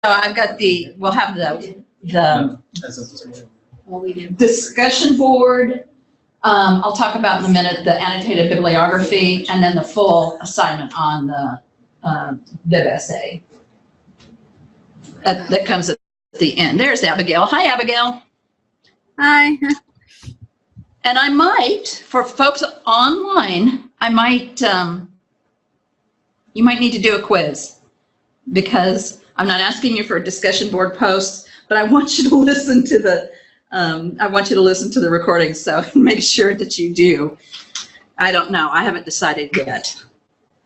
I've got we'll have the Well, we did. discussion board. I'll talk about in a minute the annotated bibliography and then the full assignment on the bib essay. That comes at the end. There's Abigail. Hi, Abigail. Hi. And I might, for folks online, you might need to do a quiz because I'm not asking you for a discussion board post, but I want you to listen to the recording, so make sure that you do. I don't know. I haven't decided yet.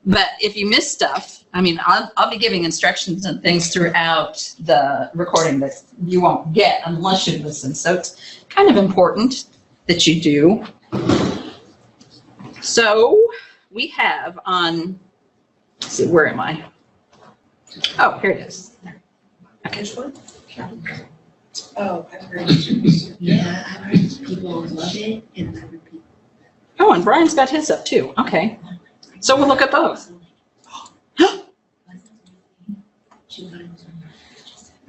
But if you miss stuff, I mean, I'll be giving instructions and things throughout the recording that you won't get unless you listen. So it's kind of important that you do. So we have on, let's see, where am I? Oh, here it is. Okay. Oh, I've heard. Yeah, I've heard people love it and other people. Oh, and Brian's got his up too. Okay. So we'll look at those.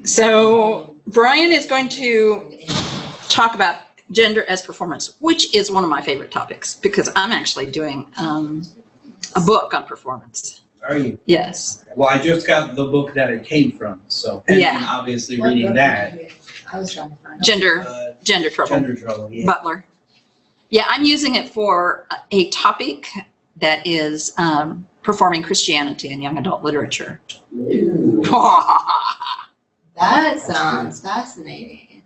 So Brian is going to talk about gender as performance, which is one of my favorite topics because I'm actually doing a book on performance. Are you? Yes. Well, I just got the book that it came from, so and Yeah. obviously reading that. I was trying to find out. Gender trouble. Gender trouble. Yeah. Butler. Yeah, I'm using it for a topic that is performing Christianity in young adult literature. That sounds fascinating.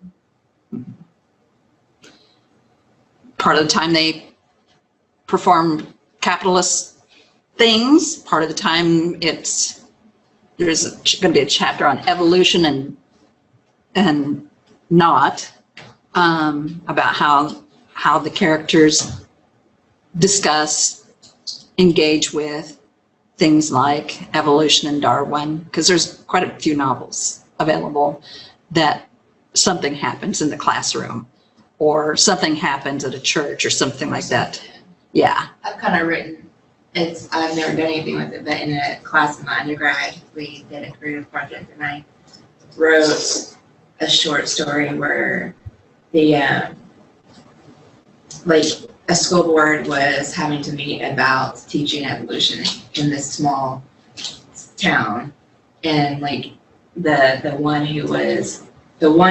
Part of the time they perform capitalist things. Part of the time there's going to be a chapter on evolution and not about how the characters engage with things like evolution and Darwin, because there's quite a few novels available that something happens in the classroom or something happens at a church or something like that. Yeah. I've kind of written, I've never done anything with it, but in a class in my undergrad, we did a creative project and I wrote a short story where the, like a school board was having to meet about teaching evolution in this small town. And like the one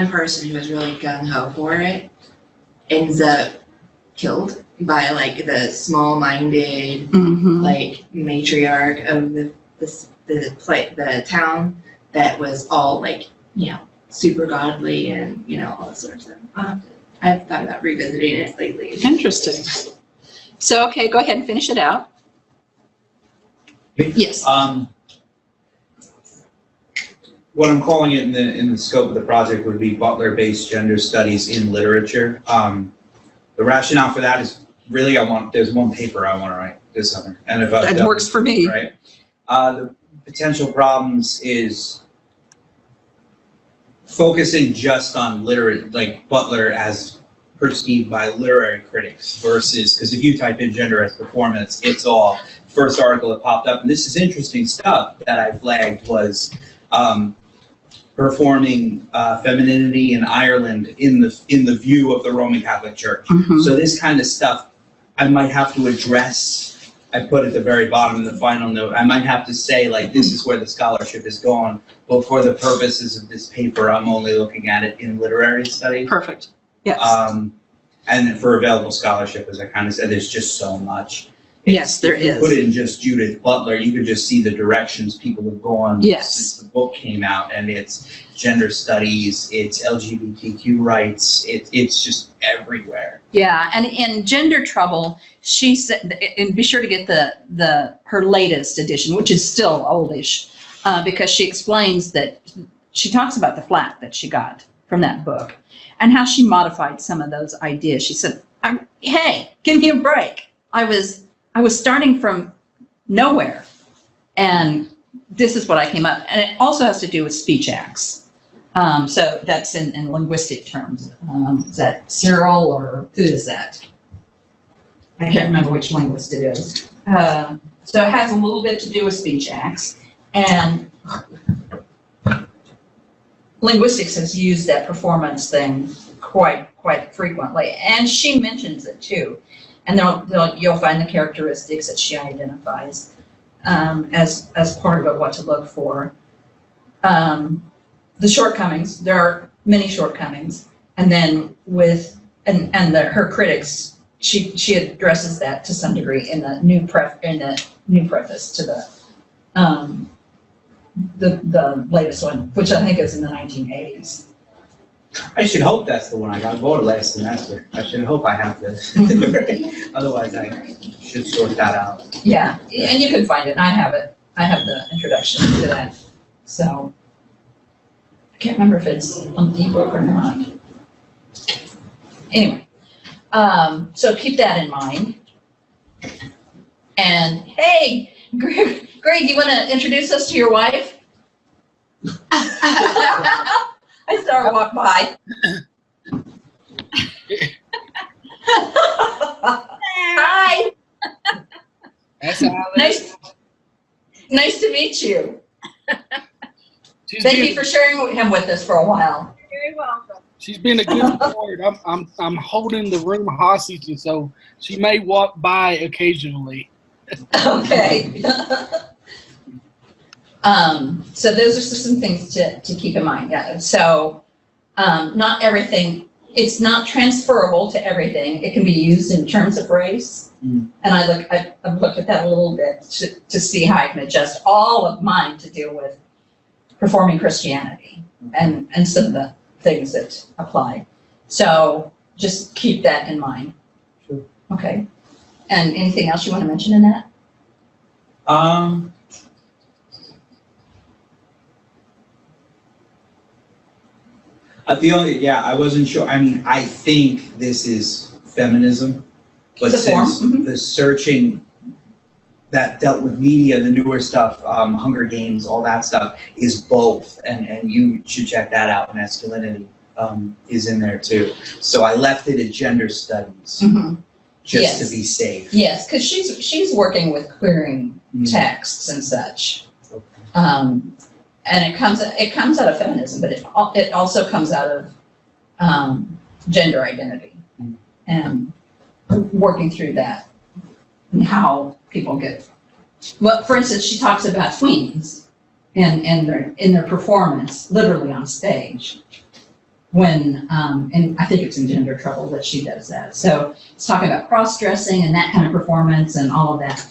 person who was really gung-ho for it ends up killed by like the small-minded like matriarch of the town that was all like, you know, super godly and, you know, all sorts of I've thought about revisiting it lately. Interesting. So, okay, go ahead and finish it out. Yes. What I'm calling it in the scope of the project would be Butler-based gender studies in literature. The rationale for that is really there's one paper I want to write this summer, and if That works for me. Right. The potential problems is focusing just on like Butler as perceived by literary critics versus, because if you type in gender as performance, it's all, first article that popped up, and this is interesting stuff that I flagged was performing femininity in Ireland in the view of the Roman Catholic Church. So this kind of stuff I might have to address. I put at the very bottom in the final note, I might have to say, like, this is where the scholarship is going, but for the purposes of this paper, I'm only looking at it in literary studies. Perfect. Yes. And then for available scholarship, as I kind of said, there's just so much. Yes, there If you is. put in just Judith Butler, you could just see the directions people have gone since the book came out, and it's gender studies, it's LGBTQ rights, it's just everywhere. Yeah, and in Gender Trouble, she said, and be sure to get her latest edition, which is still oldish, because she explains that she talks about the flack that she got from that book and how she modified some of those ideas. She said, "Hey, give me a break. I was starting from nowhere, and this is what I came up." And it also has to do with speech acts. So that's in linguistic terms. Is that Cyril or who is that? I can't remember which linguist it is. So it has a little bit to do with speech acts. And linguistics has used that performance thing quite frequently, and she mentions it too. And you'll find the characteristics that she identifies as part of it, what to look for. The shortcomings, there are many shortcomings, and then her critics, she addresses that to some degree in the new preface to the latest one, which I think is in the 1980s. I should hope that's the one I got voted last semester. I should hope I have this. Otherwise, I should sort that out. Yeah, and you can find it. I have it. I have the introduction to that. So I can't remember if it's on the ebook or not. Anyway, so keep that in mind. And hey, Greg, you want to introduce us to your wife? I saw her walk by. Hi. That's Alex. Nice to meet you. She's Thank been, you for sharing him with us for a while. Very welcome. she's been a good sport. I'm holding the room hostage, and so she may walk by occasionally. Okay. So those are some things to keep in mind. Yeah. So not everything, it's not transferable to everything. It can be used in terms of race. Mm. And I've looked at that a little bit to see how I can adjust all of mine to deal with performing Christianity and some of the things that apply. So just keep that in mind. Sure. Okay. And anything else you want to mention in that? I wasn't sure. I mean, I think this is feminism, but It's a form. since the searching that dealt with media, the newer stuff, Hunger Games, all that stuff is both, and you should check that out. Masculinity is in there too. So I left it at gender studies just Yes. to be safe. Yes, because she's working with querying Mm. texts and such. Okay. And it comes out of feminism, but it also comes out of gender identity and working through that and how people get. Well, for instance, she talks about tweens and their performance, literally on stage. When and I think it's in Gender Trouble that she does that. So it's talking about cross-dressing and that kind of performance and all of that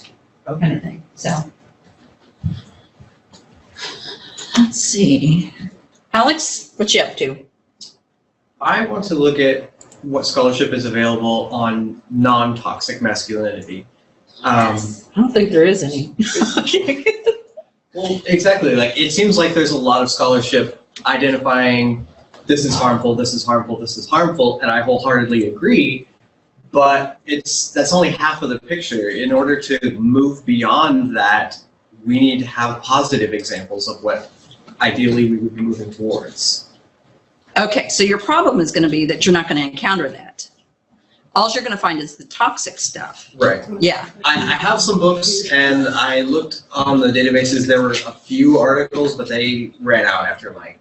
kind of thing. So. Let's see. Alex, what you up to? I want to look at what scholarship is available on non-toxic masculinity. I don't think there is any. Well, exactly. Like, it seems like there's a lot of scholarship identifying this is harmful, this is harmful, this is harmful, and I wholeheartedly agree. But that's only half of the picture. In order to move beyond that, we need to have positive examples of what ideally we would be moving towards. Okay, so your problem is going to be that you're not going to encounter that. All you're going to find is the toxic stuff. Right. Yeah. I have some books, and I looked on the databases. There were a few articles, but they ran out after like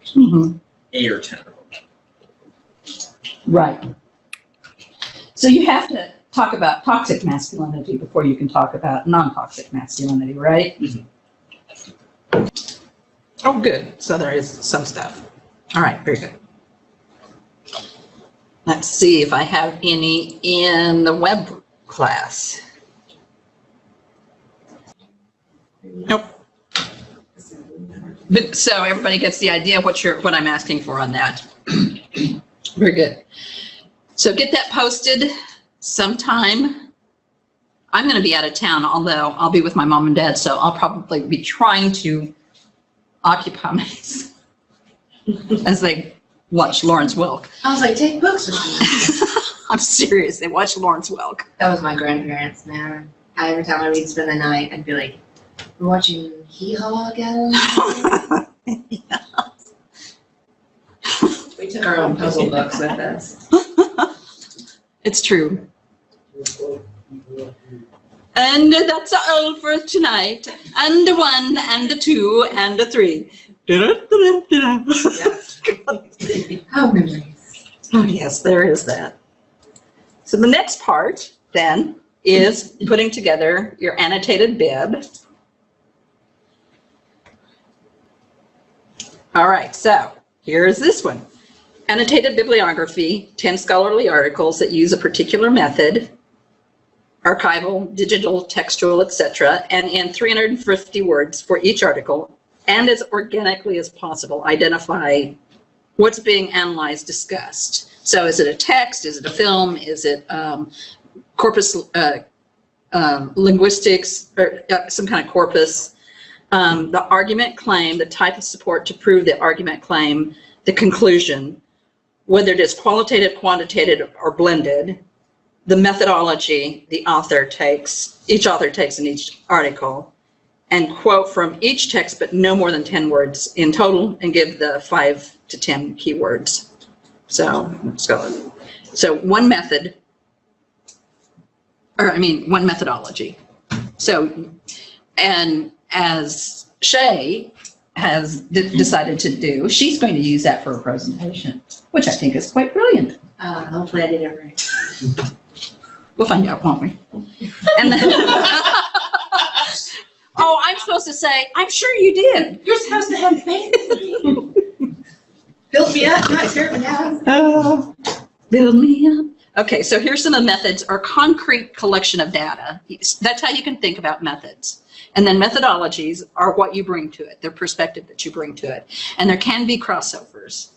8 or 10 of them. Right. So you have to talk about toxic masculinity before you can talk about non-toxic masculinity, right? Oh, good. So there is some stuff. All right, very good. Let's see if I have any in the web class. Nope. But, so everybody gets the idea of what I'm asking for on that. Very good. So get that posted sometime. I'm going to be out of town, although I'll be with my mom and dad, so I'll probably be trying to occupy myself as they watch Lawrence Welk. I was like, take books with you. I'm serious. They watch Lawrence Welk. That was my grandparents, man. Every time I read Spend the Night, I'd be like, we're watching Hee Haw again. We took our own puzzle books with us. It's true. And that's all for tonight. And a 1, and a 2, and a 3. Oh, memories. Oh, yes, there is that. So the next part then is putting together your annotated bib. All right, so here's this one. Annotated bibliography, 10 scholarly articles that use a particular method, archival, digital, textual, etc., and in 350 words for each article, and as organically as possible, identify what's being analyzed, discussed. So is it a text? Is it a film? Is it corpus linguistics or some kind of corpus? The argument claim, the type of support to prove the argument claim, the conclusion, whether it is qualitative, quantitative, or blended, the methodology each author takes in each article, and quote from each text, but no more than 10 words in total, and give the 5 to 10 keywords. So let's go. So one methodology. So, and as Shay has decided to do, she's going to use that for a presentation, which I think is quite brilliant. Hopefully I did it right. We'll find out, won't we? And then, oh, I'm supposed to say, I'm sure you did. You're supposed to have faith in me. Build me up, not tear me down. Oh, build me up. Okay, so here's some of the methods, or concrete collection of data. That's how you can think about methods. And then methodologies are what you bring to it, the perspective that you bring to it. And there can be crossovers.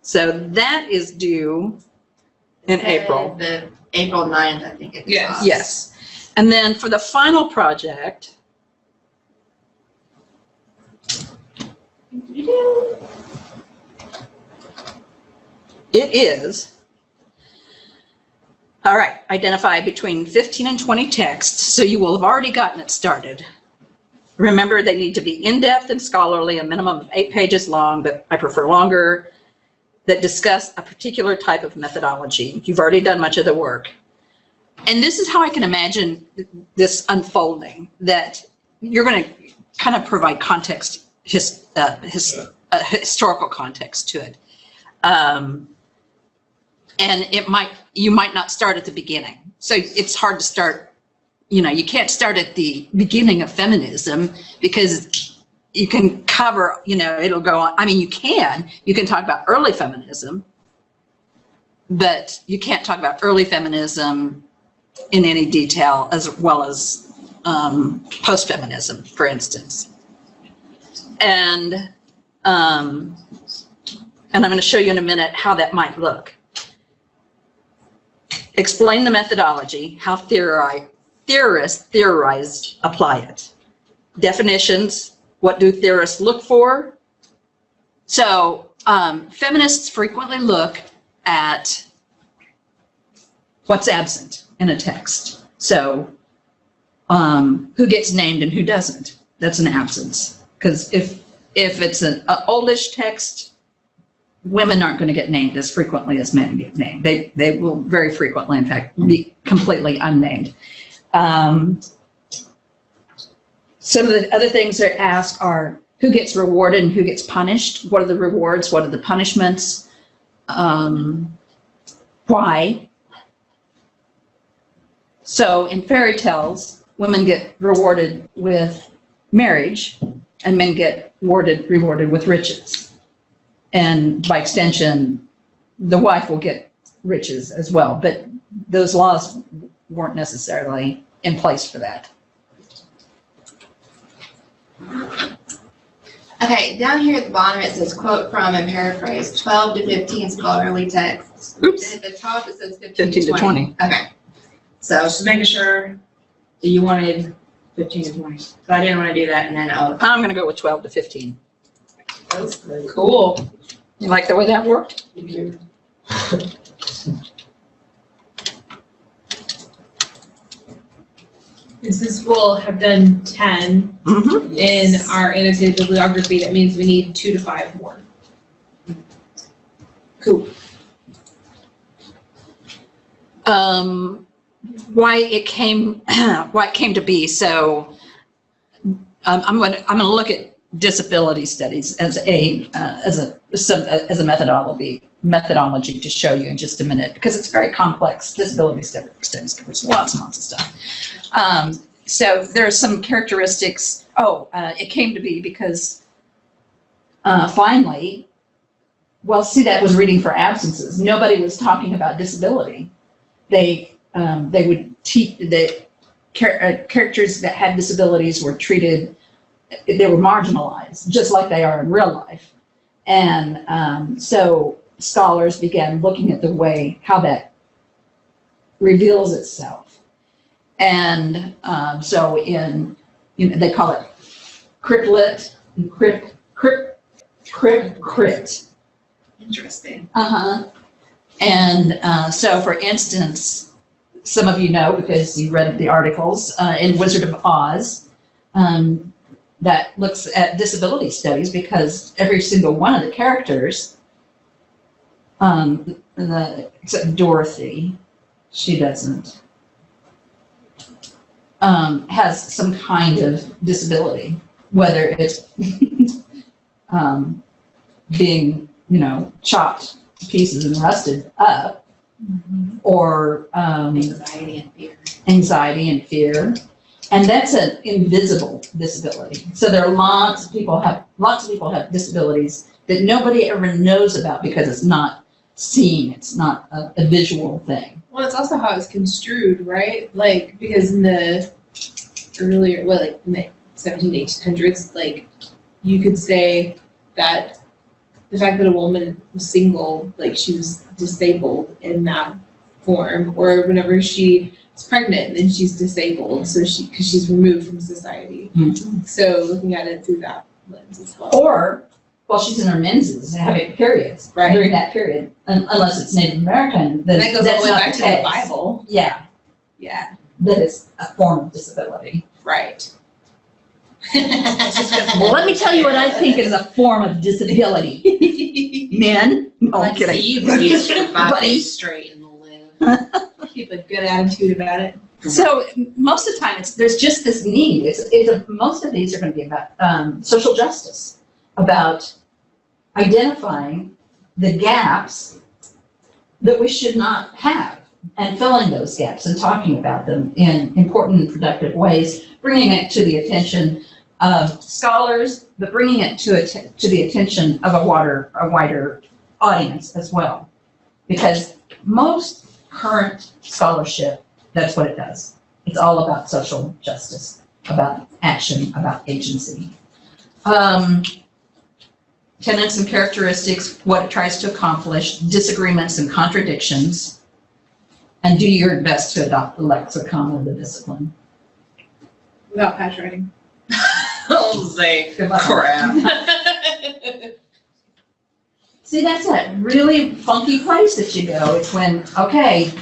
So that is due in April. The April 9th, I think it's. Yes. Yes. And then for the final project, it is, all right, identify between 15 and 20 texts, so you will have already gotten it started. Remember, they need to be in-depth and scholarly, a minimum of 8 pages long, but I prefer longer, that discuss a particular type of methodology. You've already done much of the work. And this is how I can imagine this unfolding, that you're going to kind of provide context, historical context to it. And you might not start at the beginning. So it's hard to start, you can't start at the beginning of feminism, because you can cover, it'll go on. I mean, you can talk about early feminism, but you can't talk about early feminism in any detail, as well as post-feminism, for instance. And I'm going to show you in a minute how that might look. Explain the methodology, how theorists apply it. Definitions, what do theorists look for? So feminists frequently look at what's absent in a text. So who gets named and who doesn't? That's an absence. Because if it's an oldish text, women aren't going to get named as frequently as men get named. They will very frequently, in fact, be completely unnamed. Some of the other things that are asked are who gets rewarded and who gets punished. What are the rewards? What are the punishments? Why? So in fairy tales, women get rewarded with marriage and men get rewarded with riches. And by extension, the wife will get riches as well. But those laws weren't necessarily in place for that. Okay, down here at the bottom it says quote from and paraphrase 12 to 15 scholarly texts. Oops. And at the top it says 15 to 20. Okay. So just making sure that you wanted 15 to 20. So I didn't want to do that and then I'm going to go with 12 to 15. Cool. You like the way that worked? Since we'll have done 10 Mm-hmm. in our annotated bibliography, that means we need 2 to 5 more. Cool. Why it came to be. So I'm going to look at disability studies as a methodology to show you in just a minute, because it's very complex. Disability studies covers lots and lots of stuff. So there are some characteristics. It came to be because finally, well, see, that was reading for absences. Nobody was talking about disability. They would teach the characters that had disabilities were treated, they were marginalized, just like they are in real life. And so scholars began looking at the way how that reveals itself. And so they call it criplet and crit. Interesting. And so, for instance, some of you know because you read the articles in Wizard of Oz that looks at disability studies, because every single one of the characters, except Dorothy, she doesn't, has some kind of disability, whether it's being, chopped to pieces and rusted up, or anxiety and fear. And that's an invisible disability. So there are lots of people have disabilities that nobody ever knows about because it's not seen. It's not a visual thing. Well, it's also how it's construed, right? Like, because in the earlier, in the 1700s, 1800s, you could say that the fact that a woman was single, she was disabled in that form, or whenever she is pregnant, then she's disabled, so because she's removed from society. Mm-hmm. So looking at it through that lens as well. Or, well, she's in her menses and having periods during that period, unless it's Native American. Then that goes all the way back to the Bible. Yeah, Yeah, that is a form of disability. right. Well, let me tell you what I think is a form of disability. Men, no, I'm kidding. You breathe for 5 days straight and live. Keep a good attitude about it. So most of the time, there's just this need. Most of these are going to be about social justice, about identifying the gaps that we should not have, and filling those gaps and talking about them in important and productive ways, bringing it to the attention of scholars, but bringing it to the attention of a wider audience as well. Because most current scholarship, that's what it does. It's all about social justice, about action, about agency. Tenets and characteristics, what it tries to accomplish, disagreements and contradictions, and do your best to adopt the lexicon of the discipline. Without patch writing. I'll say crap. See, that's that really funky place that you go. It's when, okay,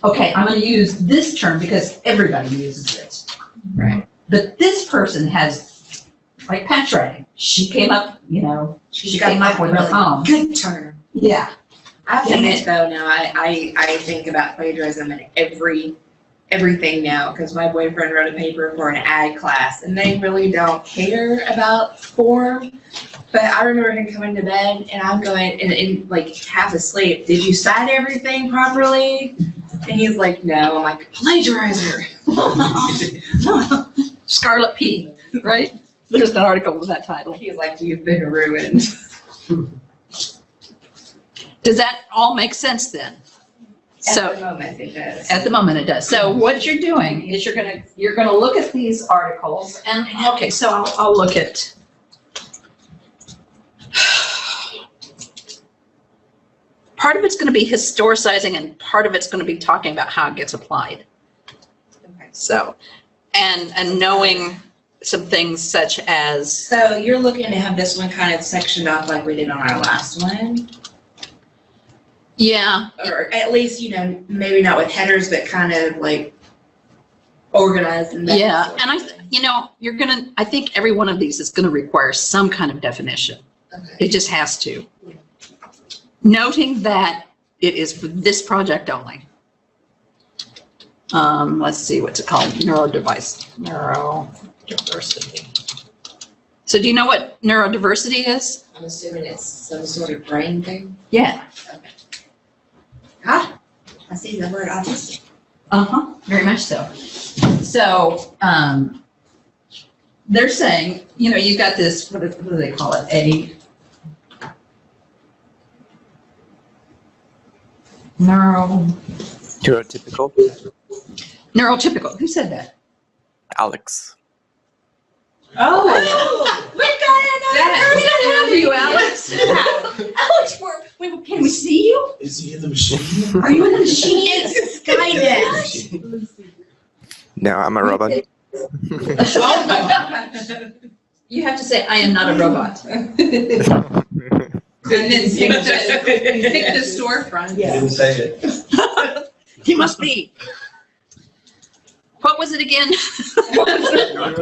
I'm going to use this term because everybody uses it. Right. But this person has, like patch writing. She came up, she came up with a poem. Good term. Yeah. I think though now I think about plagiarism in everything now, because my boyfriend wrote a paper for an ag class and they really don't care about form. But I remember him coming to bed and I'm going and half asleep, did you cite everything properly? And he's like, no. I'm like, plagiarizer. Scarlet P, right? There's an article with that title. He's like, you've been ruined. Does that all make sense then? At the moment it does. At the moment it does. So what you're doing is you're gonna look at these articles and, okay, so I'll look at, part of it's gonna be historicizing and part of it's gonna be talking about how it gets applied. Okay. So, and knowing some things such as. So you're looking to have this one kind of sectioned off like we did on our last one? Yeah. Or at least, maybe not with headers, but kind of organized and that. Yeah, and I think every one of these is gonna require some kind of definition. Okay. It just has to. Noting that it is for this project only. Let's see, what's it called? Neurodiversity. So do you know what neurodiversity is? I'm assuming it's some sort of brain thing. Yeah. Ah, I see the word autistic. Uh-huh, very much so. So, they're saying, you've got this, what do they call it? Neurotypical. Who said that? Alex. Oh, We don't have you, Alex. Alex, can we see you? Is he in the machine? Are you in the machine? It's Skynet. No, I'm a robot. You have to say, I am not a robot. and then pick the storefront. You didn't say it. You must be. What was it again?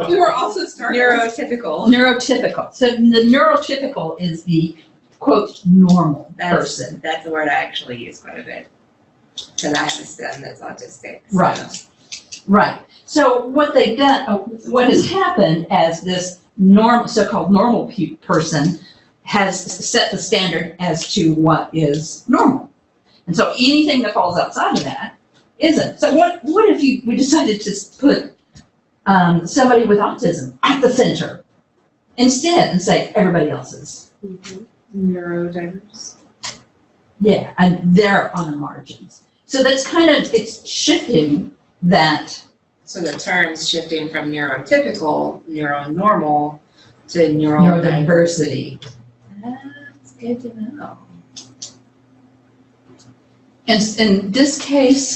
We were also starting. Neurotypical. Neurotypical. So the neurotypical is the, quote, normal person. That's the word I actually use quite a bit. Because I have a son that's autistic. so- Right. Right. So what they've done, what has happened as this normal, so-called normal person has set the standard as to what is normal. And so anything that falls outside of that isn't. So what if we decided to put somebody with autism at the center instead and say everybody else is? Neurodiverse. Yeah, and they're on the margins. So that's it's shifting that. So the term's shifting from neurotypical, neuronormal to neurodiversity. Neurodiversity. That's good to know. And in this case,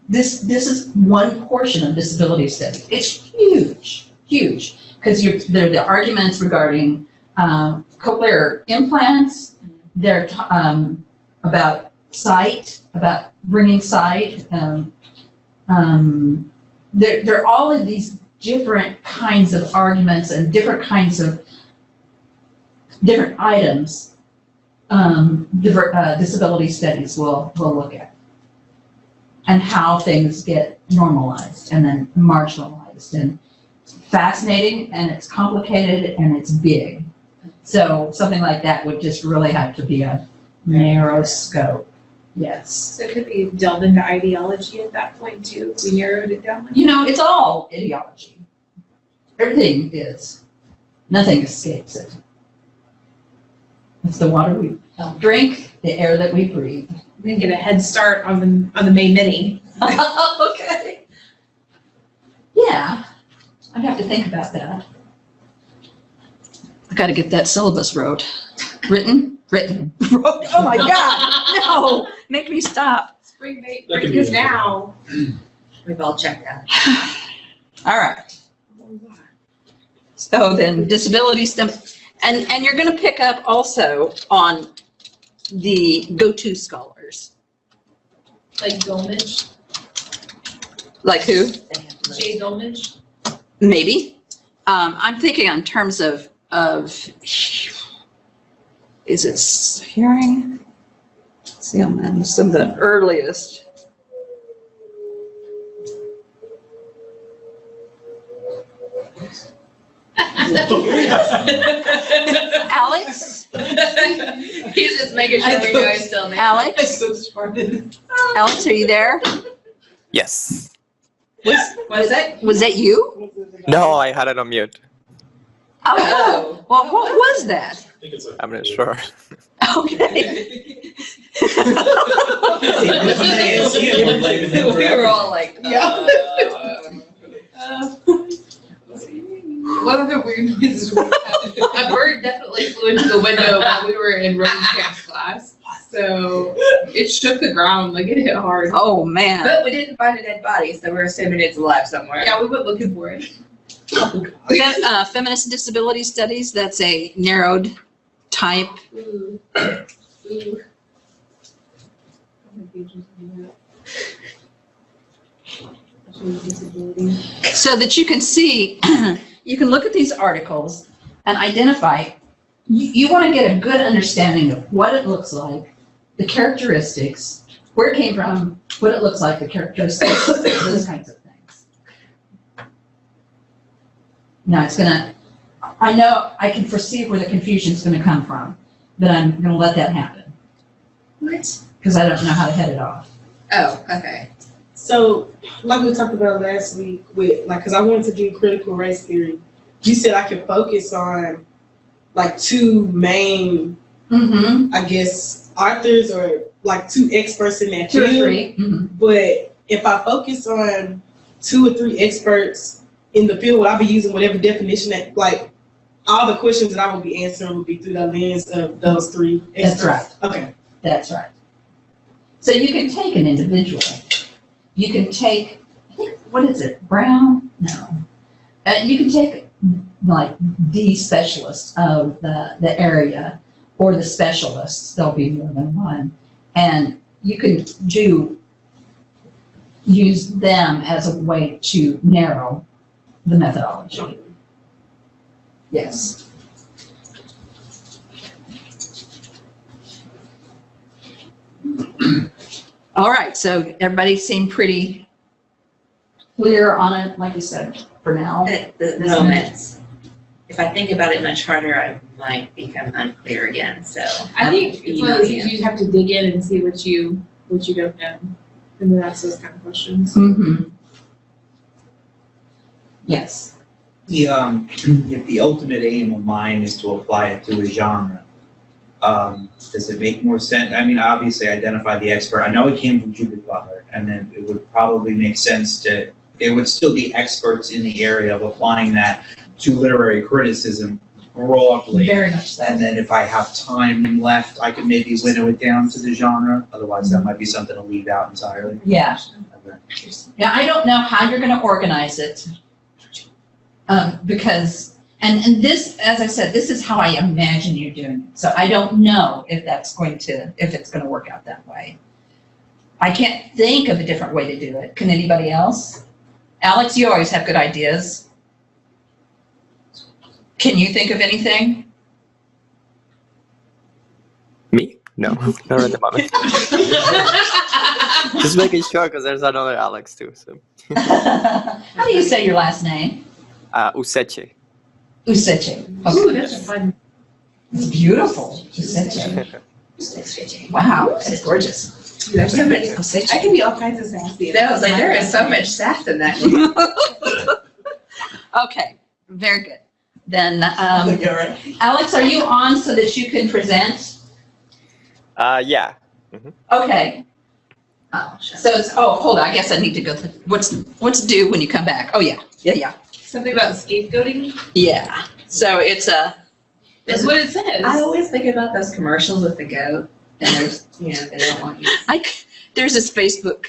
this is one portion of disability study. It's huge, because there are the arguments regarding cochlear implants. They're about sight, about bringing sight. There are all of these different kinds of arguments and different kinds of different items disability studies will look at, and how things get normalized and then marginalized. And it's fascinating, and it's complicated, and it's big. So something like that would just really have to be a narrow scope. Yes. So it could be delved into ideology at that point too, if we narrowed it down. It's all ideology. Everything is. Nothing escapes it. It's the water we drink, the air that we breathe. We can get a head start on the May Mini. Okay. Yeah, I'd have to think about that. I gotta get that syllabus wrote. Written. Wrote. Oh my God, no, make me stop. Spring break That could be is a- now. We've all checked out. All right. So then disability stuff, and you're gonna pick up also on the go-to scholars. Like Dolmage, Like who? Jay Dolmage. Maybe. I'm thinking in terms of, is it hearing? Let's see on some of the earliest. Alex? He's just making sure we know he's still there. Alex? Alex, are you there? Yes. Was that? Was that you? No, I had it on mute. Oh, well, what was that? I think it's I'm not sure. Okay. We were all like, yeah. One of the weird noises we had, a bird definitely flew into the window while we were in Rosencrantz class. So it shook the ground, like it hit hard. Oh, man. But we didn't find a dead body, so we're assuming it's alive somewhere. Yeah, we went looking for it. Feminist disability studies, that's a narrowed type. Ooh. Ooh. So that you can see, you can look at these articles and identify, you want to get a good understanding of what it looks like, the characteristics, where it came from, what it looks like, the characteristics, those kinds of things. Now it's gonna, I know I can foresee where the confusion's gonna come from, but I'm gonna let that happen, What? because I don't know how to head it off. Oh, okay. So, like we talked about last week with, like, cause I wanted to do critical race theory. You said I could focus on like two main, Mm-hmm. I guess, authors or like two experts in that Two or field. three. Mm-hmm. But if I focus on 2 or 3 experts in the field, will I be using whatever definition that, like, all the questions that I would be answering would be through the lens of those 3 experts? That's right. Okay. That's right. So you can take an individual. You can take, I think, what is it, Brown? No. You can take like the specialist of the area or the specialists, there'll be more than one. And you can use them as a way to narrow the methodology. Yes. All right, so everybody seemed pretty clear on it, like you said, for now. The moments. If I think about it much harder, I might become unclear again, so. I think it's one of those things you have to dig in and see what you don't know. And then ask those kind of questions. Mm-hmm. Yes. If the ultimate aim of mine is to apply it to a genre, does it make more sense? I mean, obviously identify the expert. I know it came from Judith Butler, and then it would probably make sense it would still be experts in the area of applying that to literary criticism broadly. Very much so. And then if I have time left, I could maybe winnow it down to the genre. Otherwise, that might be something to leave out entirely. Yeah. Okay. Now, I don't know how you're going to organize it, because, and this, as I said, this is how I imagine you doing it. So I don't know if it's going to work out that way. I can't think of a different way to do it. Can anybody else? Alex, you always have good ideas. Can you think of anything? Me? No, not at the moment. Just making sure because there's another Alex too. So How do you say your last name? Useche. Useche. Ooh, Okay. that's fun. It's beautiful. Useche. Wow, that's gorgeous. There's so much, Useche. I can be all kinds of sassy. I was like, there is so much sass in that. Okay, very good. Then, I think you're right. Alex, are you on so that you can present? Yeah. Okay, Oh, sure. so hold on, I guess I need to go through, what's due when you come back? Oh, yeah. Something about scapegoating? Yeah, so it's That's what it says. I always think about those commercials with the goat, and there's, they don't want you. there's this Facebook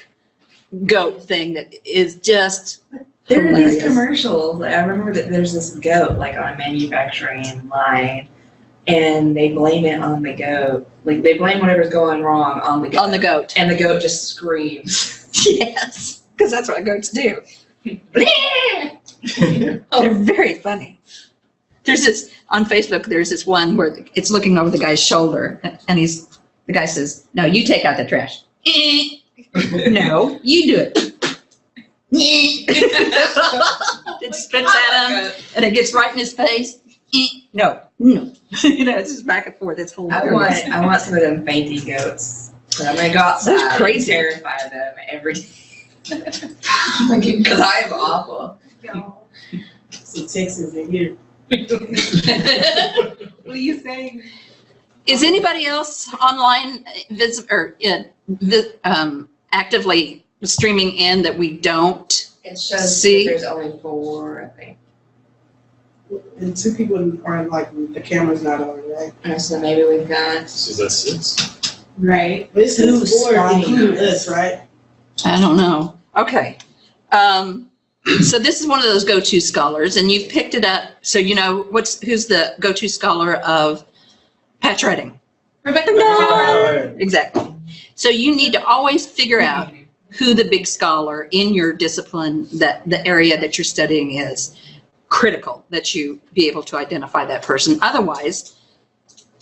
goat thing that is just There are these hilarious. commercials, I remember that there's this goat, like on a manufacturing line, and they blame it on the goat. Like, they blame whatever's going wrong on the goat. On the goat. And the goat just screams. Yes, because that's what goats do. They're very funny. There's this, on Facebook, there's this one where it's looking over the guy's shoulder, and the guy says, "No, you take out the trash." No, you do it. It spits at him, and it gets right in his face. No. It's just back and forth. It's hilarious. I want some of them fainty goats. So I'm gonna go outside That's crazy. and terrify them every day. Because I am awful. Some Texans in here. What are you saying? Is anybody else online actively streaming in that we don't? It shows See? that there's only 4, I think. And 2 people are like, the camera's not on, right? And so maybe we've got. So that's 6. Right. But it's Who's 4 spying including on us, right? I don't know. Okay. So this is one of those go-to scholars, and you've picked it up. So you know who's the go-to scholar of Patch Redding? Rebecca. No. Exactly. So you need to always figure out who the big scholar in your discipline, that the area that you're studying is. Critical that you be able to identify that person. Otherwise,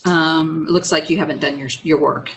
it looks like you haven't done your work.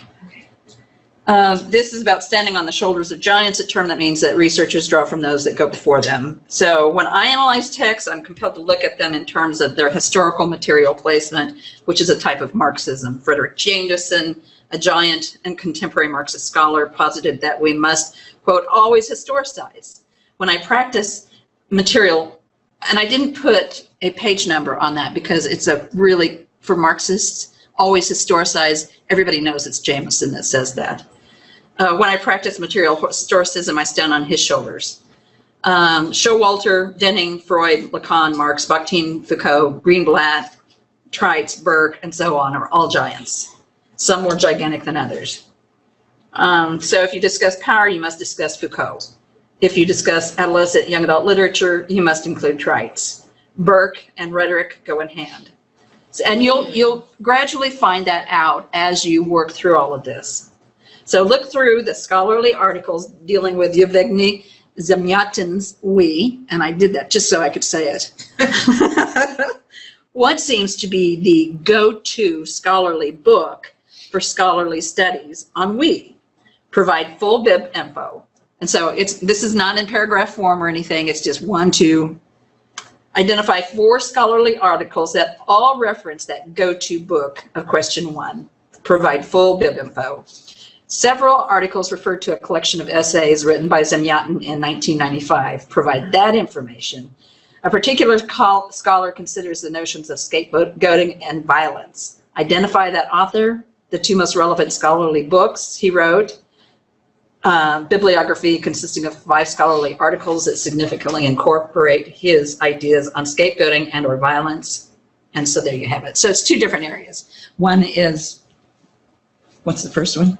This is about standing on the shoulders of giants, a term that means that researchers draw from those that go before them. So when I analyze texts, I'm compelled to look at them in terms of their historical material placement, which is a type of Marxism. Frederick Jameson, a giant and contemporary Marxist scholar, posited that we must, quote, always historicize. When I practice material, and I didn't put a page number on that because it's a really, for Marxists, always historicize. Everybody knows it's Jameson that says that. When I practice material historicism, I stand on his shoulders. Showalter, Denning, Freud, Lacan, Marx, Bakhtin, Foucault, Greenblatt, Treitz, Burke, and so on are all giants. Some more gigantic than others. So if you discuss power, you must discuss Foucault. If you discuss adolescent young adult literature, you must include Treitz. Burke and rhetoric go in hand. And you'll gradually find that out as you work through all of this. So look through the scholarly articles dealing with Yevgeny Zamyatin's We, and I did that just so I could say it. What seems to be the go-to scholarly book for scholarly studies on we. Provide full bib info. And so this is not in paragraph form or anything, it's just 1, 2. Identify 4 scholarly articles that all reference that go-to book of question 1. Provide full bib info. Several articles refer to a collection of essays written by Zamyatin in 1995. Provide that information. A particular scholar considers the notions of scapegoating and violence. Identify that author, the 2 most relevant scholarly books he wrote, bibliography consisting of 5 scholarly articles that significantly incorporate his ideas on scapegoating and or violence. And so there you have it. So it's 2 different areas. One is, what's the first one?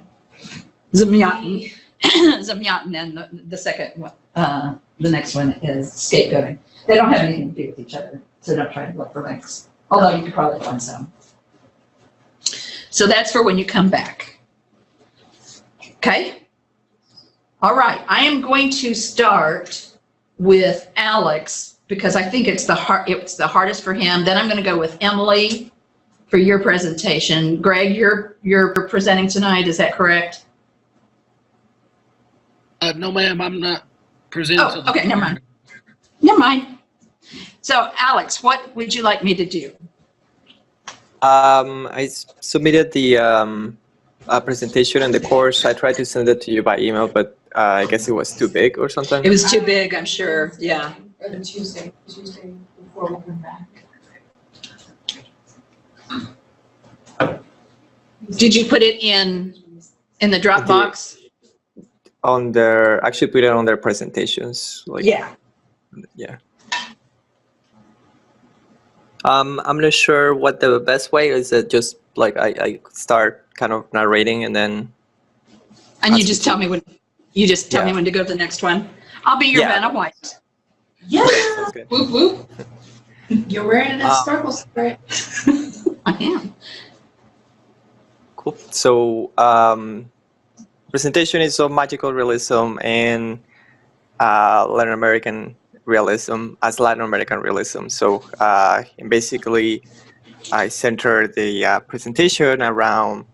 Zamyatin. Zamyatin, and the second one, the next one is scapegoating. They don't have anything to do with each other, so don't try to look for links. Although you could probably find some. So that's for when you come back. Okay? All right, I am going to start with Alex because I think it's the hardest for him. Then I'm going to go with Emily for your presentation. Greg, you're presenting tonight, is that correct? No, ma'am, I'm not presenting. Oh, okay, never mind. Never mind. So, Alex, what would you like me to do? I submitted the presentation and the course. I tried to send it to you by email, but I guess it was too big or something. It was too big, I'm sure. Yeah. Or the Tuesday before we come back. Did you put it in the Dropbox? On their, actually put it on their presentations. Like, Yeah. Yeah. I'm not sure what the best way is. It just like I start kind of narrating and then. And you just tell me when. You just tell me when to go to the next one. I'll be your Vanna White. Yeah. Sounds good. Whoop whoop. You're wearing a sparkle skirt. I am. Cool. So presentation is of magical realism and Latin American realism as Latin American realism. So and basically I center the presentation around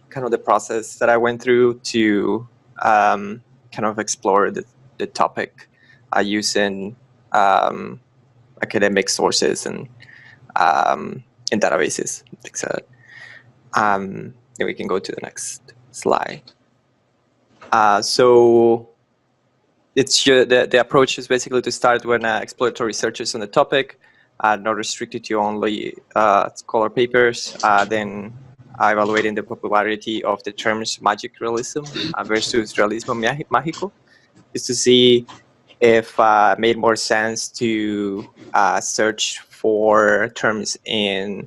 kind of the process that I went through to kind of explore the topic using academic sources and databases, etc. Then we can go to the next slide. So it's the approach is basically to start with exploratory researches on the topic, not restricted to only scholar papers. Then evaluating the popularity of the terms magic realism versus realismo mágico, is to see if it made more sense to search for terms in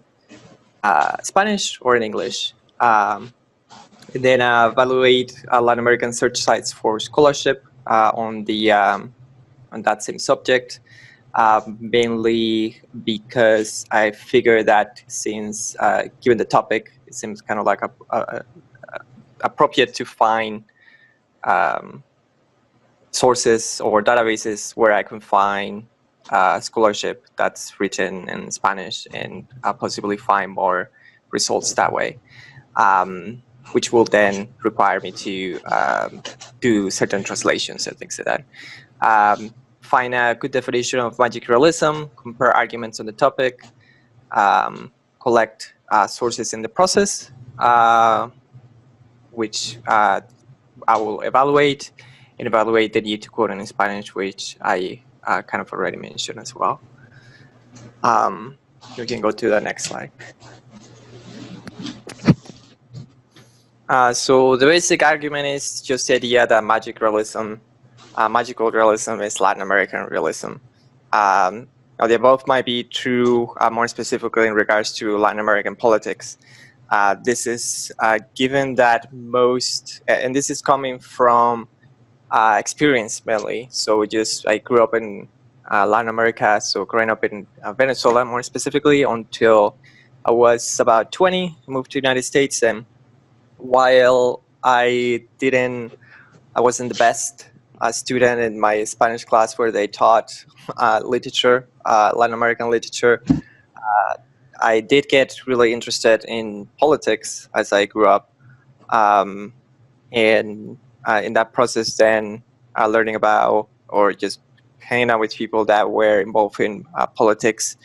Spanish or in English. Then evaluate Latin American search sites for scholarship on that same subject, mainly because I figured that since given the topic, it seems kind of like appropriate to find sources or databases where I can find scholarship that's written in Spanish and possibly find more results that way. which will then require me to do certain translations and things like that. Find a good definition of magic realism, compare arguments on the topic, collect sources in the process, which I will evaluate, and evaluate the need to quote in Spanish, which I kind of already mentioned as well. You can go to the next slide. So the basic argument is just the idea that magical realism is Latin American realism. Now the above might be true more specifically in regards to Latin American politics. This is given that most, and this is coming from experience mainly. So I grew up in Latin America, so growing up in Venezuela more specifically until I was about 20, moved to the United States, and while I wasn't the best student in my Spanish class where they taught literature, Latin American literature, I did get really interested in politics as I grew up. And in that process then learning about or just hanging out with people that were involved in politics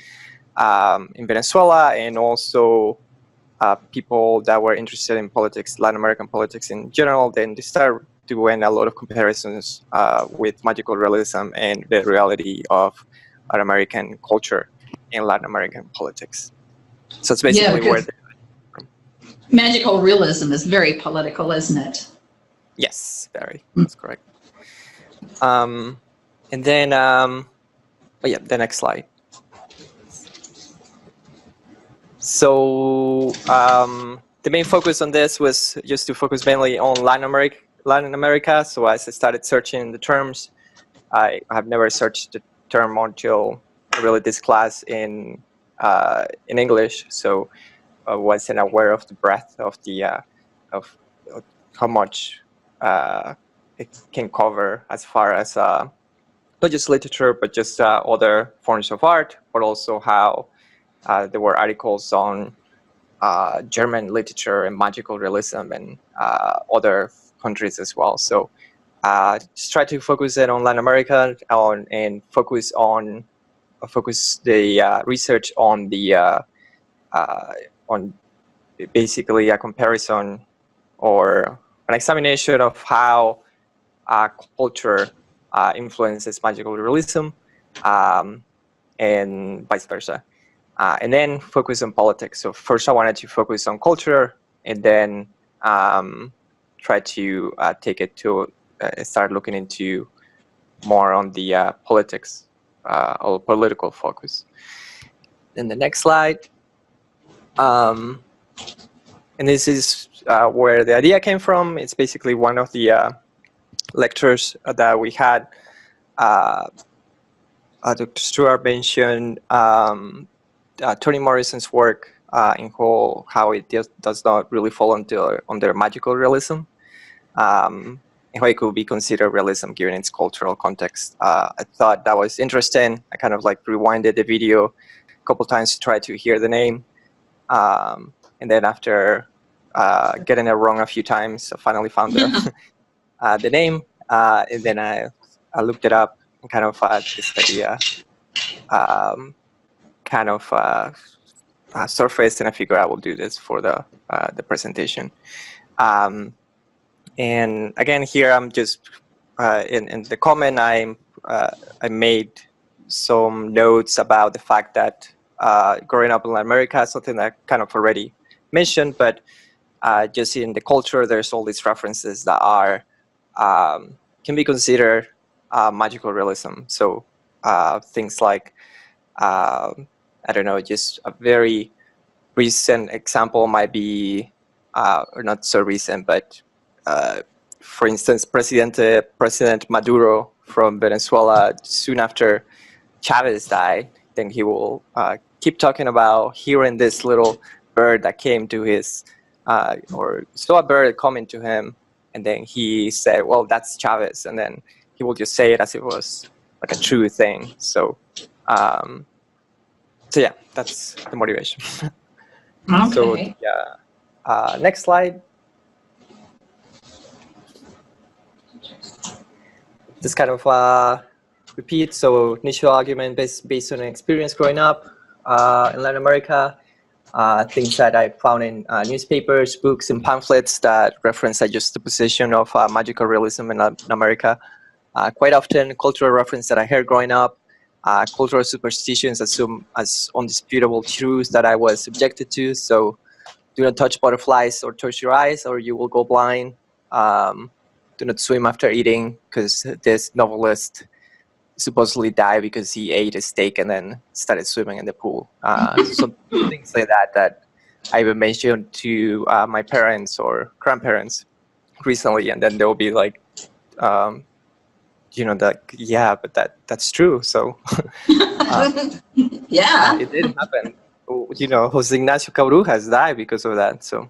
in Venezuela, and also people that were interested in politics, Latin American politics in general, then they started doing a lot of comparisons with magical realism and the reality of Latin American culture in Latin American politics. So it's basically where magical realism is very political, isn't it? Yes, very. That's correct. And then, the next slide. So the main focus on this was just to focus mainly on Latin America. So as I started searching the terms, I have never searched the term until really this class in English. So I wasn't aware of the breadth of the of how much it can cover as far as not just literature, but just other forms of art, but also how there were articles on German literature and magical realism and other countries as well. So just try to focus it on Latin America and focus the research on the on basically a comparison or an examination of how culture influences magical realism and vice versa. And then focus on politics. So first I wanted to focus on culture, and then try to take it to start looking into more on the politics or political focus. Then the next slide. And this is where the idea came from. It's basically one of the lectures that we had. Dr. Stewart mentioned Toni Morrison's work in how it does not really fall under magical realism, and how it could be considered realism given its cultural context. I thought that was interesting. I kind of like rewinded the video a couple times to try to hear the name, and then after getting it wrong a few times, I finally found the name, and then I looked it up and kind of this idea kind of surfaced, and I figured I will do this for the presentation. And again, here I'm just in the comment I made some notes about the fact that growing up in Latin America is something that I kind of already mentioned, but just in the culture, there's all these references that are can be considered magical realism. So things like I don't know, just a very recent example might be, or not so recent, but for instance, President Maduro from Venezuela, soon after Chavez died, then he will keep talking about hearing this little bird that came to his, or saw a bird coming to him, and then he said, well, that's Chavez, and then he will just say it as if it was like a true thing. So yeah, that's the motivation. Okay. So next slide. just kind of repeat. So initial argument based on experience growing up in Latin America, things that I found in newspapers, books, and pamphlets that reference just the position of magical realism in Latin America. Quite often, cultural reference that I heard growing up, cultural superstitions assume as undisputable truths that I was subjected to. So do not touch butterflies or touch your eyes or you will go blind. Do not swim after eating, because this novelist supposedly died because he ate a steak and then started swimming in the pool. So things like that I even mentioned to my parents or grandparents recently, and then they'll be like, yeah, but that's true. So Yeah. it did happen. Jose Ignacio Cabru has died because of that. So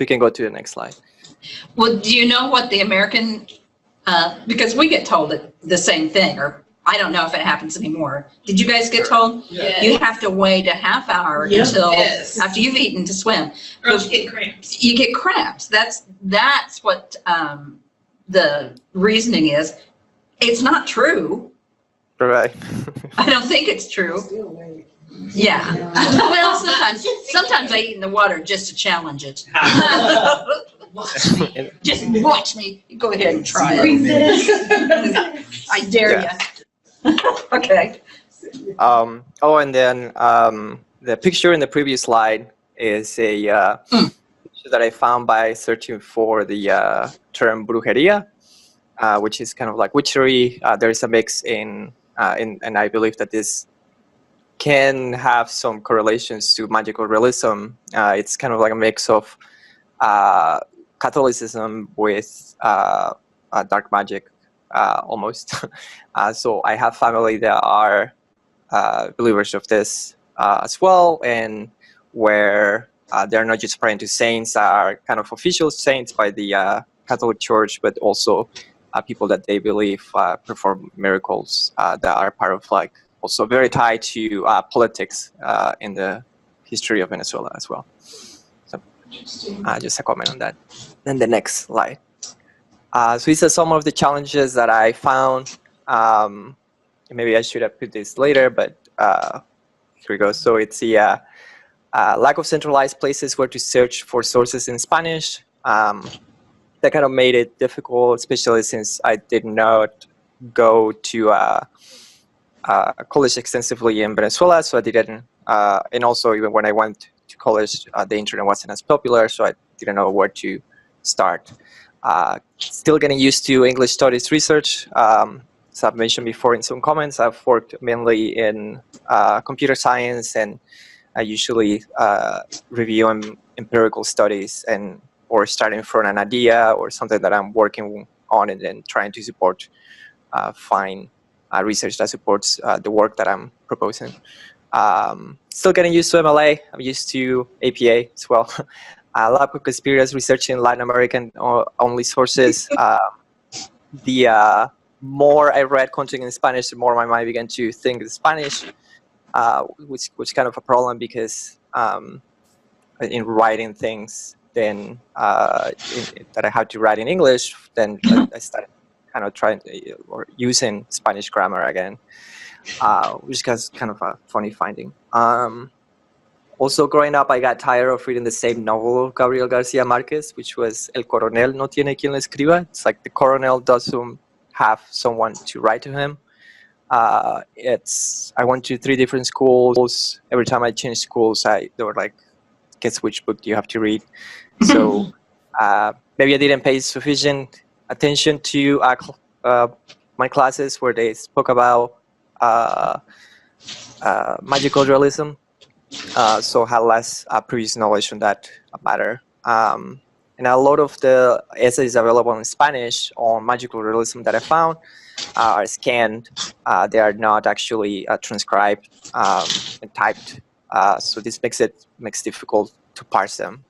we can go to the next slide. Well, do you know what the American, because we get told the same thing, or I don't know if it happens anymore. Did you guys get told? Yeah. You have to wait a half hour Yep. until Yes. after you've eaten to swim. Or else you get cramps. You get cramps. That's what the reasoning is. It's not true. Right. I don't think it's true. Yeah. Well, sometimes I eat in the water just to challenge it. Just watch me. Go ahead and try it. I dare you. Okay. And then the picture in the previous slide is a picture that I found by searching for the term brujeria, which is kind of like witchery. There is a mix in and I believe that this can have some correlations to magical realism. It's kind of like a mix of Catholicism with dark magic, almost. So I have family that are believers of this as well, and where they're not just praying to saints that are kind of official saints by the Catholic Church, but also people that they believe perform miracles that are part of like also very tied to politics in the history of Venezuela as well. So just a comment on that. Then the next slide. So these are some of the challenges that I found. Maybe I should have put this later, but here we go. So it's the lack of centralized places where to search for sources in Spanish. That kind of made it difficult, especially since I did not go to college extensively in Venezuela, so I didn't, and also even when I went to college, the internet wasn't as popular, so I didn't know where to start. Still getting used to English studies research. So I've mentioned before in some comments, I've worked mainly in computer science, and I usually review empirical studies or starting from an idea or something that I'm working on and then trying to support, find research that supports the work that I'm proposing. Still getting used to MLA. I'm used to APA as well. Lab experience researching Latin American only sources. The more I read content in Spanish, the more my mind began to think in Spanish, which kind of a problem because in writing things, then that I had to write in English, then I started kind of trying or using Spanish grammar again, which was kind of a funny finding. Also, growing up, I got tired of reading the same novel of Gabriel Garcia Marquez, which was El Coronel no tiene quien le escriba. It's like the Coronel doesn't have someone to write to him. I went to 3 different schools. Every time I changed schools, they were like, guess which book do you have to read? So maybe I didn't pay sufficient attention to my classes where they spoke about magical realism. So I had less previous knowledge on that matter. And a lot of the essays available in Spanish on magical realism that I found are scanned. They are not actually transcribed and typed. So this makes it difficult to parse them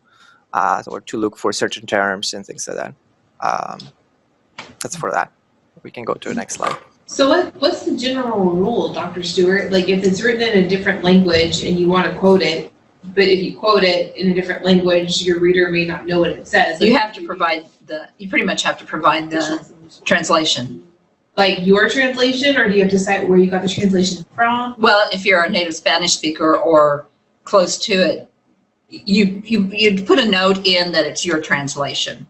or to look for certain terms and things like that. That's for that. We can go to the next slide. So what's the general rule, Dr. Stewart? Like if it's written in a different language and you want to quote it, but if you quote it in a different language, your reader may not know what it says. You Like, have to provide you pretty much have to provide the translation. like your translation, or do you have to cite where you got the translation from? Well, if you're a native Spanish speaker or close to it, you'd put a note in that it's your translation.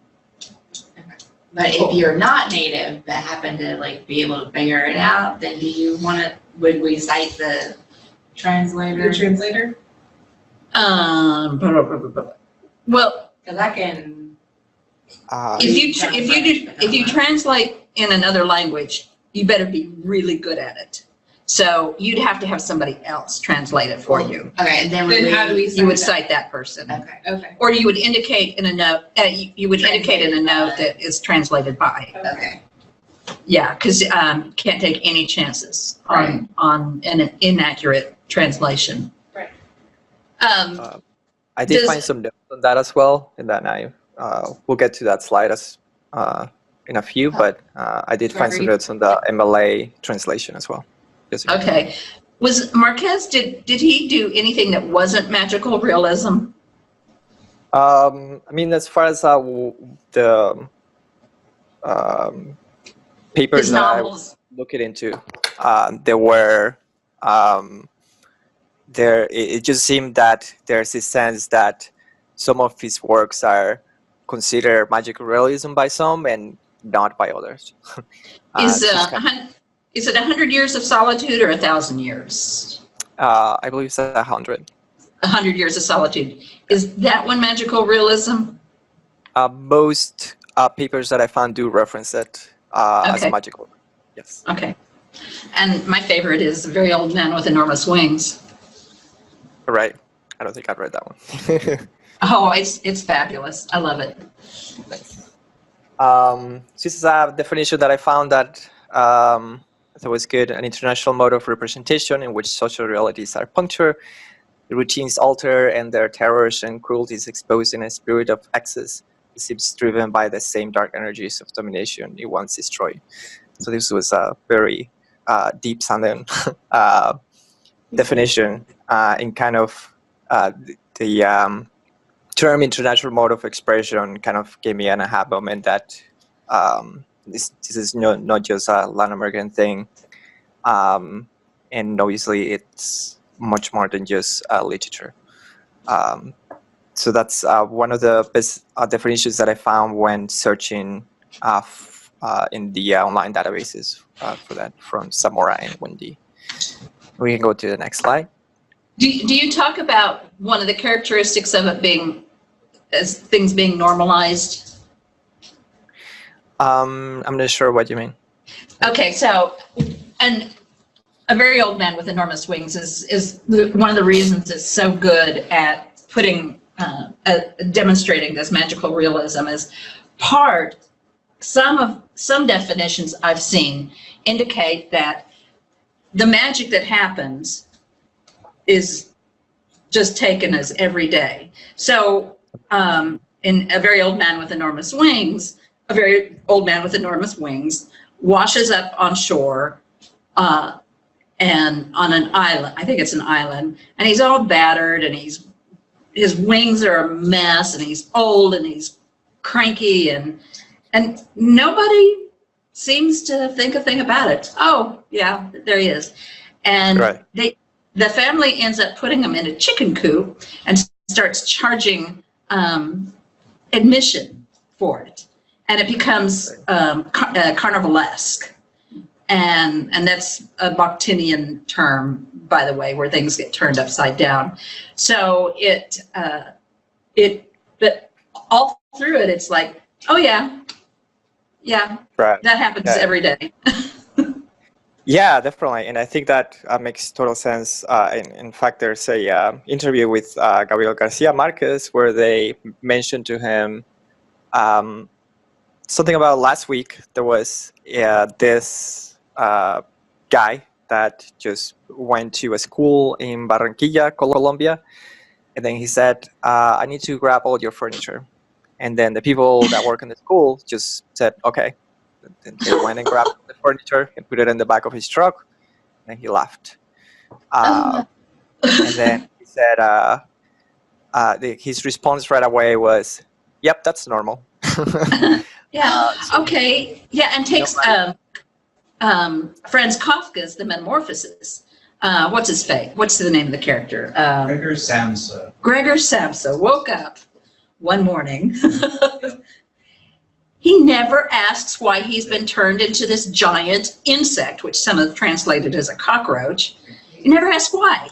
But if you're not native but happen to like be able to figure it out, then would we cite the translator? Your translator? Well, Cause I can, if you translate in another language, you better be really good at it. So you'd have to have somebody else translate it for you. okay, and then Then how do we You would cite cite that person. Okay, that? Okay. Or you would indicate in a note, you would indicate in a note that is translated by. okay. Yeah, because can't take any chances on an inaccurate translation. Right. I did Does- find some notes on that as well, and then we'll get to that slide as in a few, but I did find some Sorry. notes on the MLA translation as well. Yes, sir. Okay. Was Marquez, did he do anything that wasn't magical realism? I mean, as far as the papers His that I novels? was looking into, there were it just seemed that there's this sense that some of his works are considered magical realism by some and not by others. Is it's just kind is it 100 Years of Solitude or 1,000 years? I believe it's 100. 100 Years of Solitude. Is that one magical realism? Most papers that I found do reference it as Okay. magical. Yes. Okay. And my favorite is A Very Old Man with Enormous Wings. Right. I don't think I've read that one. Oh, it's fabulous. I love it. Nice. This is a definition that I found that I thought was good. An international mode of representation in which social realities are punctured, the routines alter, and their terrors and cruelties exposed in a spirit of excess. It seems driven by the same dark energies of domination it once destroyed. So this was a very deep sounding definition in kind of the term international mode of expression kind of gave me an aha moment that this is not just a Latin American thing, and obviously it's much more than just literature. So that's one of the best definitions that I found when searching in the online databases for that from Samora and Wendy. We can go to the next slide. Do you talk about one of the characteristics of it being as things being normalized? I'm not sure what you mean. Okay, so, and A Very Old Man with Enormous Wings is one of the reasons it's so good at putting, demonstrating this magical realism is some definitions I've seen indicate that the magic that happens is just taken as everyday. So in A Very Old Man with Enormous Wings, a very old man with enormous wings washes up on shore and on an island. I think it's an island, and he's all battered, and his wings are a mess, and he's old, and he's cranky, and nobody seems to think a thing about it. Oh, yeah, there he is. And Right. the family ends up putting him in a chicken coop and starts charging admission for it. And it becomes carnivalesque. And that's a Bakhtinian term, by the way, where things get turned upside down. So but all through it, it's like, oh yeah, Right. that happens Yeah. every day. Yeah, definitely, and I think that makes total sense. In fact, there's a interview with Gabriel Garcia Marquez where they mentioned to him something about last week. There was this guy that just went to a school in Barranquilla, Colombia, and then he said, "I need to grab all your furniture," and then the people that work in the school just said, "Okay." And they went and grabbed the furniture and put it in the back of his truck, and he left. And then he said, his response right away was, "Yep, that's normal." Yeah, So, okay, yeah, and takes, Franz Kafka's The Metamorphosis. What's his face? What's the name of the character? Gregor Samsa. Gregor Samsa woke up one morning. He never asks why he's been turned into this giant insect, which some have translated as a cockroach. He never asks why.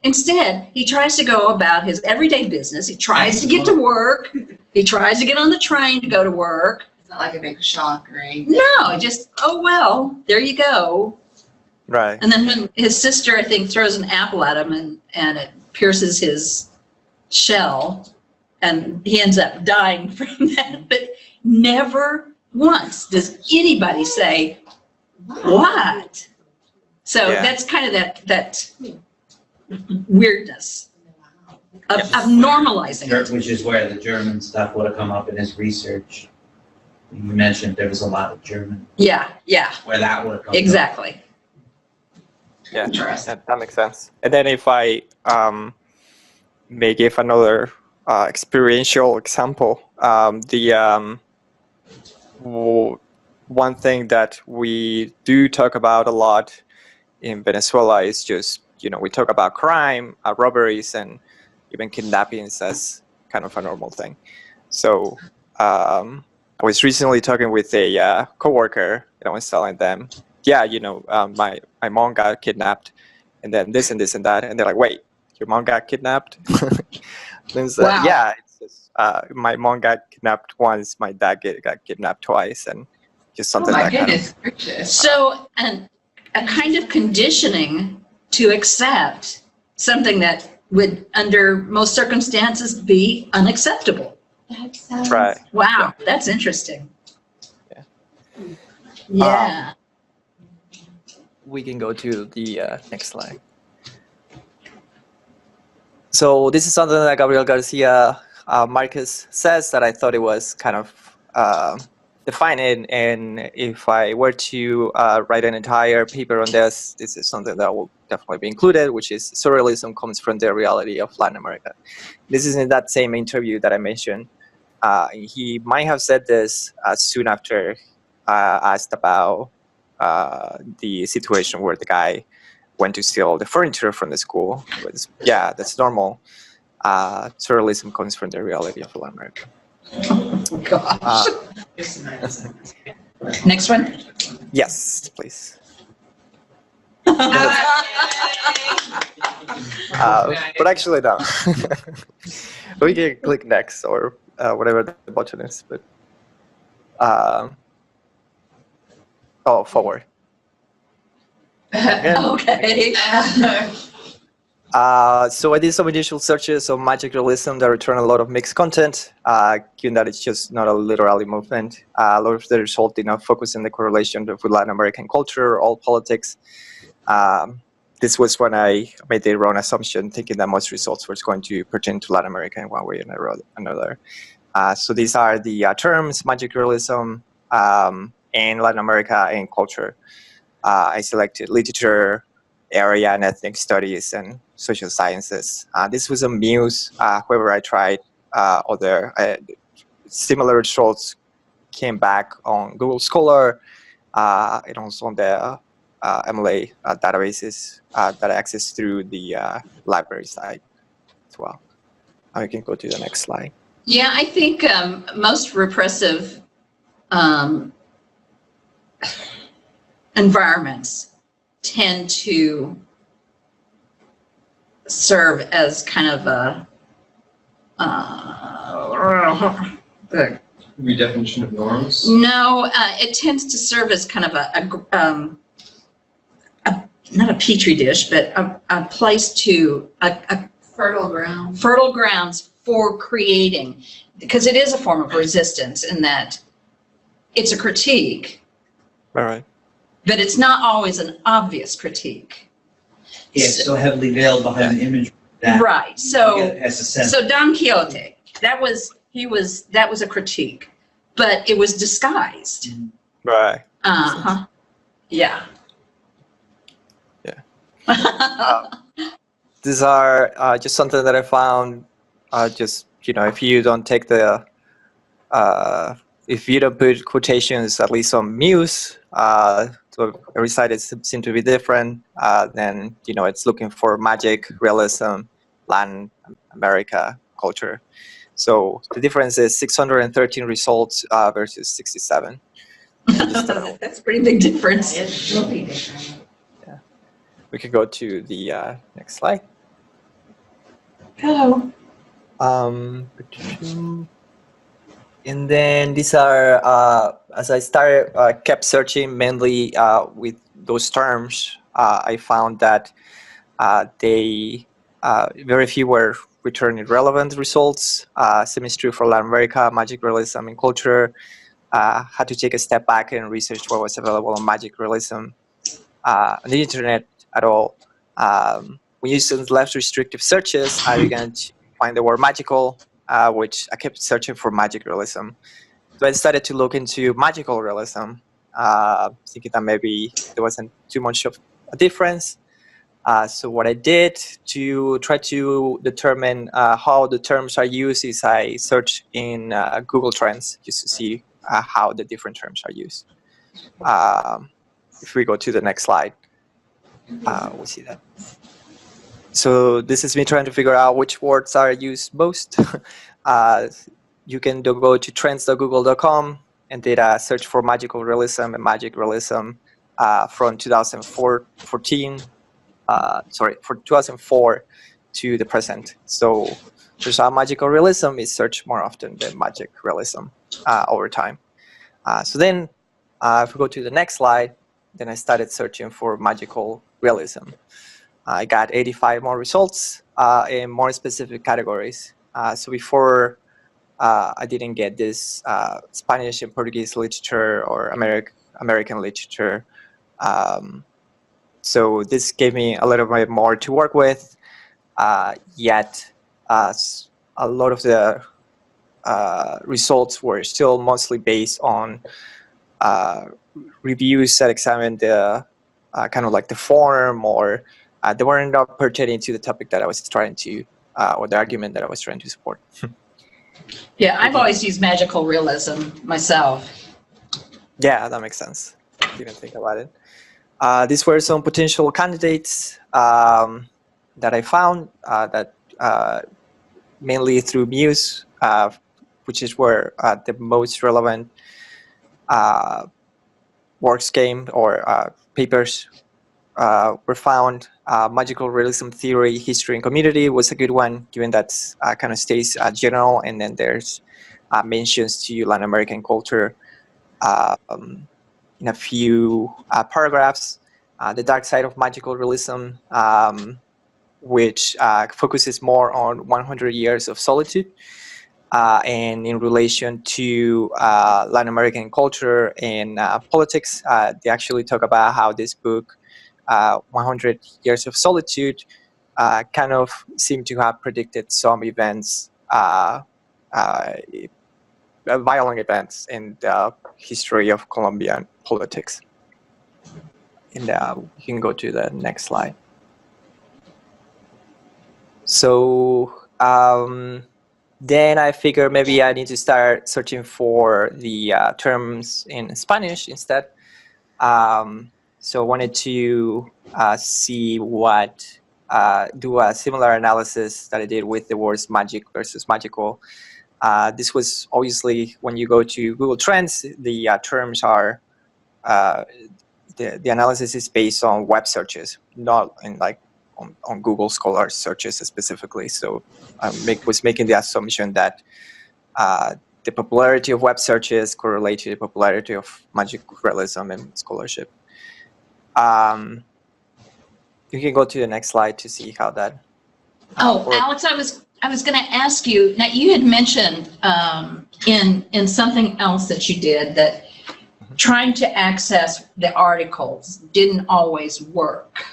Instead, he tries to go about his everyday business. He tries to get to work. He tries to get on the train to go to work. It's not like a big shock or anything. No, just, oh, well, there you go. right. And then when his sister, I think, throws an apple at him and it pierces his shell and he ends up dying from that. But never once does anybody say, what? So Yeah. that's kind of that weirdness of normalizing it. Which is where the German stuff would have come up in his research. You mentioned there was a lot of German, Yeah, where that would have come up. exactly. Yeah, Interesting. that makes sense. And then if I may give another experiential example, one thing that we do talk about a lot in Venezuela is just, we talk about crime, robberies, and even kidnappings as kind of a normal thing. So I was recently talking with a coworker, and I was telling them, yeah, my mom got kidnapped, and then this and this and that, and they're like, wait, your mom got kidnapped? And it's Wow. yeah, it's just, my mom got kidnapped once, my dad got kidnapped twice, and just Oh something my that kind of, goodness gracious. So, a kind of conditioning to accept something that would, under most circumstances, be unacceptable. That sounds. right. Wow, that's interesting. Yeah. Yeah. We can go to the next slide. So this is something that Gabriel Garcia Marquez says that I thought it was kind of defining, and if I were to write an entire paper on this is something that will definitely be included, which is surrealism comes from the reality of Latin America. This is in that same interview that I mentioned. He might have said this soon after asked about the situation where the guy went to steal the furniture from the school. It was, yeah, that's normal. Surrealism comes from the reality of Latin America. Gosh. Just Next one. Yes, please. But actually, no. We can click next or whatever the button is. But forward. Okay. So I did some initial searches on magic realism that return a lot of mixed content, given that it's just not a literary movement. A lot of the result did not focus on the correlation with Latin American culture or politics. This was when I made the wrong assumption, thinking that most results were going to pertain to Latin America in one way or another. So these are the terms, magic realism, and Latin America and culture. I selected literature, area and ethnic studies, and social sciences. This was a muse. However, I tried other similar results came back on Google Scholar and also on the MLA databases that I access through the library site as well. I can go to the next slide. Yeah, I think most repressive environments tend to serve as kind of a Redefinition of norms. no, it tends to serve as kind of a not a petri dish, but a place to a fertile ground. fertile grounds for creating, because it is a form of resistance in that it's a critique, All right. but it's not always an obvious critique. Yeah, it's so heavily veiled behind the image that Right. So as a sense. so Don Quixote, that was a critique, but it was disguised. Right. Uh-huh. Yeah. Yeah. These are just something that I found just, if you don't take the, if you don't put quotations, at least on Muse, so every side seems to be different, then, it's looking for magic, realism, Latin America culture. So the difference is 613 results versus 67. That's a pretty big difference. It's really different. We can go to the next slide. Hello. And then these are, as I kept searching mainly with those terms, I found that they very few were returning relevant results. Same is true for Latin America, magic realism and culture. Had to take a step back and research what was available on magic realism on the internet at all. When using less restrictive searches, I began to find the word magical, which I kept searching for magic realism. So I started to look into magical realism, thinking that maybe there wasn't too much of a difference. So what I did to try to determine how the terms are used is I searched in Google Trends just to see how the different terms are used. If we go to the next slide, we see that. So this is me trying to figure out which words are used most. You can go to trends.google.com and did a search for magical realism and magic realism from 2004 to the present. So there's how magical realism is searched more often than magic realism over time. So then if we go to the next slide, then I started searching for magical realism. I got 85 more results in more specific categories. So before I didn't get this Spanish and Portuguese literature or American literature. So this gave me a little bit more to work with, yet a lot of the results were still mostly based on reviews that examined the kind of like the form, or they weren't not pertaining to the topic that I was trying to, or the argument that I was trying to support. Yeah, I've always used magical realism myself. Yeah, that makes sense. Didn't think about it. These were some potential candidates that I found that mainly through Muse, which is where the most relevant works came or papers were found. Magical realism theory, history, and community was a good one, given that kind of stays general, and then there's mentions to Latin American culture in a few paragraphs. The dark side of magical realism, which focuses more on 100 years of solitude, and in relation to Latin American culture and politics, they actually talk about how this book, 100 Years of Solitude, kind of seemed to have predicted some events, violent events in the history of Colombian politics. And you can go to the next slide. So then I figured maybe I need to start searching for the terms in Spanish instead. So I wanted to see what, do a similar analysis that I did with the words magic versus magical. This was obviously, when you go to Google Trends, the terms are, the analysis is based on web searches, not in like on Google Scholar searches specifically. So I was making the assumption that the popularity of web searches correlate to the popularity of magic realism and scholarship. You can go to the next slide to see how that. Alex, I was going to ask you. Now, you had mentioned in something else that you did that trying to access the articles didn't always work.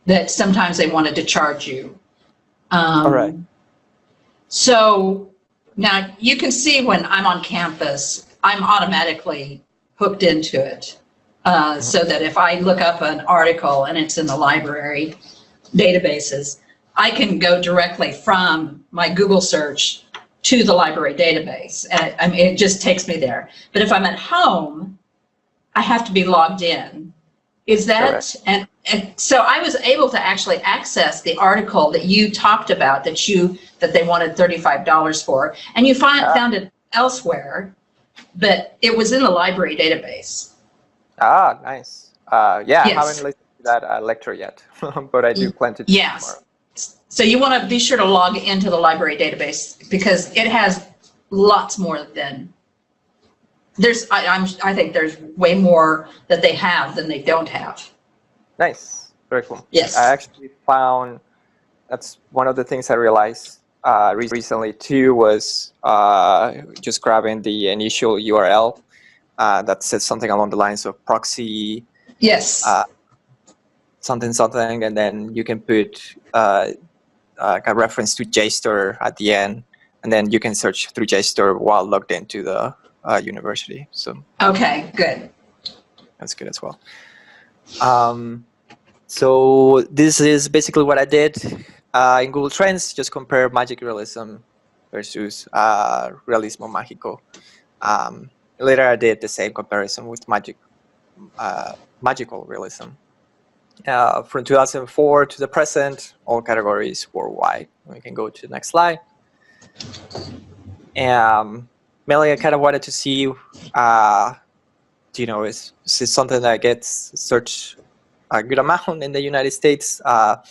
That sometimes they wanted to charge you. All right. So now you can see when I'm on campus, I'm automatically hooked into it. So that if I look up an article and it's in the library databases, I can go directly from my Google search to the library database. And I mean, it just takes me there. But if I'm at home, I have to be logged in. Is that, Correct. and so I was able to actually access the article that you talked about that they wanted $35 for, and you found it elsewhere, but it was in the library database. Ah, nice. Yeah, I Yes. haven't listened to that lecture yet, but I do plan to do it Yes. tomorrow. So you want to be sure to log into the library database because it has lots more than I think there's way more that they have than they don't have. Nice, very cool. Yes. I actually found that's one of the things I realized recently too was just grabbing the initial URL that says something along the lines of proxy Yes. something, and then you can put a reference to JSTOR at the end, and then you can search through JSTOR while logged into the university. So Okay, good. that's good as well. So this is basically what I did in Google Trends, just compare magic realism versus realismo mágico. Later I did the same comparison with magical realism. From 2004 to the present, all categories worldwide. We can go to the next slide. Mainly I kind of wanted to see, is something that gets searched a good amount in the United States. The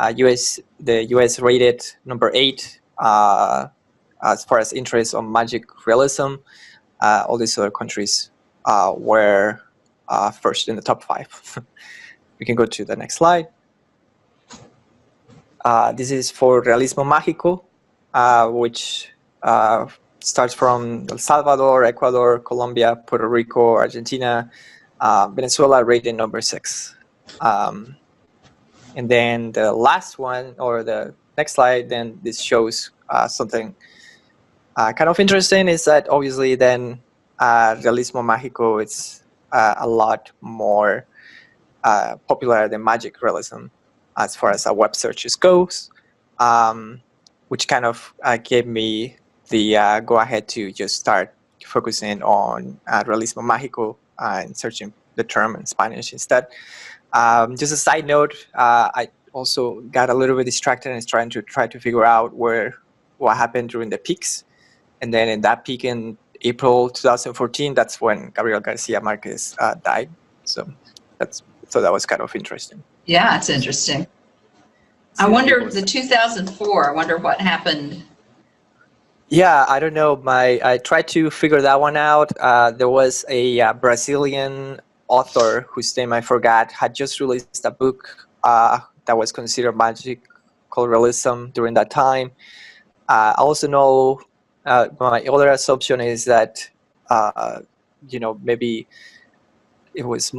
US rated number 8 as far as interest on magic realism. All these other countries were first in the top 5. We can go to the next slide. This is for Realismo Mágico, which starts from El Salvador, Ecuador, Colombia, Puerto Rico, Argentina, Venezuela, rated number 6. And then the last one, or the next slide, then this shows something kind of interesting, is that obviously then Realismo Mágico is a lot more popular than magic realism as far as web searches goes, which kind of gave me the go ahead to just start focusing on Realismo Mágico and searching the term in Spanish instead. Just a side note, I also got a little bit distracted and trying to figure out what happened during the peaks. And then in that peak in April 2014, that's when Gabriel Garcia Marquez died. So that was kind of interesting. Yeah, it's interesting. I wonder, the 2004, I wonder what happened. Yeah, I don't know. I tried to figure that one out. There was a Brazilian author whose name I forgot, had just released a book that was considered magical realism during that time. I also know my other assumption is that maybe it was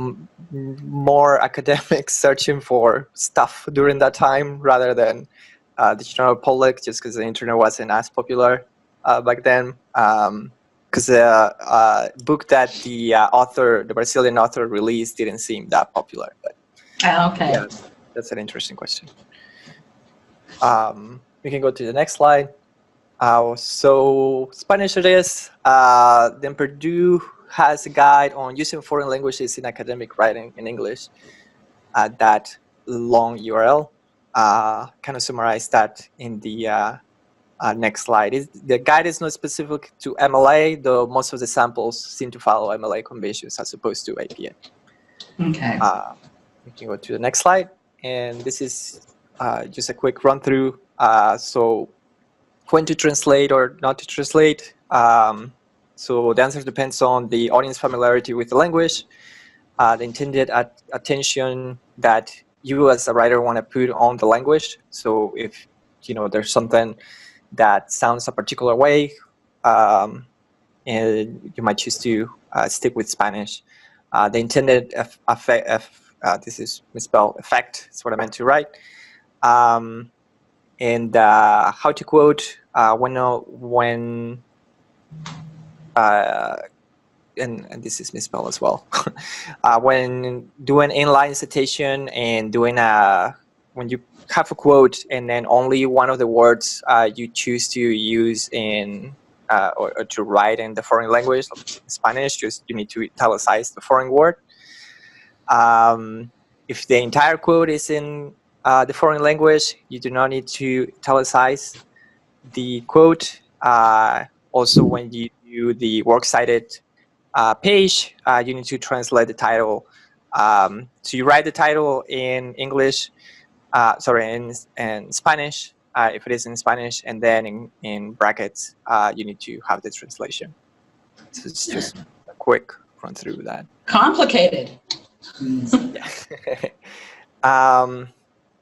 more academics searching for stuff during that time rather than the general public, just because the internet wasn't as popular back then. Because the book that the Brazilian author released didn't seem that popular. But Okay. yeah, that's an interesting question. We can go to the next slide. So Spanish it is. Then Purdue has a guide on using foreign languages in academic writing in English. That long URL. Kind of summarize that in the next slide. The guide is not specific to MLA, though most of the samples seem to follow MLA conventions as opposed to APA. Okay. We can go to the next slide. And this is just a quick run through. So when to translate or not to translate. So the answer depends on the audience familiarity with the language, the intended attention that you as a writer want to put on the language. So if there's something that sounds a particular way, and you might choose to stick with Spanish. The intended effect, this is misspelled, effect, is what I meant to write. And how to quote when and this is misspelled as well. When doing inline citation and doing a when you have a quote and then only one of the words you choose to use in or to write in the foreign language, like Spanish, just you need to italicize the foreign word. If the entire quote is in the foreign language, you do not need to italicize the quote. Also, when you do the works cited page, you need to translate the title. So you write the title in English, in Spanish, if it is in Spanish, and then in brackets, you need to have the translation. So it's just a quick run through that. Complicated. Yeah.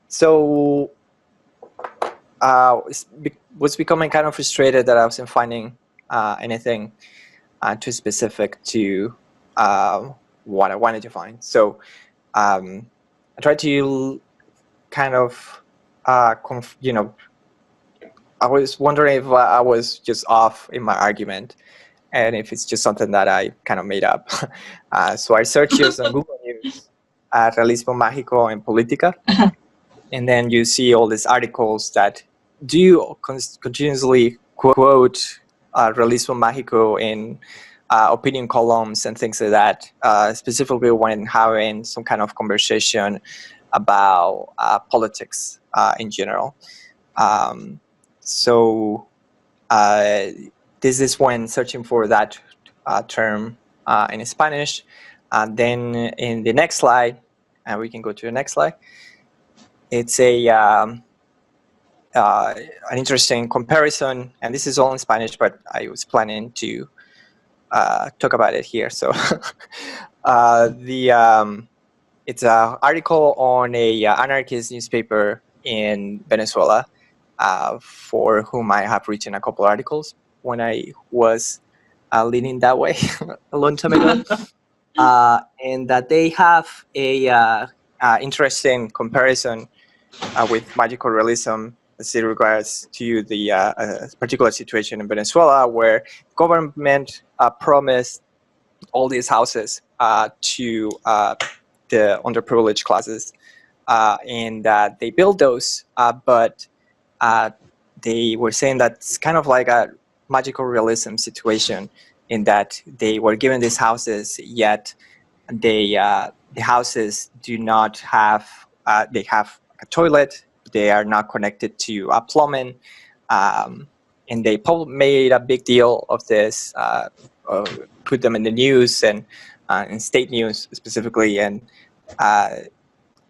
So was becoming kind of frustrated that I wasn't finding anything too specific to what I wanted to find. So I tried to kind of, I was wondering if I was just off in my argument and if it's just something that I kind of made up. So I searched just on Google News, Realismo Mágico en Política, and then you see all these articles that do continuously quote Realismo Mágico in opinion columns and things like that, specifically when having some kind of conversation about politics in general. So this is when searching for that term in Spanish. And then in the next slide, and we can go to the next slide, it's an interesting comparison, and this is all in Spanish, but I was planning to talk about it here. So it's an article on a anarchist newspaper in Venezuela, for whom I have written a couple articles when I was leaning that way a long time ago. And that they have a interesting comparison with magical realism as it regards to the particular situation in Venezuela, where government promised all these houses to the underprivileged classes, and that they built those, but they were saying that it's kind of like a magical realism situation, in that they were given these houses, yet the houses do not have, they have a toilet, they are not connected to plumbing, and they made a big deal of this, put them in the news and in state news specifically, and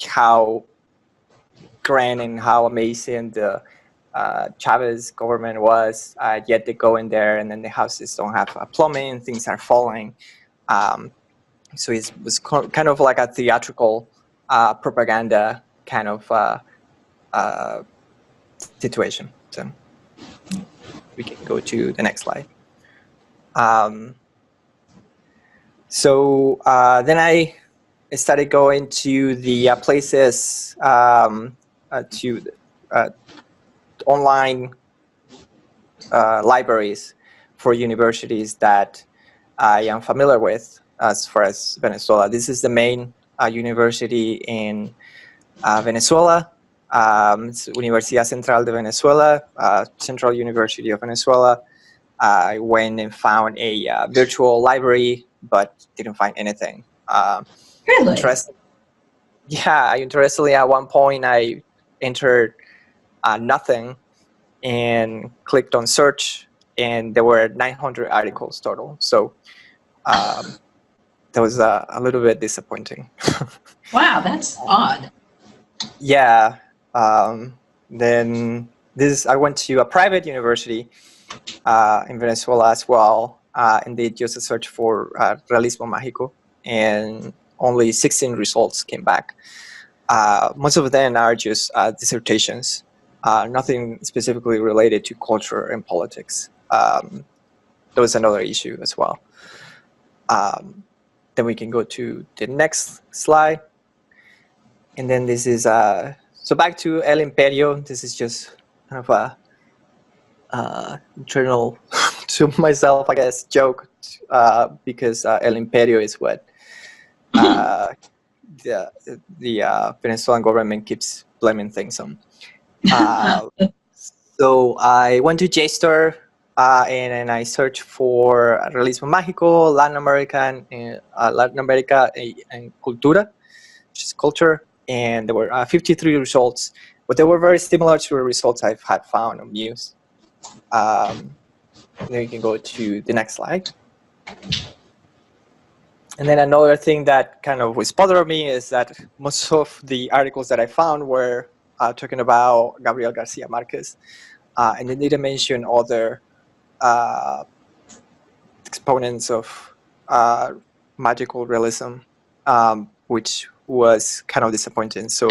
how grand and how amazing the Chavez government was, yet they go in there and then the houses don't have plumbing, things are falling. So it was kind of like a theatrical propaganda kind of situation. So we can go to the next slide. So then I started going to the places, to online libraries for universities that I am familiar with as far as Venezuela. This is the main university in Venezuela. It's Universidad Central de Venezuela, Central University of Venezuela. I went and found a virtual library, but didn't find anything. Really? Interestingly, at one point I entered nothing and clicked on search, and there were 900 articles total. So that was a little bit disappointing. Wow, that's odd. Yeah. Then I went to a private university in Venezuela as well, and they just a search for Realismo Mágico, and only 16 results came back. Most of them are just dissertations, nothing specifically related to culture and politics. That was another issue as well. Then we can go to the next slide. And then this is, so back to El Imperio. This is just kind of a internal to myself, I guess, joke, because El Imperio is what the Venezuelan government keeps blaming things on. So I went to JSTOR and then I searched for Realismo Mágico, Latin America and Cultura, which is culture, and there were 53 results, but they were very similar to the results I've had found on Muse. Then you can go to the next slide. And then another thing that kind of was bothering me is that most of the articles that I found were talking about Gabriel Garcia Marquez, and they didn't mention other exponents of magical realism, which was kind of disappointing. So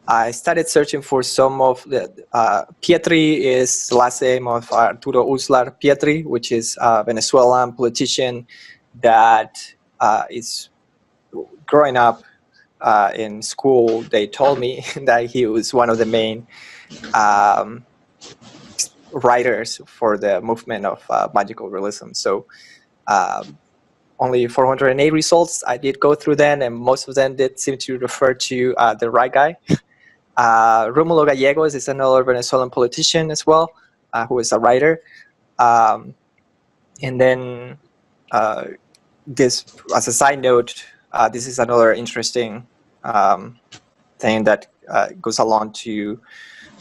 I started searching for some of the, Pietri is the last name of Arturo Uslar Pietri, which is a Venezuelan politician that is growing up in school. They told me that he was one of the main writers for the movement of magical realism. So only 408 results. I did go through them, and most of them did seem to refer to the right guy. Rómulo Gallegos is another Venezuelan politician as well, who is a writer. And then this, as a side note, this is another interesting thing that goes along to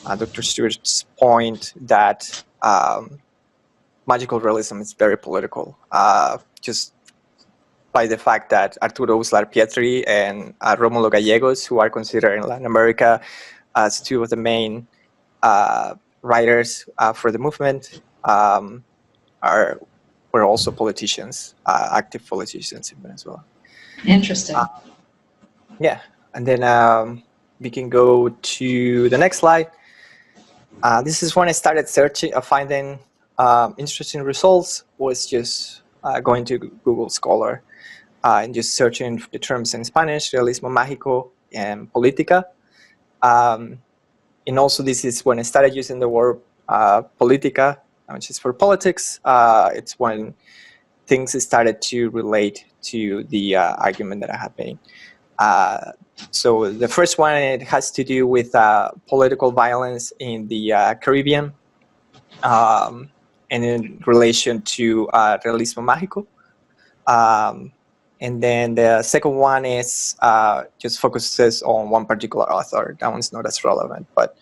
Dr. Stewart's point that magical realism is very political. Just by the fact that Arturo Uslar Pietri and Rómulo Gallegos, who are considered in Latin America as two of the main writers for the movement, were also politicians, active politicians in Venezuela. Interesting. Yeah, and then we can go to the next slide. This is when I started searching, finding interesting results. Was just going to Google Scholar and just searching the terms in Spanish, realismo mágico and política. And also this is when I started using the word política, which is for politics. It's when things started to relate to the argument that I had made. So the first one, it has to do with political violence in the Caribbean, and in relation to realismo mágico. And then the second one is just focuses on one particular author. That one's not as relevant, but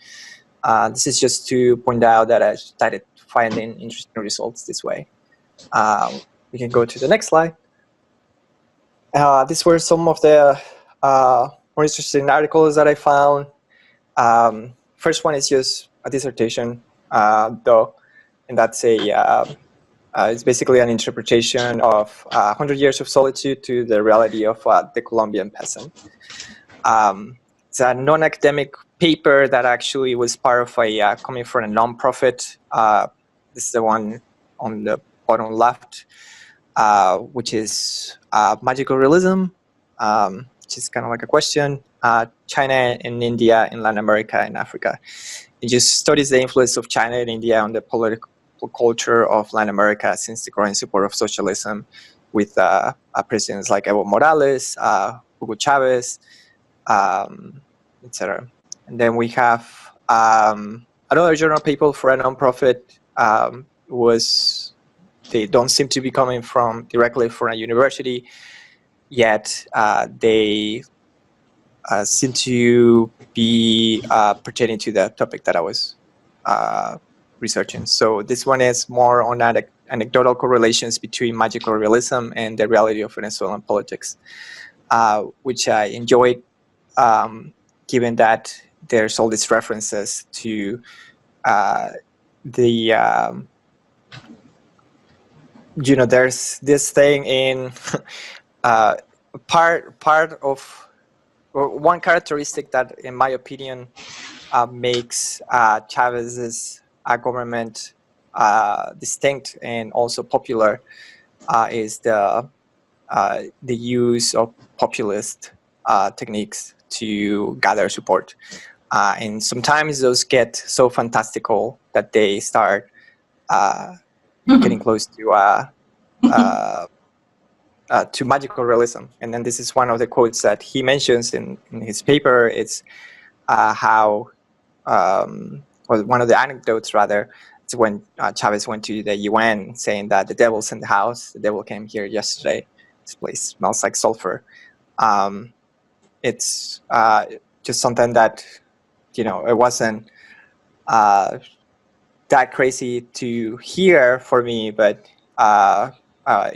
this is just to point out that I started finding interesting results this way. We can go to the next slide. These were some of the more interesting articles that I found. First one is just a dissertation, though, and that's it's basically an interpretation of 100 Years of Solitude to the reality of the Colombian peasant. It's a non-academic paper that actually was part of a coming from a nonprofit. This is the one on the bottom left, which is magical realism, which is kind of like a question. China and India in Latin America and Africa. It just studies the influence of China and India on the political culture of Latin America since the growing support of socialism with presidents like Evo Morales, Hugo Chavez, etc. And then we have another journal paper for a nonprofit. They don't seem to be coming directly from a university, yet they seem to be pertaining to the topic that I was researching. So this one is more on anecdotal correlations between magical realism and the reality of Venezuelan politics, which I enjoyed, given that there's all these references to there's this thing in part of, or one characteristic that, in my opinion, makes Chavez's government distinct and also popular is the use of populist techniques to gather support. And sometimes those get so fantastical that they start getting close to magical realism. And then this is one of the quotes that he mentions in his paper. It's how, or one of the anecdotes rather, is when Chavez went to the UN saying that the devil's in the house. The devil came here yesterday. This place smells like sulfur. It's just something that, it wasn't that crazy to hear for me, but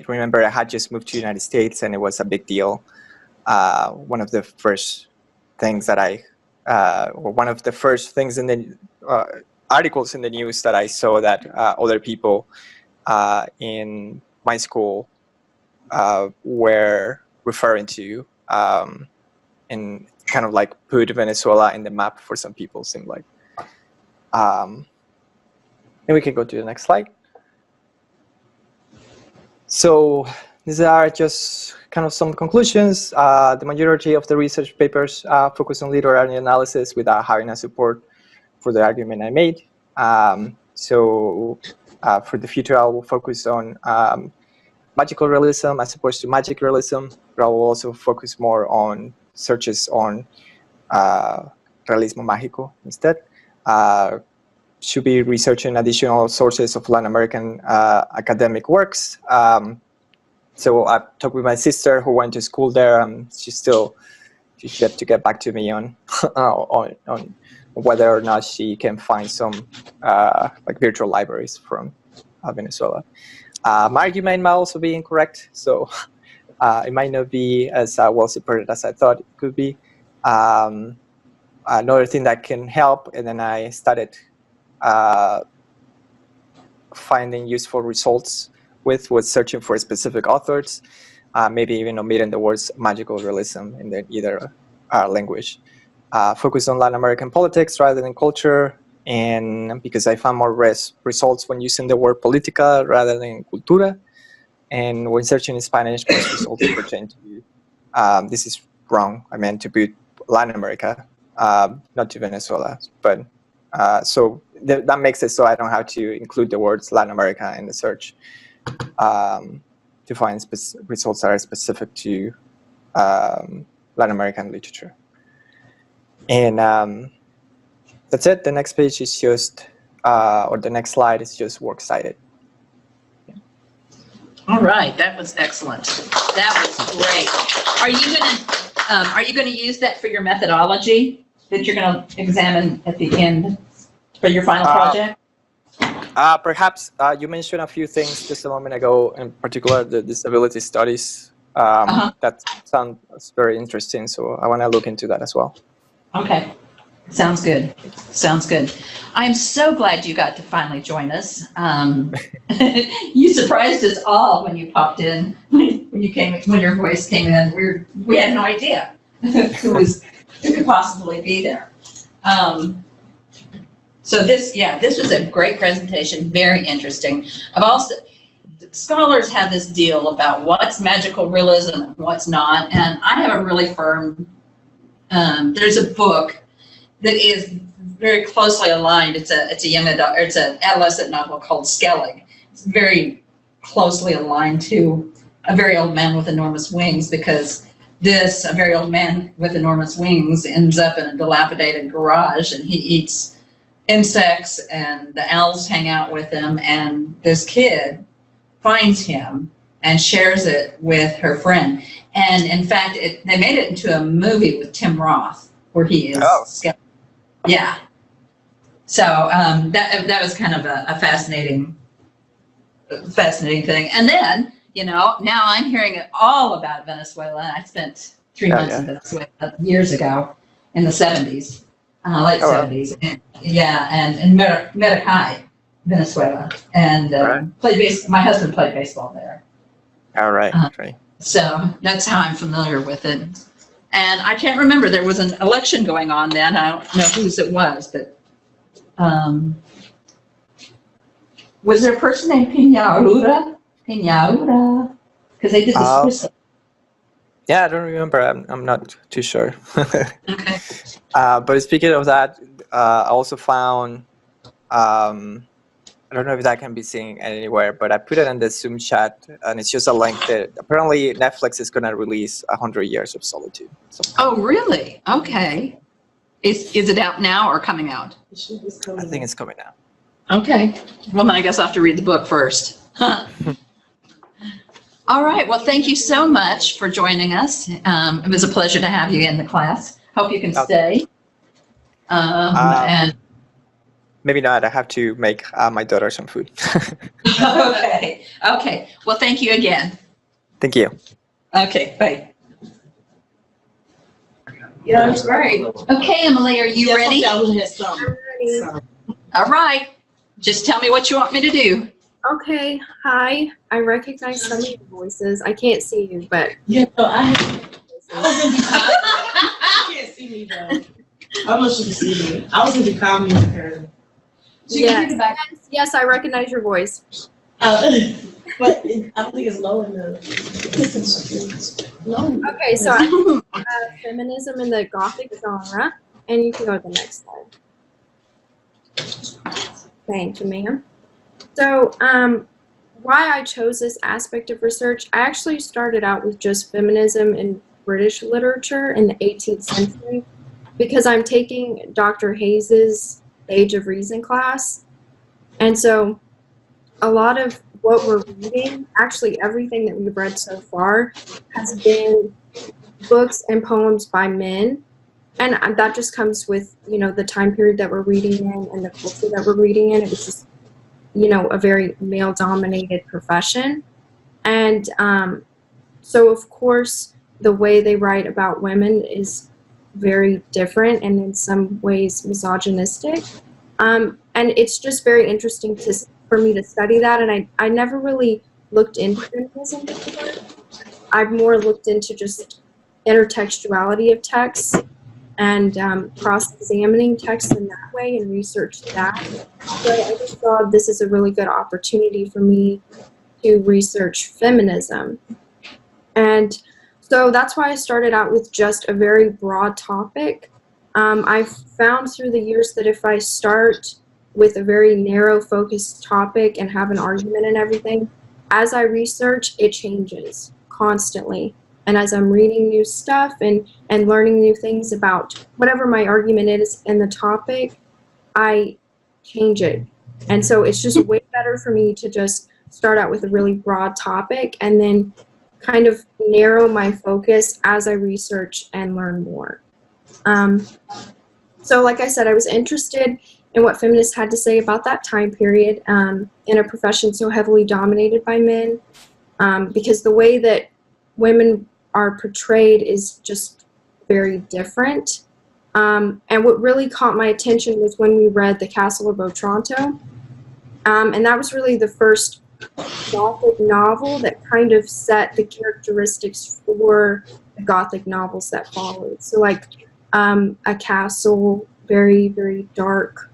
remember I had just moved to the United States and it was a big deal. One of the first things that or one of the first things in the articles in the news that I saw that other people in my school were referring to, and kind of like put Venezuela in the map for some people, seemed like. And we can go to the next slide. So these are just kind of some conclusions. The majority of the research papers focus on literary analysis without having a support for the argument I made. So for the future, I will focus on magical realism as opposed to magic realism, but I will also focus more on searches on realismo mágico instead. Should be researching additional sources of Latin American academic works. So I talked with my sister who went to school there, and she's yet to get back to me on on whether or not she can find some like virtual libraries from Venezuela. My argument might also be incorrect, so it might not be as well supported as I thought it could be. Another thing that can help, and then I started finding useful results was searching for specific authors, maybe even omitting the words magical realism in either language. Focus on Latin American politics rather than culture, and because I found more results when using the word política rather than cultura, and when searching in Spanish, most results pertain to, this is wrong, I meant to put Latin America, not to Venezuela, but so that makes it so I don't have to include the words Latin America in the search to find results that are specific to Latin American literature. And that's it. The next page is just, or the next slide is just works cited. All right, that was excellent. That was great. Are you gonna use that for your methodology that you're gonna examine at the end for your final project? Perhaps you mentioned a few things just a moment ago, in particular the disability studies. That sounds very interesting, so I want to look into that as well. Okay, sounds good. Sounds good. I'm so glad you got to finally join us. You surprised us all when you popped in, when your voice came in. We had no idea who could possibly be there. So this was a great presentation, very interesting. Scholars have this deal about what's magical realism and what's not, and I have a really firm, there's a book that is very closely aligned. It's an adolescent novel called Skellig. It's very closely aligned to A Very Old Man with Enormous Wings, because a very old man with enormous wings ends up in a dilapidated garage, and he eats insects, and the owls hang out with him, and this kid finds him and shares it with her friend. And in fact, they made it into a movie with Tim Roth where he is. Yeah. So that was kind of a fascinating thing. And then, now I'm hearing all about Venezuela. I spent 3 months in Venezuela years ago in the 70s. Late 70s, and Maracay, Venezuela, and my husband played baseball there. All right, great. So that's how I'm familiar with it. And I can't remember, there was an election going on then. I don't know whose it was, but was there a person named Piñaura? Because they did this. Yeah, I don't remember. I'm not too sure. Okay. But speaking of that, I also found, I don't know if that can be seen anywhere, but I put it in the Zoom chat, and it's just a link that apparently Netflix is going to release 100 Years of Solitude. Oh, really? Okay. Is it out now or coming out? I think it's coming out. Okay. Well, then I guess I'll have to read the book first. All right. Well, thank you so much for joining us. It was a pleasure to have you in the class. Hope you can stay. And Maybe not. I have to make my daughter some food. okay. Okay. Well, thank you again. Thank you. Okay. Bye. Yeah, that's great. Okay, Emily, are you ready? All right. Just tell me what you want me to do. Okay, hi. I recognize some of your voices. I can't see you, but Yeah, no, I can't see me though. I don't know if she can see me. I was gonna call me with her. yes, I recognize your voice. But I don't think it's low enough. Okay, so I have feminism in the Gothic genre, and you can go to the next slide. Thank you, ma'am. So, why I chose this aspect of research, I actually started out with just feminism in British literature in the 18th century because I'm taking Dr. Hayes's Age of Reason class. And so a lot of what we're reading, actually everything that we've read so far, has been books and poems by men. And that just comes with, the time period that we're reading in and the culture that we're reading in. It was just, a very male-dominated profession. And so, of course, the way they write about women is very different and in some ways misogynistic. And it's just very interesting for me to study that. And I never really looked into feminism before. I've more looked into just intertextuality of texts and cross-examining texts in that way and researched that. So I just thought this is a really good opportunity for me to research feminism. And so that's why I started out with just a very broad topic. I've found through the years that if I start with a very narrow focused topic and have an argument and everything, as I research, it changes constantly. And as I'm reading new stuff and learning new things about whatever my argument is in the topic, I change it. And so it's just way better for me to just start out with a really broad topic and then kind of narrow my focus as I research and learn more. So like I said, I was interested in what feminists had to say about that time period in a profession so heavily dominated by men, because the way that women are portrayed is just very different. And what really caught my attention was when we read The Castle of Otranto. And that was really the first Gothic novel that kind of set the characteristics for the Gothic novels that followed. So like a castle, very, very dark.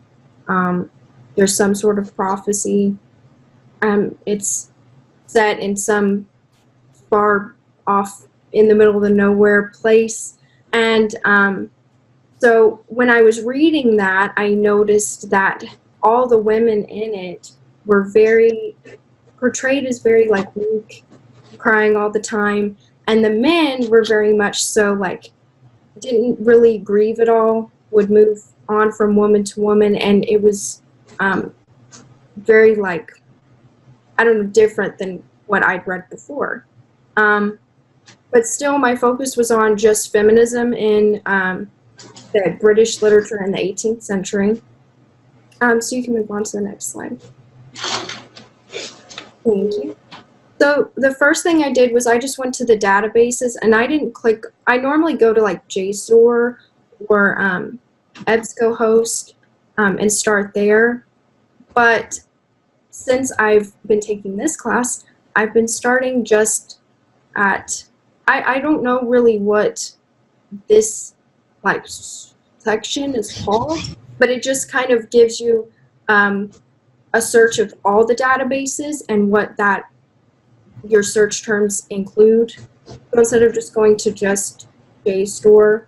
There's some sort of prophecy. It's set in some far off in the middle of the nowhere place. And so when I was reading that, I noticed that all the women in it were very portrayed as very like weak, crying all the time. And the men were very much so like didn't really grieve at all, would move on from woman to woman. And it was very like, I don't know, different than what I'd read before. But still, my focus was on just feminism in the British literature in the 18th century. So you can move on to the next slide. Thank you. So the first thing I did was I just went to the databases and I didn't click. I normally go to like JSTOR or EBSCOhost and start there. But since I've been taking this class, I've been starting just at, I don't know really what this like section is called, but it just kind of gives you a search of all the databases and what that your search terms include. So instead of just going to just JSTOR,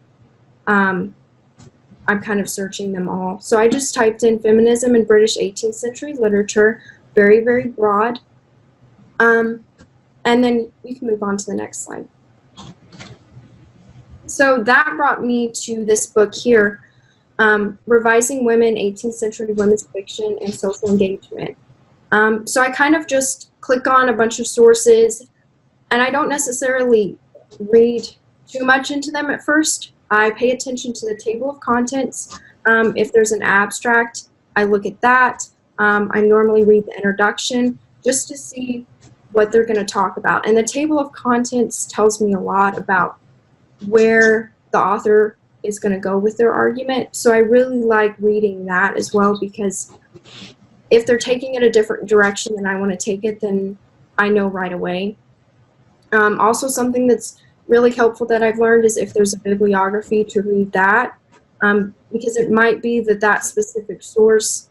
I'm kind of searching them all. So I just typed in feminism in British 18th century literature, very, very broad. And then you can move on to the next slide. So that brought me to this book here. Revising Women, 18th Century Women's Fiction and Social Engagement. So I kind of just click on a bunch of sources, and I don't necessarily read too much into them at first. I pay attention to the table of contents. If there's an abstract, I look at that. I normally read the introduction just to see what they're going to talk about. And the table of contents tells me a lot about where the author is going to go with their argument. So I really like reading that as well, because if they're taking it a different direction than I want to take it, then I know right away. Also, something that's really helpful that I've learned is if there's a bibliography, to read that, because it might be that that specific source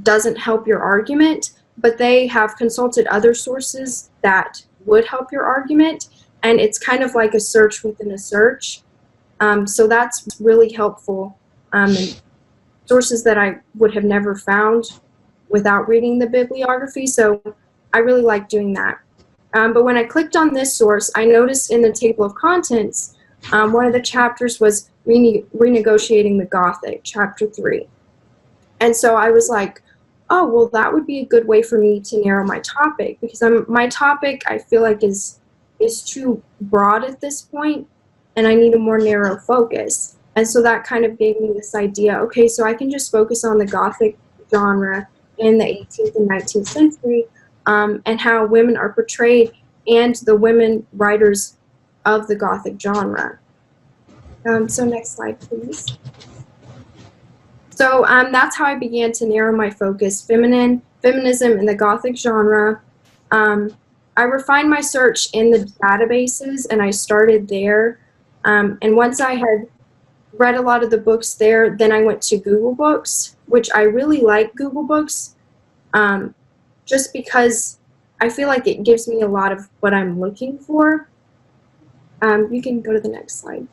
doesn't help your argument, but they have consulted other sources that would help your argument, and it's kind of like a search within a search. So that's really helpful, and sources that I would have never found without reading the bibliography, so I really like doing that. But when I clicked on this source, I noticed in the table of contents, one of the chapters was renegotiating the Gothic, chapter 3. And so I was like, oh, well, that would be a good way for me to narrow my topic, because my topic, I feel like, is too broad at this point, and I need a more narrow focus. And so that kind of gave me this idea, okay, so I can just focus on the Gothic genre in the 18th and 19th century, and how women are portrayed, and the women writers of the Gothic genre. So next slide, please. So that's how I began to narrow my focus: feminism in the Gothic genre. I refined my search in the databases, and I started there. And once I had read a lot of the books there, then I went to Google Books, which I really like Google Books, just because I feel like it gives me a lot of what I'm looking for. You can go to the next slide.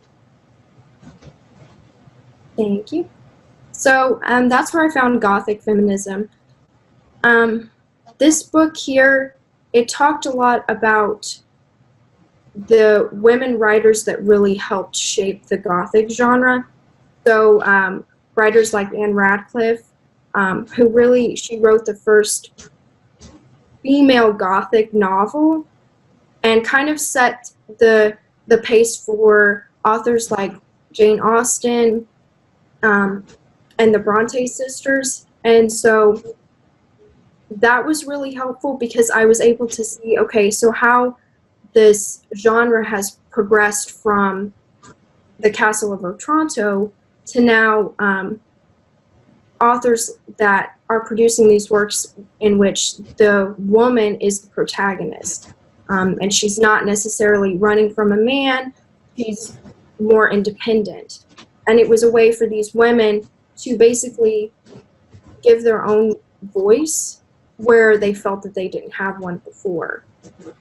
Thank you. So that's where I found Gothic feminism. This book here, it talked a lot about the women writers that really helped shape the Gothic genre. So writers like Anne Radcliffe, she wrote the first female Gothic novel, and kind of set the pace for authors like Jane Austen, and the Bronte sisters. And so that was really helpful, because I was able to see, okay, so how this genre has progressed from the Castle of Otranto to now authors that are producing these works in which the woman is the protagonist, and she's not necessarily running from a man, she's more independent. And it was a way for these women to basically give their own voice where they felt that they didn't have one before.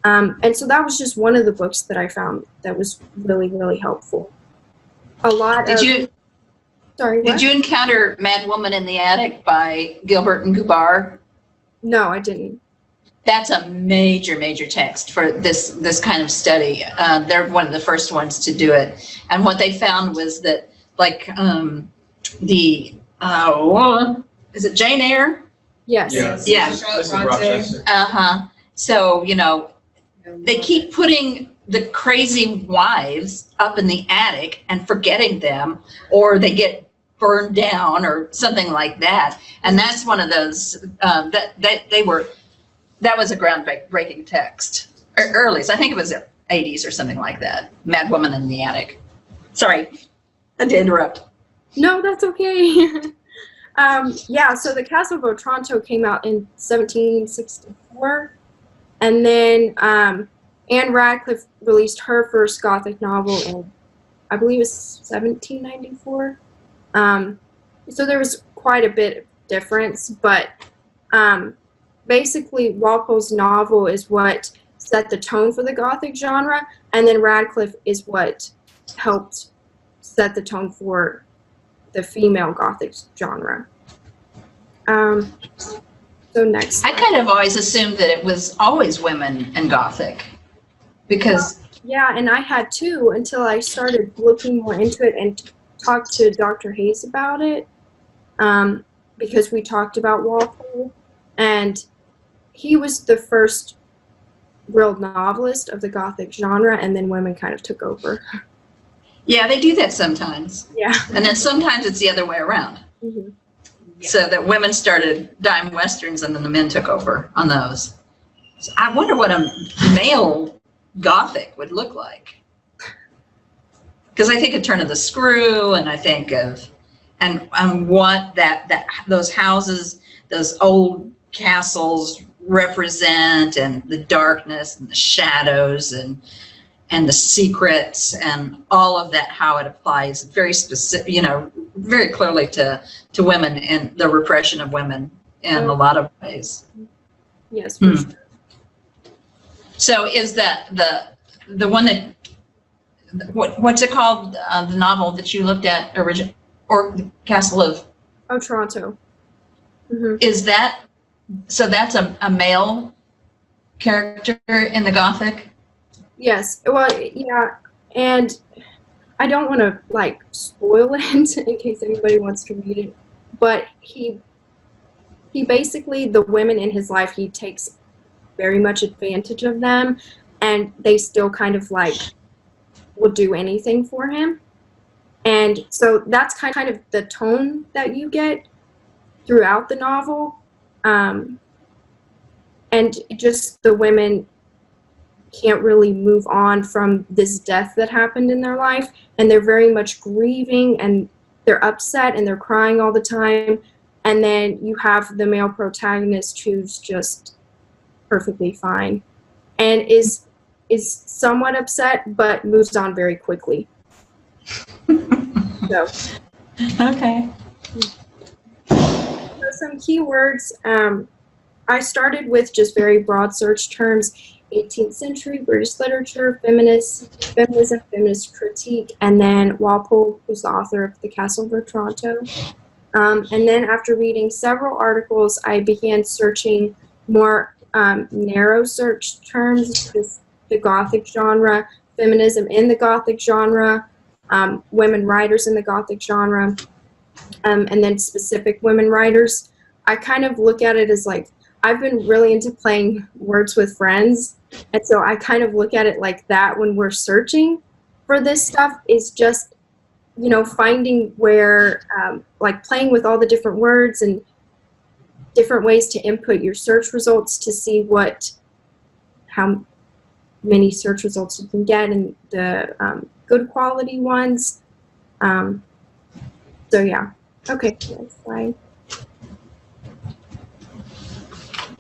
And so that was just one of the books that I found that was really, really helpful. Did you encounter Mad Woman in the Attic by Gilbert and Gubar? No, I didn't. That's a major, major text for this kind of study. They're one of the first ones to do it. And what they found was that, like, is it Jane Eyre? Yes. Yeah. This is Rochester. So, they keep putting the crazy wives up in the attic and forgetting them, or they get burned down or something like that. And that's one of those, that was a groundbreaking text. Early, so I think it was 80s or something like that. Mad Woman in the Attic. Sorry, I had to interrupt. No, that's okay. So the Castle of Otranto came out in 1764, and then Anne Radcliffe released her first Gothic novel in, I believe it was 1794. So there was quite a bit of difference, but basically Walpole's novel is what set the tone for the Gothic genre, and then Radcliffe is what helped set the tone for the female Gothic genre. So next. I kind of always assumed that it was always women in Gothic, because yeah, and I had too, until I started looking more into it and talked to Dr. Hayes about it because we talked about Walpole, and he was the first real novelist of the Gothic genre, and then women kind of took over. Yeah, they do that sometimes. Yeah. And then sometimes it's the other way around. Mm-hmm. So that women started dime westerns and then the men took over on those. So I wonder what a male Gothic would look like. Because I think of Turn of the Screw, and I think of and what those houses, those old castles represent, and the darkness and the shadows and the secrets and all of that, how it applies very specific, very clearly to women and the repression of women in a lot of ways. Yes, for sure. So is that the one that, what's it called, the novel that you looked at originally, or the Castle of? Oh, Toronto. Mm-hmm. Is that, so that's a male character in the Gothic? Yes. Well, yeah, and I don't want to like spoil it in case anybody wants to read it, but he basically, the women in his life, he takes very much advantage of them, and they still kind of like will do anything for him. And so that's kind of the tone that you get throughout the novel. And just the women can't really move on from this death that happened in their life, and they're very much grieving, and they're upset, and they're crying all the time. And then you have the male protagonist who's just perfectly fine and is somewhat upset, but moves on very quickly. So, Okay. so some keywords. I started with just very broad search terms: 18th century British literature, feminism, feminist critique, and then Walpole, who's the author of The Castle of Otranto. And then after reading several articles, I began searching more narrow search terms: the Gothic genre, feminism in the Gothic genre, women writers in the Gothic genre, and then specific women writers. I kind of look at it as like, I've been really into playing words with friends, and so I kind of look at it like that when we're searching for this stuff, is just, finding where, like playing with all the different words and different ways to input your search results to see how many search results you can get, and the good quality ones. So yeah. Okay, next slide.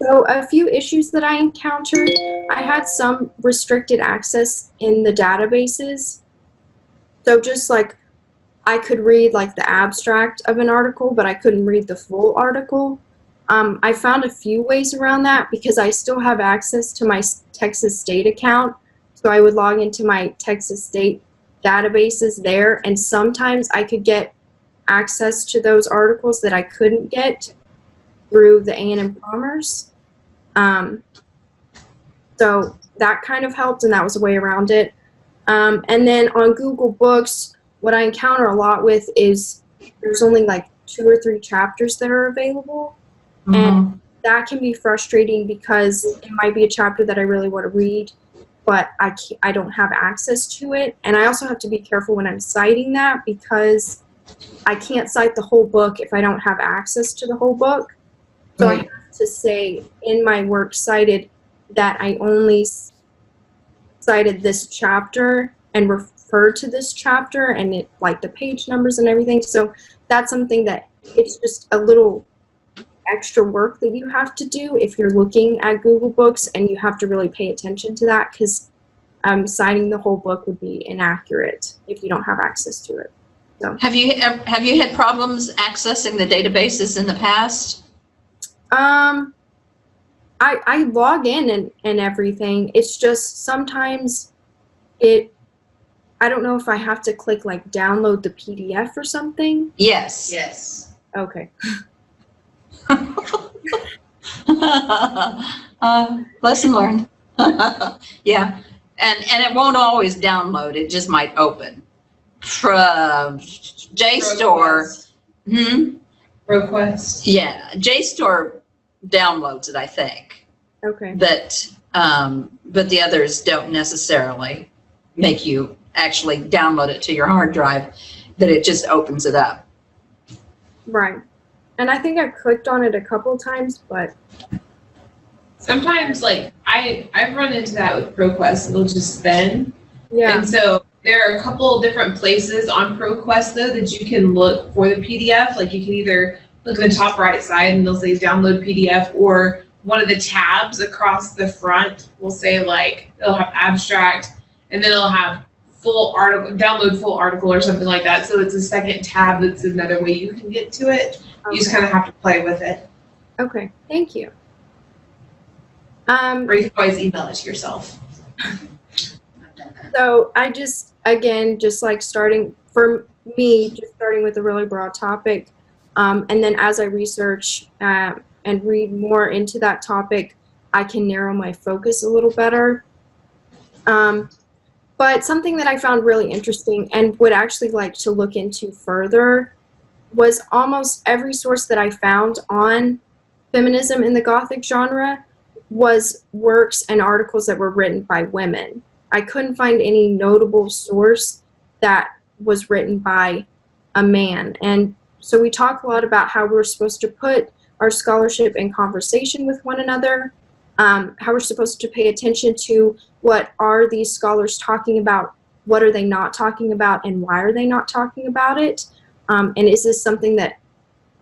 So a few issues that I encountered: I had some restricted access in the databases. So just like, I could read like the abstract of an article, but I couldn't read the full article. I found a few ways around that because I still have access to my Texas State account. So I would log into my Texas State databases there, and sometimes I could get access to those articles that I couldn't get through the A&M-Commerce. So that kind of helped, and that was a way around it. And then on Google Books, what I encounter a lot with is there's only like 2 or 3 chapters that are available. Mm-hmm. And that can be frustrating because it might be a chapter that I really want to read, but I don't have access to it. And I also have to be careful when I'm citing that, because I can't cite the whole book if I don't have access to the whole book. So I have to say in my work cited that I only cited this chapter and referred to this chapter, and it like the page numbers and everything. So that's something that it's just a little extra work that you have to do if you're looking at Google Books, and you have to really pay attention to that, because citing the whole book would be inaccurate if you don't have access to it. So Have you had problems accessing the databases in the past? I log in and everything. It's just sometimes I don't know if I have to click like download the PDF or something. Yes. Yes. Okay. Lesson learned. Yeah, and it won't always download. It just might open. JSTOR. ProQuest. Yeah, JSTOR downloads it, I think. Okay. But the others don't necessarily make you actually download it to your hard drive, that it just opens it up. Right. And I think I've clicked on it a couple times, but Sometimes, like, I've run into that with ProQuest. It'll just spin. yeah. And so there are a couple of different places on ProQuest, though, that you can look for the PDF. Like, you can either look at the top right side and they'll say download PDF, or one of the tabs across the front will say, like, it'll have abstract, and then it'll have full article, download full article or something like that. So it's a second tab that's another way you can get to it. You just kind of have to play with it. Okay. Thank you. Or you can always email it to yourself. So I just, again, just like starting with a really broad topic. And then as I research and read more into that topic, I can narrow my focus a little better. But something that I found really interesting and would actually like to look into further was almost every source that I found on feminism in the Gothic genre was works and articles that were written by women. I couldn't find any notable source that was written by a man. And so we talk a lot about how we're supposed to put our scholarship in conversation with one another, how we're supposed to pay attention to what are these scholars talking about, what are they not talking about, and why are they not talking about it? And is this something that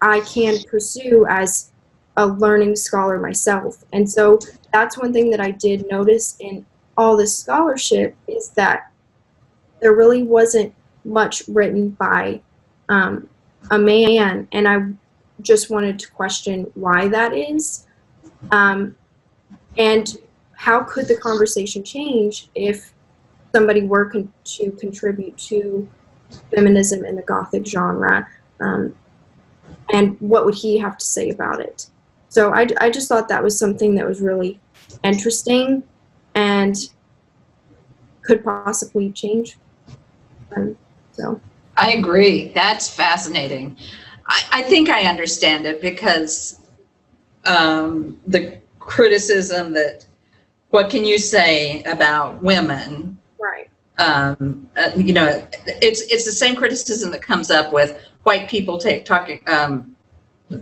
I can pursue as a learning scholar myself? And so that's one thing that I did notice in all this scholarship, is that there really wasn't much written by a man, and I just wanted to question why that is, and how could the conversation change if somebody were to contribute to feminism in the Gothic genre, and what would he have to say about it? So I just thought that was something that was really interesting and could possibly change. So I agree. That's fascinating. I think I understand it, because the criticism that, what can you say about women? right, You know, it's the same criticism that comes up with white people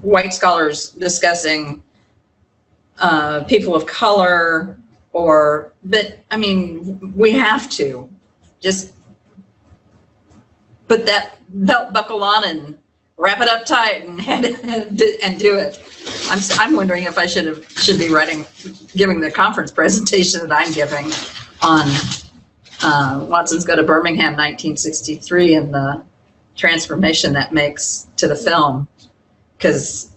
white scholars discussing people of color, but I mean, we have to just put that belt buckle on and wrap it up tight and do it. I'm wondering if I should be giving the conference presentation that I'm giving on Watson's Go to Birmingham 1963 and the transformation that makes to the film, because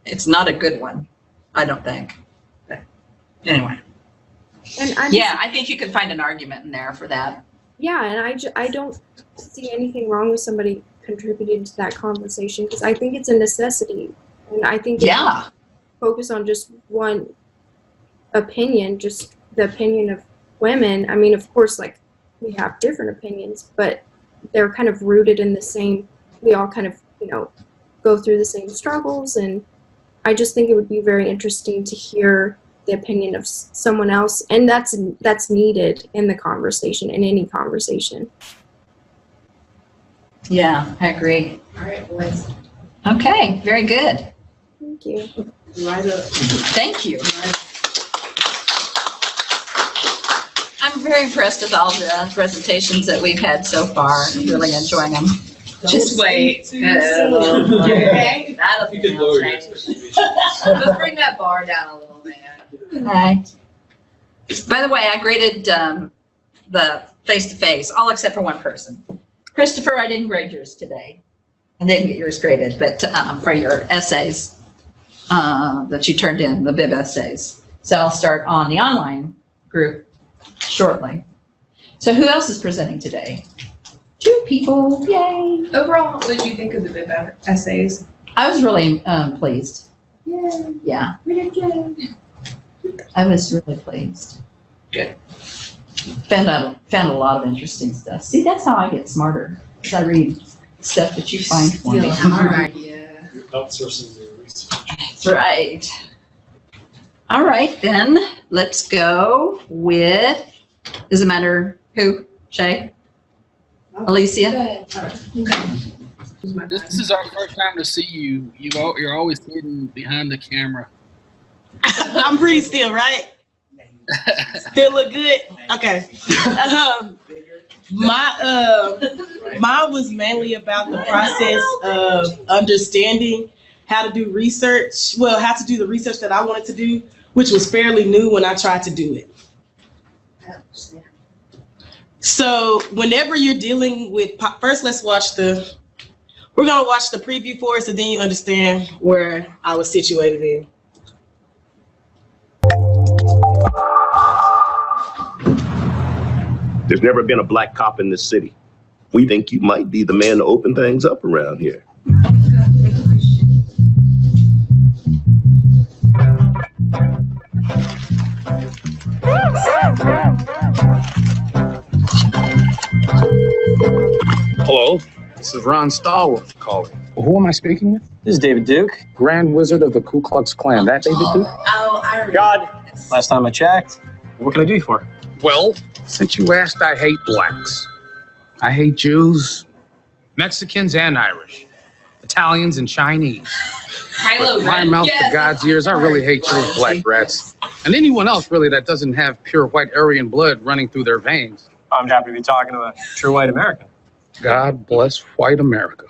it's not a good one, I don't think. But anyway. and I think you can find an argument in there for that. yeah, and I don't see anything wrong with somebody contributing to that conversation, because I think it's a necessity, and I think Yeah. focus on just one opinion, just the opinion of women. I mean, of course, like, we have different opinions, but they're kind of rooted in the same, we all kind of, go through the same struggles, and I just think it would be very interesting to hear the opinion of someone else, and that's needed in the conversation, in any conversation. Yeah, I agree. All right, boys. Okay, very good. Thank you. Right up. Thank you. I'm very impressed with all the presentations that we've had so far. I'm really enjoying them. Just wait. Okay. That'll You be could lower your nice. expectations. Let's bring that bar down a little bit. Hi. By the way, I graded the face-to-face, all except for one person. Christopher, I didn't grade yours today. I didn't get yours graded, but for your essays that you turned in, the bib essays. So I'll start on the online group shortly. So who else is presenting today? 2 people, yay. Overall, what did you think of the bib essays? I was really pleased. Yeah. I was really pleased. Good. Found a lot of interesting stuff. See, that's how I get smarter. as I read stuff that you find for me. Alright, yeah. You're outsourcing your research. That's right. All right, then, let's go with, does it matter who? Shay? Alicia? This is our first time to see you. You're always hidden behind the camera. I'm pretty still, right? Still look good? Okay. Mine was mainly about the process of understanding how to do research. Well, how to do the research that I wanted to do, which was fairly new when I tried to do it. So whenever you're dealing with, first let's watch we're gonna watch the preview for us, and then you understand where I was situated in. There's never been a black cop in this city. We think you might be the man to open things up around here. Hello, this is Ron Stallworth calling. Who am I speaking with? This is David Duke. Grand Wizard of the Ku Klux Klan. That David Duke? Oh, I remember. God, last time I checked. What can I do you for? Well, since you asked, I hate blacks. I hate Jews, Mexicans and Irish, Italians and Chinese. But my mouth to God's ears, I really hate those black rats. And anyone else really that doesn't have pure white Aryan blood running through their veins. I'm happy to be talking to a true white American. God bless white America.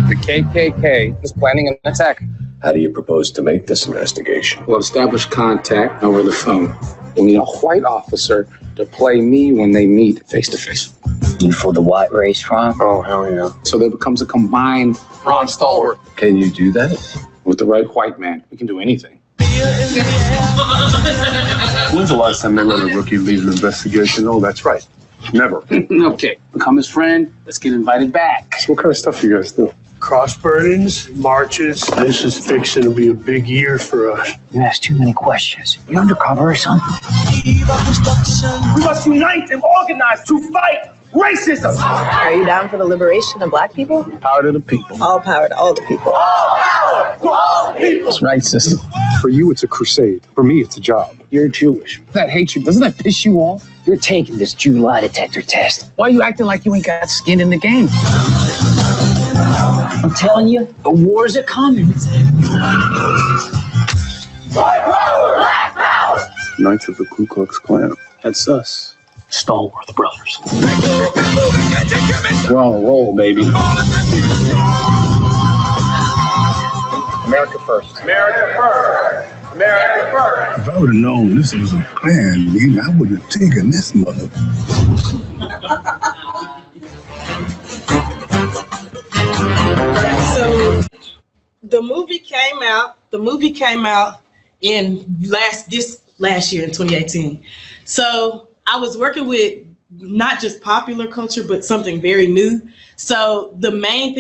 The KKK is planning an attack. How do you propose to make this investigation? We'll establish contact over the phone. We'll need a white officer to play me when they meet face to face. You for the white race crime? Oh, hell yeah. So there becomes a combined Ron Stallworth. Can you do that? With the right white man, we can do anything. When's the last time they let a rookie lead an investigation? Oh, that's right. Never. Okay, become his friend. Let's get invited back. So what kind of stuff you guys do? Cross burnings, marches. This is fixing to be a big year for us. You ask too many questions. You undercover or something? We must unite and organize to fight racism. Are you down for the liberation of black people? Power to the people. All power to all the people. All power to all the people. That's right, sister. For you, it's a crusade. For me, it's a job. You're Jewish. That hatred, doesn't that piss you off? You're taking this Jew lie detector test. Why are you acting like you ain't got skin in the game? I'm telling you, the wars are coming. Black power! Black power! Knights of the Ku Klux Klan. That's us. Stallworth brothers. We're on a roll, baby. America first. America first! America first! If I would have known this was a plan, man, I would have taken this mother. So the movie came out in last year in 2018. So I was working with not just popular culture, but something very new. So the main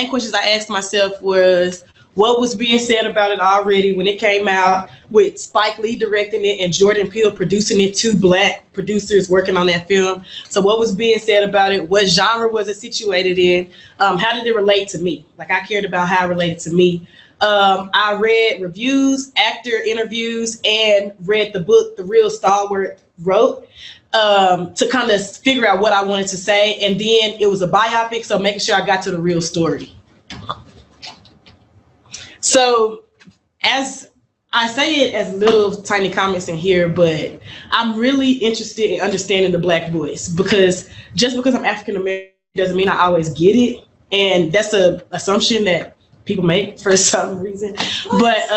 questions I asked myself was, what was being said about it already when it came out, with Spike Lee directing it and Jordan Peele producing it, two black producers working on that film. So what was being said about it? What genre was it situated in? How did it relate to me? Like, I cared about how it related to me. I read reviews, actor interviews, and read the book The Real Stallworth wrote to kind of figure out what I wanted to say. And then it was a biopic, so making sure I got to the real story. So as I say it as little tiny comments in here, but I'm really interested in understanding the black voice, because just because I'm African American doesn't mean I always get it. And that's an assumption that people make for some reason. But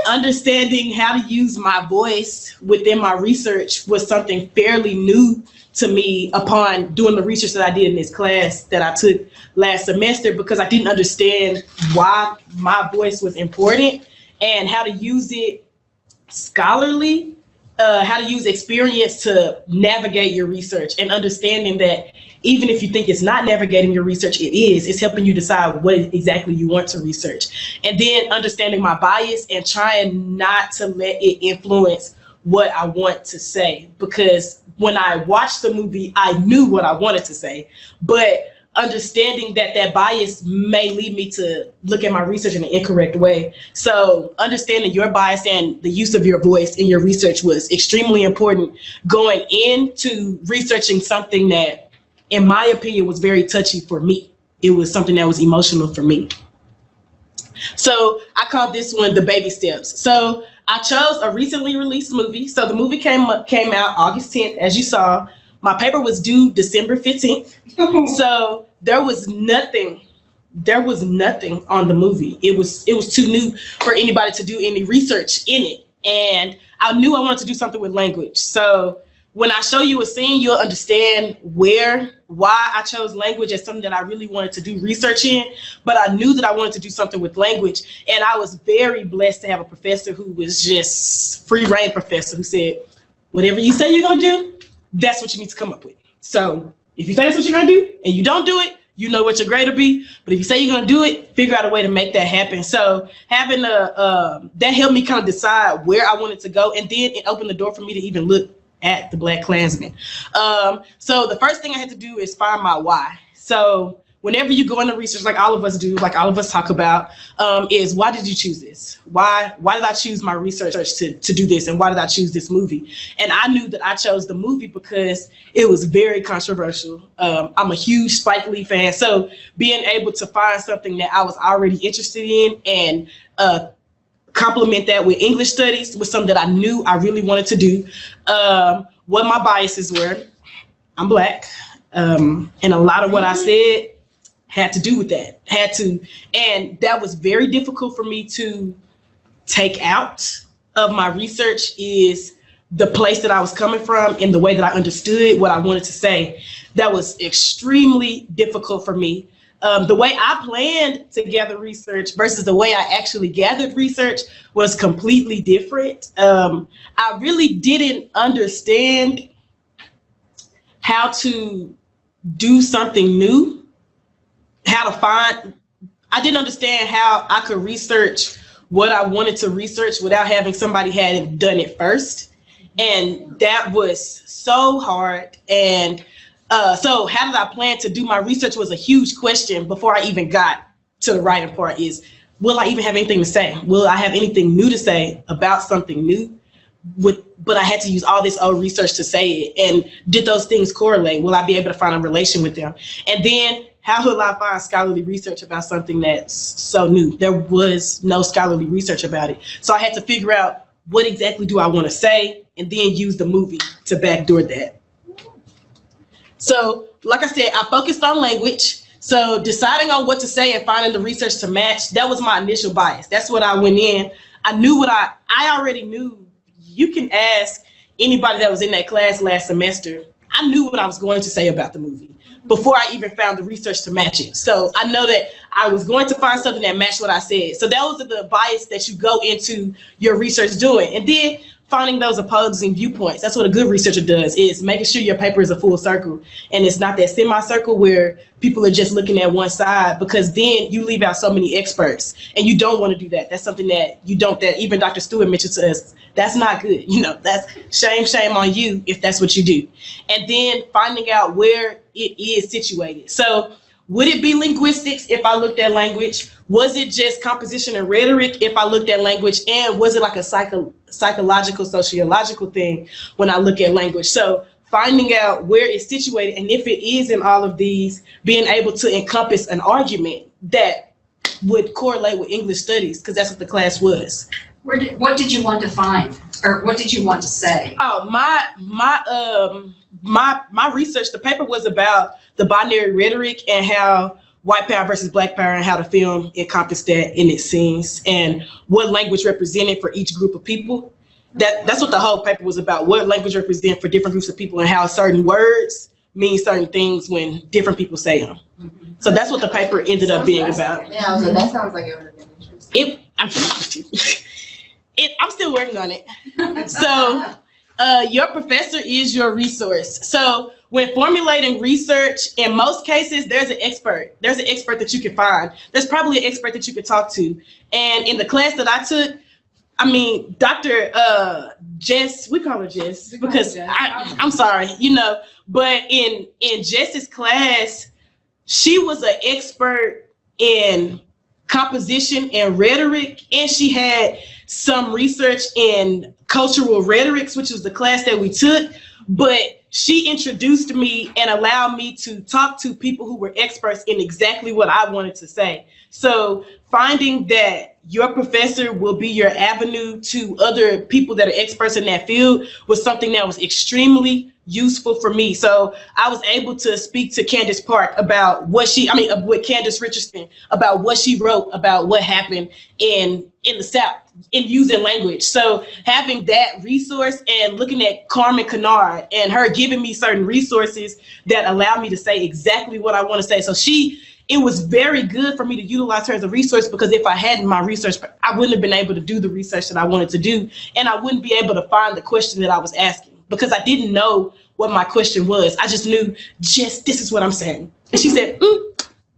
understanding how to use my voice within my research was something fairly new to me upon doing the research that I did in this class that I took last semester, because I didn't understand why my voice was important and how to use it scholarly, how to use experience to navigate your research, and understanding that even if you think it's not navigating your research, it is. It's helping you decide what exactly you want to research. And then understanding my bias and trying not to let it influence what I want to say, because when I watched the movie, I knew what I wanted to say, but understanding that bias may lead me to look at my research in an incorrect way. So understanding your bias and the use of your voice in your research was extremely important going into researching something that, in my opinion, was very touchy for me. It was something that was emotional for me. So I called this one The Baby Steps. So I chose a recently released movie. So the movie came out August 10th, as you saw. My paper was due December 15th. So there was nothing on the movie. It was too new for anybody to do any research in it. And I knew I wanted to do something with language. So when I show you a scene, you'll understand why I chose language as something that I really wanted to do research in. But I knew that I wanted to do something with language. And I was very blessed to have a professor who was just free reign professor who said, whatever you say you're gonna do, that's what you need to come up with. So if you say that's what you're gonna do and you don't do it, you know what your grade will be. But if you say you're gonna do it, figure out a way to make that happen. So having that helped me kind of decide where I wanted to go, and then it opened the door for me to even look at the Black Klansman. So the first thing I had to do is find my why. So whenever you go into research, like all of us do, like all of us talk about, is why did you choose this? Why did I choose my research to do this? And why did I choose this movie? And I knew that I chose the movie because it was very controversial. I'm a huge Spike Lee fan. So being able to find something that I was already interested in and complement that with English studies was something that I knew I really wanted to do. What my biases were, I'm Black. And a lot of what I said had to do with that, and that was very difficult for me to take out of my research, is the place that I was coming from and the way that I understood what I wanted to say. That was extremely difficult for me. The way I planned to gather research versus the way I actually gathered research was completely different. I really didn't understand how to do something new. I didn't understand how I could research what I wanted to research without having somebody had done it first. And that was so hard. And so how did I plan to do my research was a huge question before I even got to the writing part, is, will I even have anything to say? Will I have anything new to say about something new? But I had to use all this old research to say it. And did those things correlate? Will I be able to find a relation with them? And then how will I find scholarly research about something that's so new? There was no scholarly research about it. So I had to figure out, what exactly do I want to say, and then use the movie to backdoor that. So like I said, I focused on language. So deciding on what to say and finding the research to match, that was my initial bias. That's what I went in. I knew what I already knew. You can ask anybody that was in that class last semester. I knew what I was going to say about the movie before I even found the research to match it. So I know that I was going to find something that matched what I said. So that was the bias that you go into your research doing. And then finding those opposing viewpoints. That's what a good researcher does, is making sure your paper is a full circle and it's not that semicircle where people are just looking at one side, because then you leave out so many experts, and you don't want to do that. That's something that that even Dr. Stewart mentioned to us. That's not good. That's shame on you if that's what you do. And then finding out where it is situated. So would it be linguistics if I looked at language? Was it just composition and rhetoric if I looked at language? And was it like a psychological, sociological thing when I look at language? So finding out where it's situated, and if it is in all of these, being able to encompass an argument that would correlate with English studies, because that's what the class was. What did you want to find, or what did you want to say? Oh, my research, the paper was about the binary rhetoric and how white power versus black power, and how the film encompassed that in its scenes, and what language represented for each group of people. That's what the whole paper was about, what language represents for different groups of people, and how certain words mean certain things when different people say them. Mm-hmm. So that's what the paper ended up being about. Yeah, so that sounds like it would have been interesting. I'm still working on it. So your professor is your resource. So when formulating research, in most cases, there's an expert. There's an expert that you can find. There's probably an expert that you could talk to. And in the class that I took, I mean, Dr. Jess, we call her Jess because I'm sorry, you know, but in Jess's class, she was an expert in composition and rhetoric, and she had some research in cultural rhetorics, which was the class that we took, but she introduced me and allowed me to talk to people who were experts in exactly what I wanted to say. So finding that your professor will be your avenue to other people that are experts in that field was something that was extremely useful for me. So I was able to speak to Candace Park about with Candace Richardson about what she wrote about what happened in the South in using language. So having that resource and looking at Carmen Kennard and her giving me certain resources that allow me to say exactly what I want to say. So it was very good for me to utilize her as a resource, because if I hadn't my research, I wouldn't have been able to do the research that I wanted to do, and I wouldn't be able to find the question that I was asking because I didn't know what my question was. I just knew, this is what I'm saying. And she said,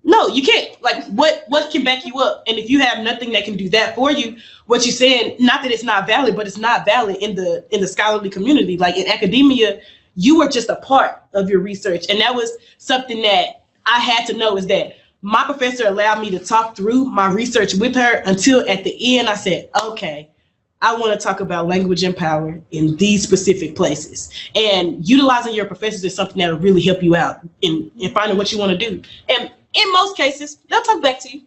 no, you can't. Like, what can back you up? And if you have nothing that can do that for you, what you're saying, not that it's not valid, but it's not valid in the scholarly community. Like in academia, you were just a part of your research. And that was something that I had to know, is that my professor allowed me to talk through my research with her until at the end I said, okay, I want to talk about language and power in these specific places. And utilizing your professors is something that will really help you out in finding what you want to do. And in most cases, they'll talk back to you.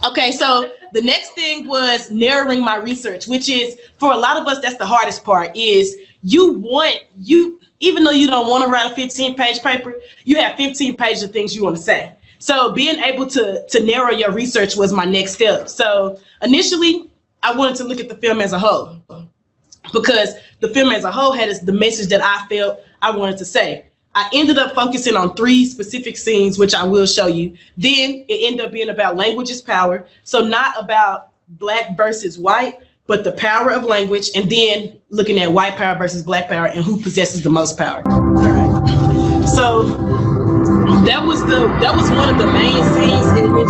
Okay, so the next thing was narrowing my research, which is, for a lot of us, that's the hardest part, is even though you don't want to write a 15-page paper, you have 15 pages of things you want to say. So being able to narrow your research was my next step. So initially, I wanted to look at the film as a whole, because the film as a whole had the message that I felt I wanted to say. I ended up focusing on 3 specific scenes, which I will show you. Then it ended up being about language is power. So not about Black versus white, but the power of language, and then looking at white power versus Black power and who possesses the most power. All right. So that was one of the main scenes in which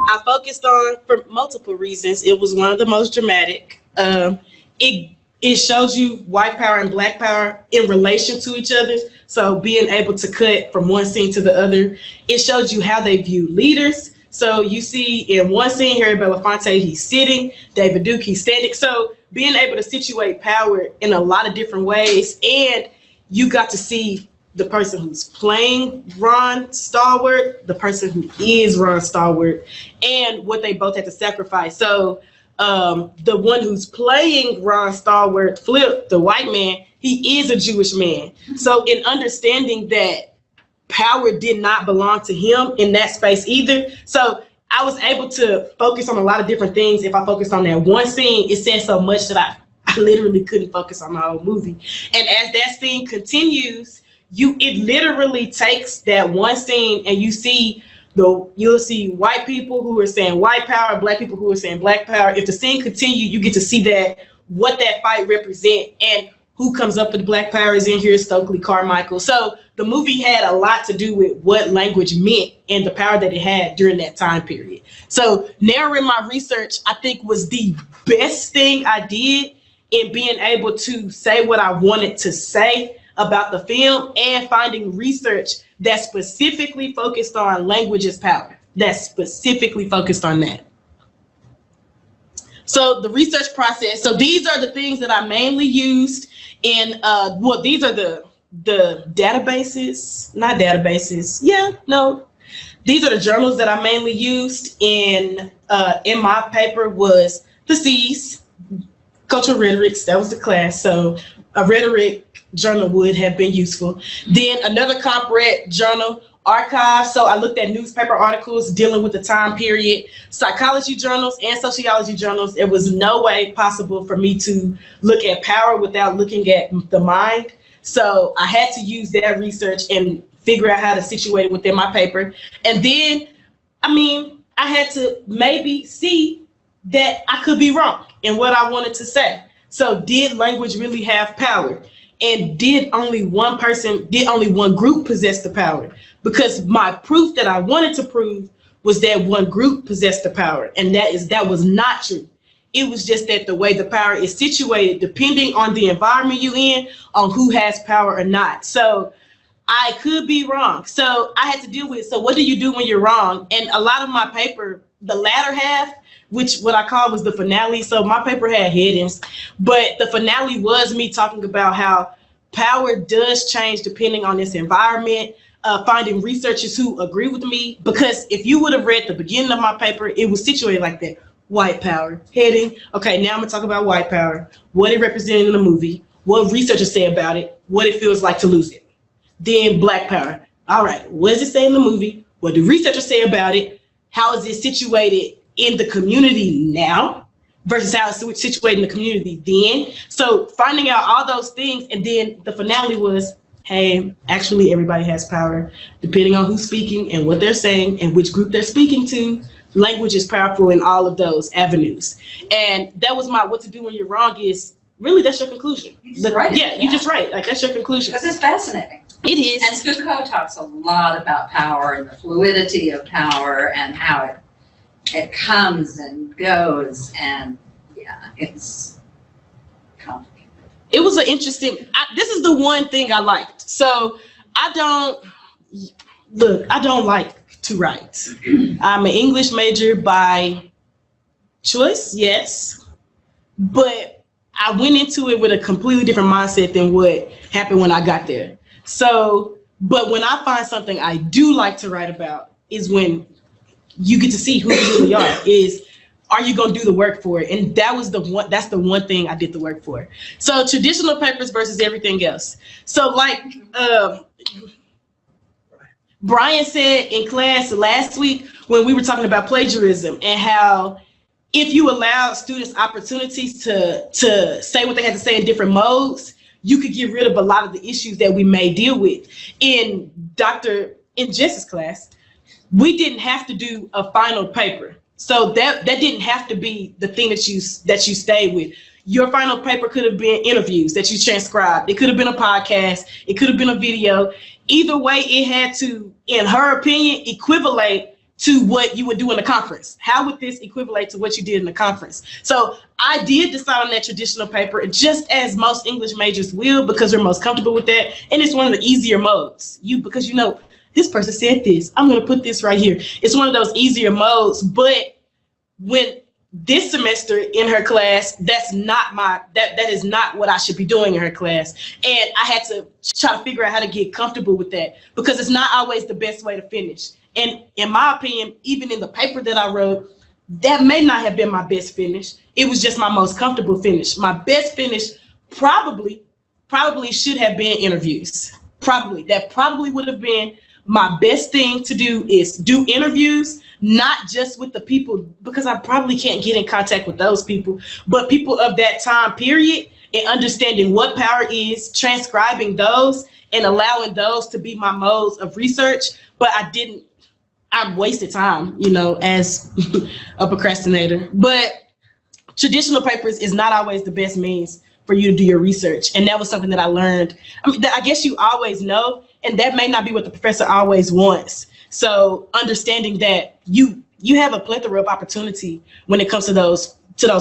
I focused on for multiple reasons. It was one of the most dramatic. It shows you white power and Black power in relation to each other. So being able to cut from one scene to the other, it shows you how they view leaders. So you see in one scene, Harry Belafonte, he's sitting, David Duke, he's standing. So being able to situate power in a lot of different ways, and you got to see the person who's playing Ron Stallworth, the person who is Ron Stallworth, and what they both had to sacrifice. So the one who's playing Ron Stallworth, Flip, the white man, he is a Jewish man. So in understanding that power did not belong to him in that space either. So I was able to focus on a lot of different things. If I focused on that one scene, it said so much that I literally couldn't focus on the whole movie. And as that scene continues, it literally takes that one scene and you'll see white people who are saying white power, Black people who are saying Black power. If the scene continues, you get to see that what that fight represent, and who comes up with Black power is in here, Stokely Carmichael. So the movie had a lot to do with what language meant and the power that it had during that time period. So narrowing my research, I think, was the best thing I did in being able to say what I wanted to say about the film, and finding research that specifically focused on language is power, that's specifically focused on that. So the research process, so these are the things that I mainly used in, these are the databases, these are the journals that I mainly used in my paper. Was the C's, Cultural Rhetorics, that was the class, so a rhetoric journal would have been useful. Then another comp read journal, Archive. So I looked at newspaper articles dealing with the time period, psychology journals and sociology journals. It was no way possible for me to look at power without looking at the mind. So I had to use that research and figure out how to situate it within my paper. And then, I had to maybe see that I could be wrong in what I wanted to say. So did language really have power? And did only one group possess the power? Because my proof that I wanted to prove was that one group possessed the power, and that was not true. It was just that the way the power is situated, depending on the environment you in, on who has power or not. So I could be wrong. So I had to deal with, so what do you do when you're wrong? And a lot of my paper, the latter half, which what I call was the finale. So my paper had headings, but the finale was me talking about how power does change depending on its environment, finding researchers who agree with me. Because if you would have read the beginning of my paper, it was situated like that. White power, heading. Okay, now I'm gonna talk about white power, what it represented in the movie, what researchers say about it, what it feels like to lose it. Then black power. All right, what does it say in the movie? What do researchers say about it? How is it situated in the community now versus how it's situated in the community then? So finding out all those things, and then the finale was, hey, actually everybody has power depending on who's speaking and what they're saying and which group they're speaking to. Language is powerful in all of those avenues. And that was my what to do when you're wrong is really that's your conclusion. You just write like that's your conclusion. Because it's fascinating. It is. And Foucault talks a lot about power and the fluidity of power and how it comes and goes, and yeah, it's complicated. It was an interesting, this is the one thing I liked. So I don't like to write. I'm an English major by choice, yes, but I went into it with a completely different mindset than what happened when I got there. So, but when I find something I do like to write about is when you get to see who you really are you gonna do the work for it? And that's the one thing I did the work for. So traditional papers versus everything else. So like Brian said in class last week when we were talking about plagiarism and how if you allow students opportunities to say what they had to say in different modes, you could get rid of a lot of the issues that we may deal with. In Jess's class, we didn't have to do a final paper. So that didn't have to be the thing that you stayed with. Your final paper could have been interviews that you transcribed. It could have been a podcast. It could have been a video. Either way, it had to, in her opinion, equivalent to what you would do in a conference. How would this equivalent to what you did in the conference? So I did decide on that traditional paper, just as most English majors will, because they're most comfortable with that. And it's one of the easier modes. Because you know, this person said this, I'm gonna put this right here. It's one of those easier modes, but when this semester in her class, that is not what I should be doing in her class. And I had to try to figure out how to get comfortable with that because it's not always the best way to finish. And in my opinion, even in the paper that I wrote, that may not have been my best finish. It was just my most comfortable finish. My best finish probably should have been interviews. That probably would have been my best thing to do is do interviews, not just with the people, because I probably can't get in contact with those people, but people of that time period and understanding what power is, transcribing those and allowing those to be my modes of research. But I wasted time, as a procrastinator. But traditional papers is not always the best means for you to do your research. And that was something that I learned. I guess you always know, and that may not be what the professor always wants. So understanding that you have a plethora of opportunity when it comes to those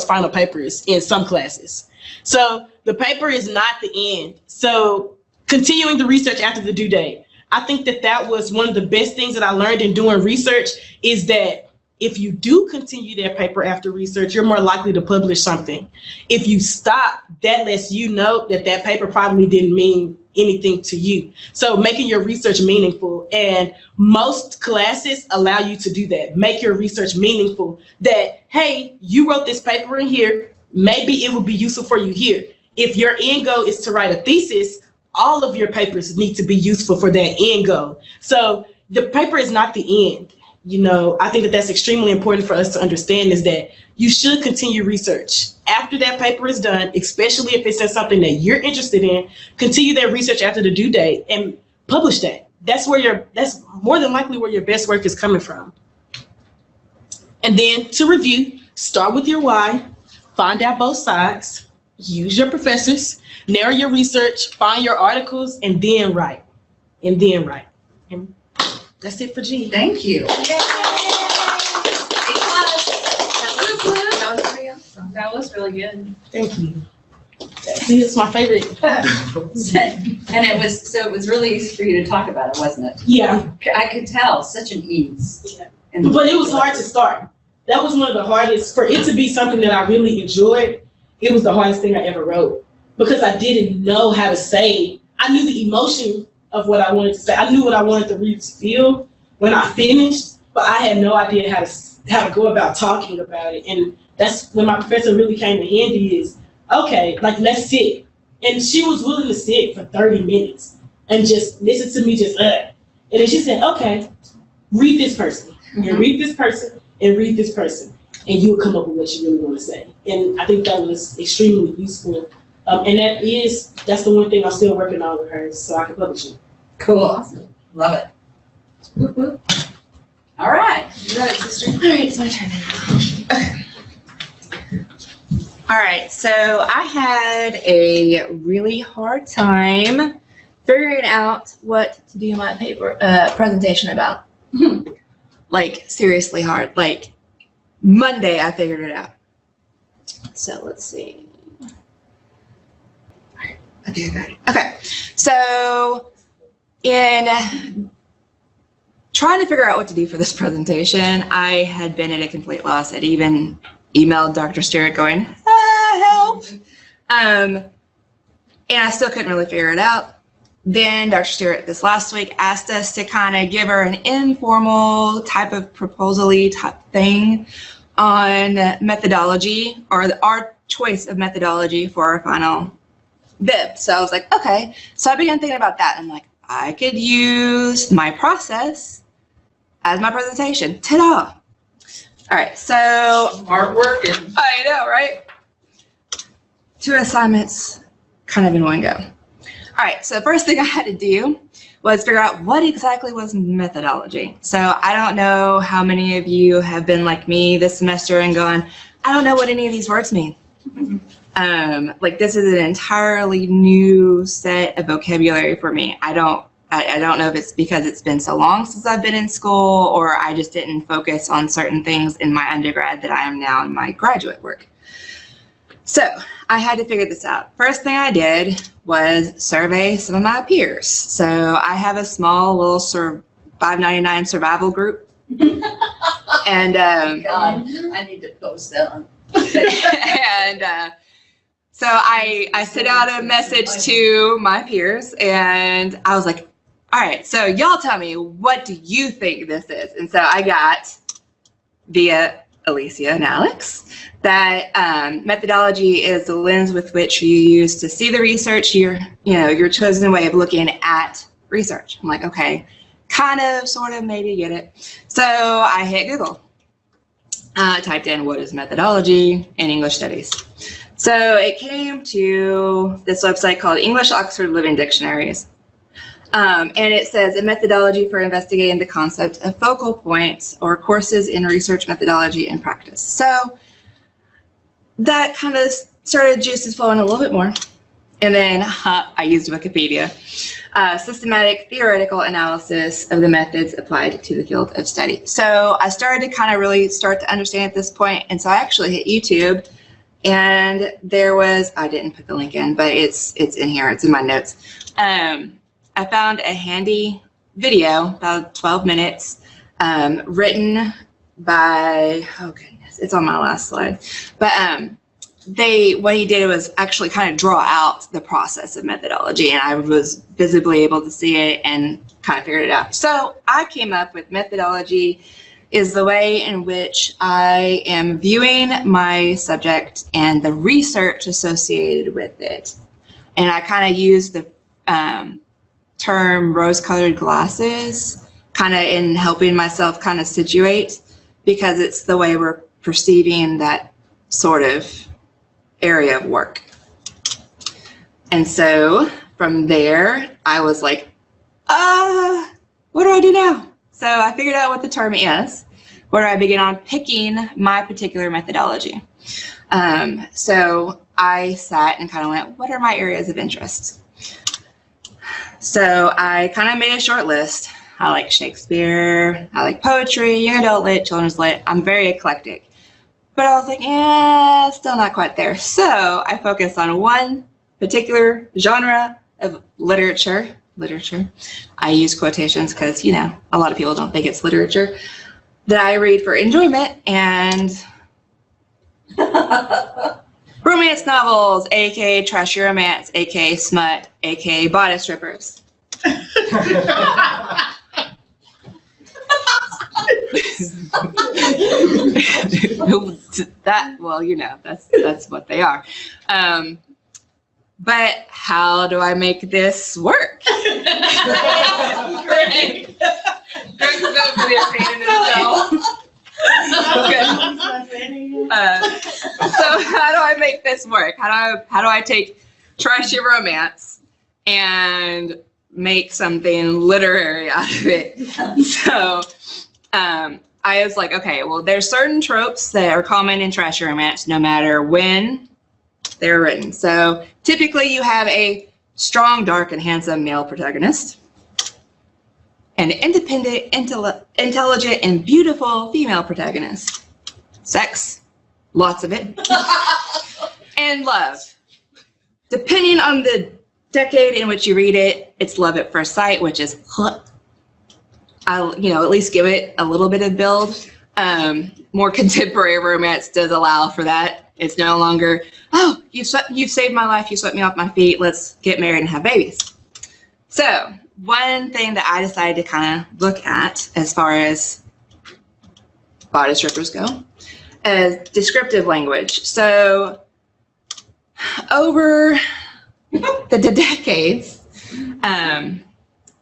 final papers in some classes. So the paper is not the end. So continuing the research after the due date. I think that was one of the best things that I learned in doing research is that if you do continue that paper after research, you're more likely to publish something. If you stop, that lets you know that paper probably didn't mean anything to you. So making your research meaningful, and most classes allow you to do that. Make your research meaningful, that, hey, you wrote this paper in here, maybe it will be useful for you here. If your end goal is to write a thesis, all of your papers need to be useful for that end goal. So the paper is not the end. I think that's extremely important for us to understand is that you should continue research. After that paper is done, especially if it's in something that you're interested in, continue that research after the due date and publish that. That's more than likely where your best work is coming from. And then to review, start with your why, find out both sides, use your professors, narrow your research, find your articles, and then write. And that's it for G. Thank you. Yay. That was really good. Thank you. It's my favorite. And it was really easy for you to talk about it, wasn't it? Yeah. I could tell, such an ease. Yeah. But it was hard to start. That was one of the hardest, for it to be something that I really enjoyed, it was the hardest thing I ever wrote. Because I didn't know how to say, I knew the emotion of what I wanted to say. I knew what I wanted the readers to feel when I finished, but I had no idea how to go about talking about it. And that's when my professor really came in handy is, okay, like let's sit. And she was willing to sit for 30 minutes and just listen to me And then she said, okay, read this person, and read this person, and read this person, and you'll come up with what you really want to say. And I think that was extremely useful. And that's the one thing I'm still working on with her, so I can publish it. Cool. Awesome. Love it. Whoop, whoop. All right. You got it, sister. All right, it's my turn. All right, so I had a really hard time figuring out what to do my presentation about. Like, seriously hard. Like, Monday I figured it out. So let's see. Okay, got it. Okay, so in trying to figure out what to do for this presentation, I had been at a complete loss. I'd even emailed Dr. Stewart going, help. And I still couldn't really figure it out. Then Dr. Stewart this last week asked us to kind of give her an informal type of proposal-y type thing on methodology, or our choice of methodology for our final bib. So I was like, okay. So I began thinking about that. I'm like, I could use my process as my presentation. Ta-da! All right, so hard working. I know, right? 2 assignments kind of in one go. All right, so the first thing I had to do was figure out what exactly was methodology. So I don't know how many of you have been like me this semester and going, I don't know what any of these words mean. Like, this is an entirely new set of vocabulary for me. I don't know if it's because it's been so long since I've been in school, or I just didn't focus on certain things in my undergrad that I am now in my graduate work. So I had to figure this out. First thing I did was survey some of my peers. So I have a small little 599 survival group. And God, I need to post that on. and so I sent out a message to my peers, and I was like, all right, so y'all tell me, what do you think this is? And so I got, via Alicia and Alex, that methodology is the lens with which you use to see the research, your chosen way of looking at research. I'm like, okay, kind of, sort of, maybe get it. So I hit Google. Typed in what is methodology in English studies. So it came to this website called English Oxford Living Dictionaries. And it says a methodology for investigating the concept of focal points or courses in research methodology and practice. So that kind of started juices flowing a little bit more. And then I used Wikipedia. Systematic theoretical analysis of the methods applied to the field of study. So I started to kind of really start to understand at this point. And so I actually hit YouTube, and there was, I didn't put the link in, but it's in here, it's in my notes. I found a handy video, about 12 minutes, written by, oh goodness, it's on my last slide. But what he did was actually kind of draw out the process of methodology, and I was visibly able to see it and kind of figured it out. So I came up with methodology is the way in which I am viewing my subject and the research associated with it. And I kind of use the term rose-colored glasses kind of in helping myself kind of situate, because it's the way we're perceiving that sort of area of work. And so from there, I was like, what do I do now? So I figured out what the term is, where I begin on picking my particular methodology. So I sat and kind of went, what are my areas of interest? So I kind of made a short list. I like Shakespeare, I like poetry, young adult lit, children's lit. I'm very eclectic. but I was like, yeah, still not quite there. So I focused on one particular genre of literature. I use quotations because, you know, a lot of people don't think it's literature that I read for enjoyment, and romance novels, aka trashy romance, aka smut, aka bodice strippers. That, well, you know, that's what they are. But how do I make this work? Greg. Greg's gonna be a pain in himself. Okay. So how do I make this work? How do I take trashy romance and make something literary out of it? So I was like, okay, well, there's certain tropes that are common in trashy romance no matter when they're written. So typically you have a strong, dark, and handsome male protagonist, an independent, intelligent, and beautiful female protagonist. Sex, lots of it, and love. Depending on the decade in which you read it, it's love at first sight, which is, I'll, you know, at least give it a little bit of build. More contemporary romance does allow for that. It's no longer, oh, you've saved my life, you swept me off my feet, let's get married and have babies. So one thing that I decided to kind of look at as far as bodice strippers go is descriptive language. So over the decades,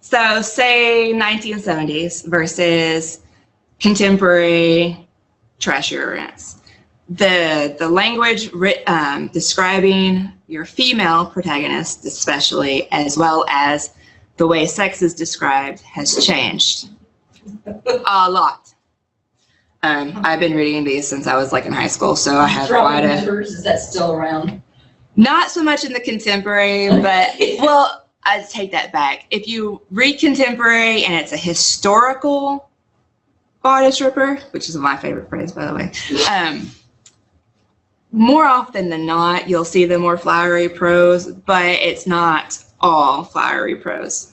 so say 1970s versus contemporary trashy romance. The language describing your female protagonist, especially, as well as the way sex is described, has changed a lot. I've been reading these since I was like in high school, so I have quite a... Is that still around? Not so much in the contemporary, but, well, I take that back. If you read contemporary and it's a historical bodice stripper, which is my favorite phrase, by the way, more often than not, you'll see the more flowery prose, but it's not all flowery prose.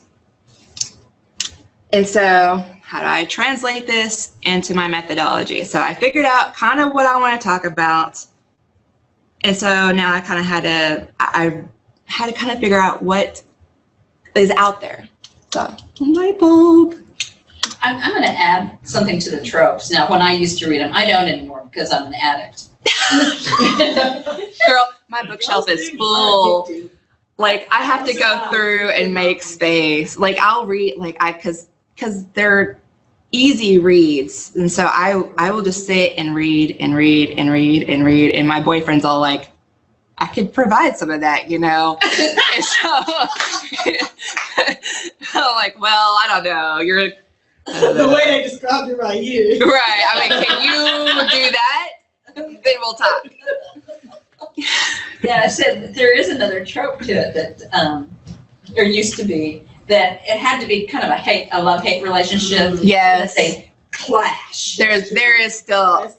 And so how do I translate this into my methodology? So I figured out kind of what I want to talk about. And so now I kind of had to kind of figure out what is out there. So, light bulb. I'm going to add something to the tropes. Now, when I used to read them, I don't anymore because I'm an addict. Girl, my bookshelf is full. Like, I have to go through and make space. Like, I'll read, like, because they're easy reads. And so I will just sit and read and read and read and read. And my boyfriend's all like, I could provide some of that, you know? And so I'm like, well, I don't know. You're the way they described it right here. Right. I mean, can you do that? Then we'll talk. Yeah, I said that there is another trope to it that there used to be, that it had to be kind of a love-hate relationship. Yes. They clash. There is still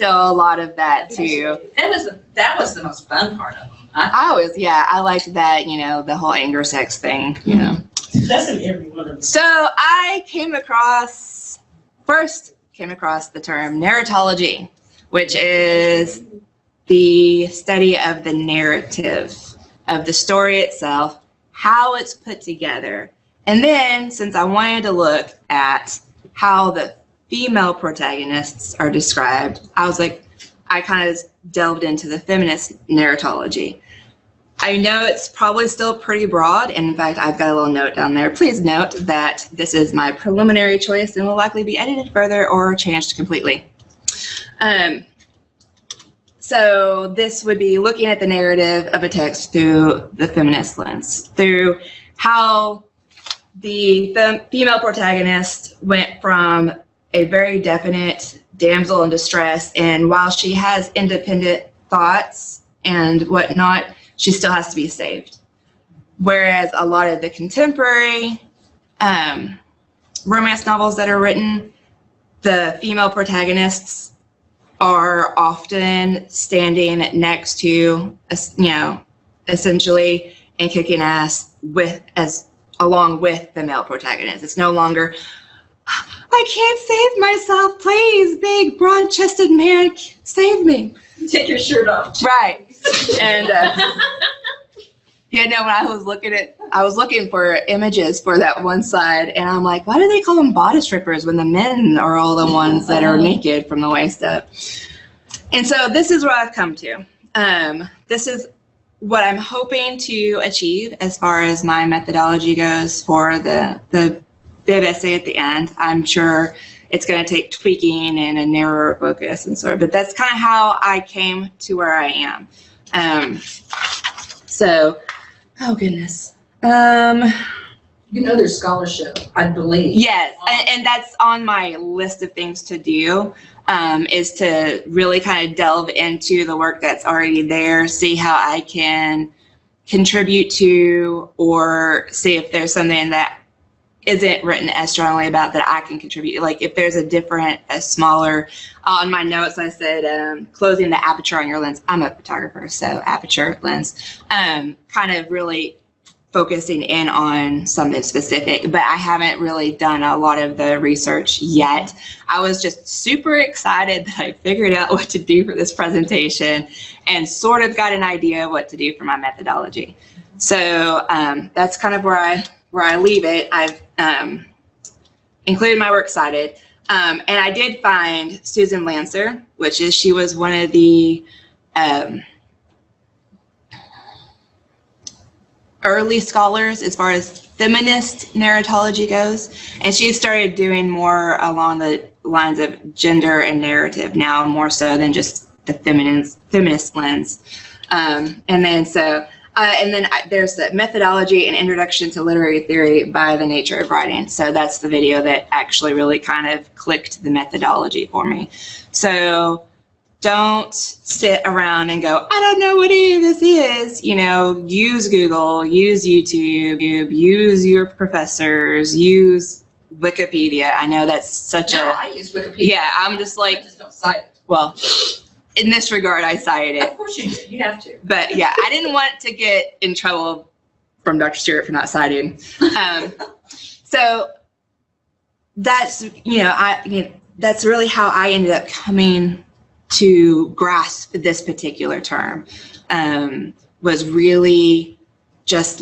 a lot of that too. That was the most fun part of them. I liked that, you know, the whole anger sex thing, you know. That's in every one of them. So I came across the term narratology, which is the study of the narrative of the story itself, how it's put together. And then, since I wanted to look at how the female protagonists are described, I was like, I kind of delved into the feminist narratology. I know it's probably still pretty broad, and in fact, I've got a little note down there. Please note that this is my preliminary choice and will likely be edited further or changed completely. So this would be looking at the narrative of a text through the feminist lens, through how the female protagonist went from a very definite damsel in distress, and while she has independent thoughts and whatnot, she still has to be saved. Whereas a lot of the contemporary romance novels that are written, the female protagonists are often standing next to, essentially, and kicking ass along with the male protagonist. It's no longer, I can't save myself, please, big, broad-chested man, save me. Take your shirt off. Right. And when I was looking for images for that one side, and I'm like, why do they call them bodice strippers when the men are all the ones that are naked from the waist up? And so this is what I've come to. This is what I'm hoping to achieve as far as my methodology goes for the bib essay at the end. I'm sure it's going to take tweaking and a narrower focus and sort of, but that's kind of how I came to where I am. Oh goodness. There's scholarship, I believe. Yes, and that's on my list of things to do, is to really kind of delve into the work that's already there, see how I can contribute to, or see if there's something that isn't written as strongly about that I can contribute. Like if there's a smaller, on my notes I said, closing the aperture on your lens. I'm a photographer, so aperture lens, kind of really focusing in on something specific, but I haven't really done a lot of the research yet. I was just super excited that I figured out what to do for this presentation and sort of got an idea of what to do for my methodology. So that's kind of where I leave it. I've included my works cited, and I did find Susan Lancer, she was one of the early scholars as far as feminist narratology goes, and she started doing more along the lines of gender and narrative now, more so than just the feminist lens. And then there's the methodology and introduction to literary theory by the nature of writing. So that's the video that actually really kind of clicked the methodology for me. So don't sit around and go, I don't know what any of this is. Use Google, use YouTube, use your professors, use Wikipedia. I know that's such I use Wikipedia. Yeah, I'm just like, I just don't cite it. Well, in this regard, I cited it. Of course you do. You have to. But yeah, I didn't want to get in trouble from Dr. Stewart for not citing. So that's, that's really how I ended up coming to grasp this particular term, was really just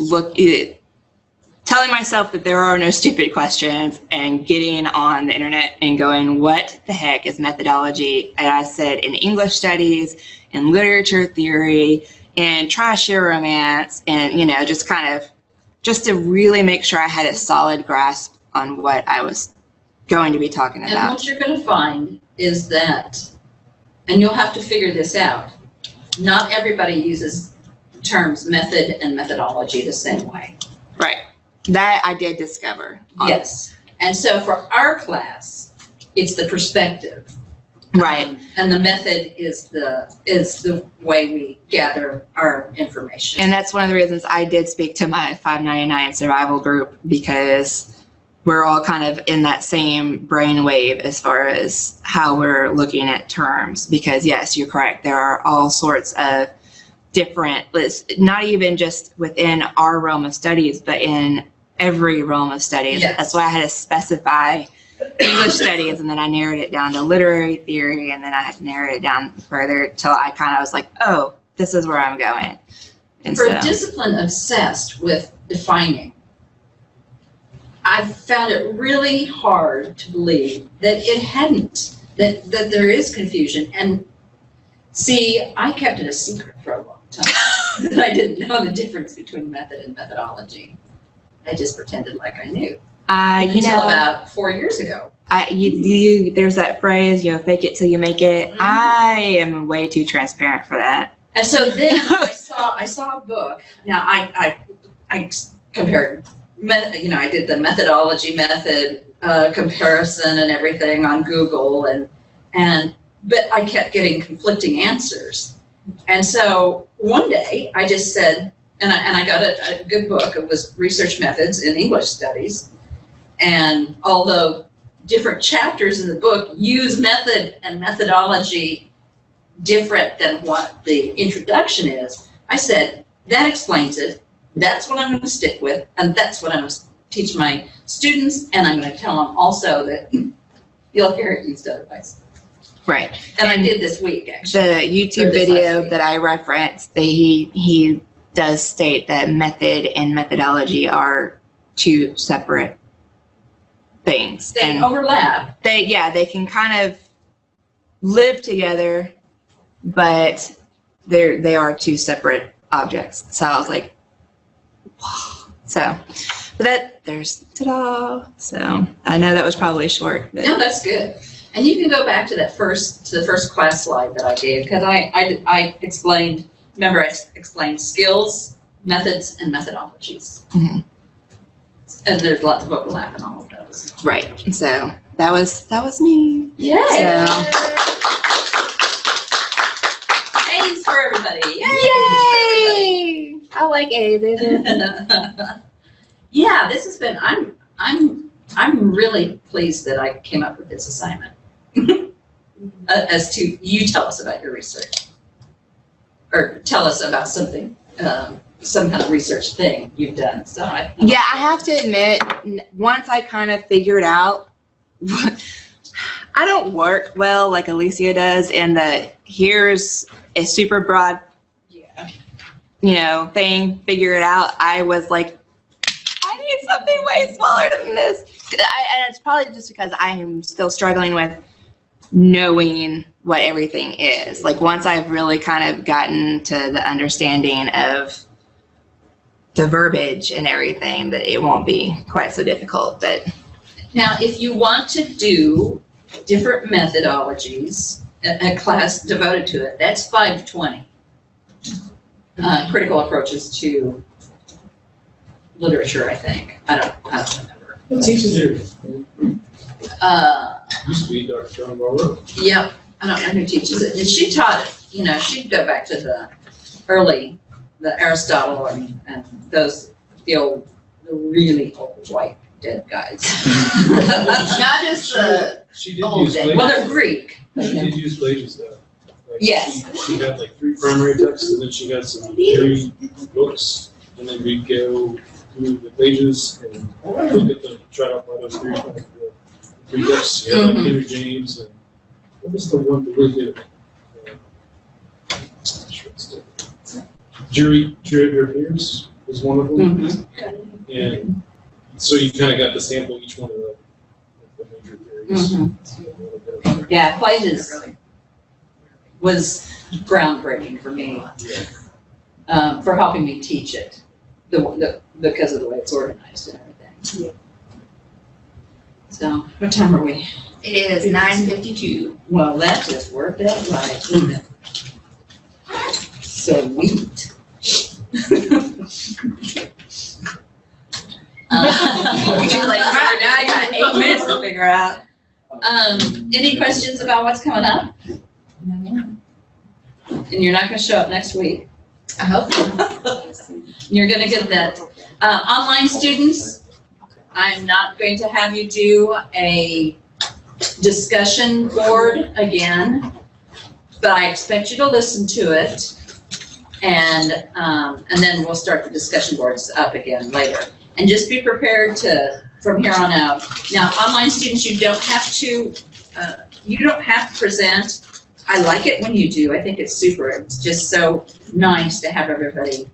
telling myself that there are no stupid questions and getting on the internet and going, what the heck is methodology? And I said in English studies, in literature theory, in trashy romance, and, just to really make sure I had a solid grasp on what I was going to be talking about. And what you're going to find is that, and you'll have to figure this out, not everybody uses terms method and methodology the same way. Right. That I did discover. Yes. And so for our class, it's the perspective. Right. And the method is the way we gather our information. And that's one of the reasons I did speak to my 599 survival group, because we're all kind of in that same brainwave as far as how we're looking at terms. Because yes, you're correct. There are all sorts of different, not even just within our realm of studies, but in every realm of studies. Yes. That's why I had to specify English studies, and then I narrowed it down to literary theory, and then I had to narrow it down further till I kind of was like, oh, this is where I'm going. And for a discipline obsessed with defining, I've found it really hard to believe that it hadn't, that there is confusion. And see, I kept it a secret for a long time. That I didn't know the difference between method and methodology. I just pretended like I knew. Until about 4 years ago. There's that phrase, fake it till you make it. Mm-hmm. I am way too transparent for that. And so then I saw a book. Now I compared, I did the methodology method comparison and everything on Google, but I kept getting conflicting answers. And so one day I just said, and I got a good book. It was Research Methods in English Studies. And although different chapters in the book use method and methodology different than what the introduction is, I said, that explains it. That's what I'm going to stick with, and that's what I'm going to teach my students, and I'm going to tell them also that you'll hear it used otherwise. Right. And I did this week, actually. The Or YouTube this last video week. that I referenced, he does state that method and methodology are two separate things. They And overlap. they can kind of live together, but they are two separate objects. So I was like, wow. So, but there's ta-da. So I know that was probably short, but No, that's good. And you can go back to the first class slide that I gave, because I explained, remember I explained skills, methods, and methodologies. Mhm. And there's lots of overlap in all of those. right. So that was me. Yay! So, A's for everybody. yay! I like A, baby. Yeah, this has been, I'm really pleased that I came up with this assignment. As to, you tell us about your research. Or tell us about something, some kind of research thing you've done, so Yeah, I have to admit, once I kind of figured out, I don't work well like Alicia does, in that here's a super broad, thing, figure it out. I was like, I need something way smaller than this. And it's probably just because I am still struggling with knowing what everything is. Like, once I've really kind of gotten to the understanding of the verbiage and everything, that it won't be quite so difficult. But Now, if you want to do different methodologies, a class devoted to it, that's 520. Critical approaches to literature, I think. I don't remember. What teaches you? Used to be Dr. John Morrow. Yep, I don't know who teaches it. And she taught it, she'd go back to the Aristotle and those, the really old white dead guys. Not just the She did old use dead, Plagius. well, they're Greek. She did use Plagius though. Like, Yes. She had like 3 primary texts, and then she had some 3 books, and then we'd go through the pages and look at them, try to apply those 3 texts. She had like Henry James, and what was the one that we did? Jury of Peers was one of them. And so you kind of got to sample each one of the major theories. Yeah, Plagius was groundbreaking for me, for helping me teach it, because of the way it's organized and everything. So, what time are we? it is 9:52. Well, that just worked out right, didn't it? Sweet. You're like, right now I got 8 minutes to figure out. Any questions about what's coming up? And you're not gonna show up next week? I hope so. You're gonna get that. Online students, I'm not going to have you do a discussion board again, but I expect you to listen to it. And then we'll start the discussion boards up again later. And just be prepared from here on out. Now, online students, you don't have to present. I like it when you do. I think it's super. It's just so nice to have everybody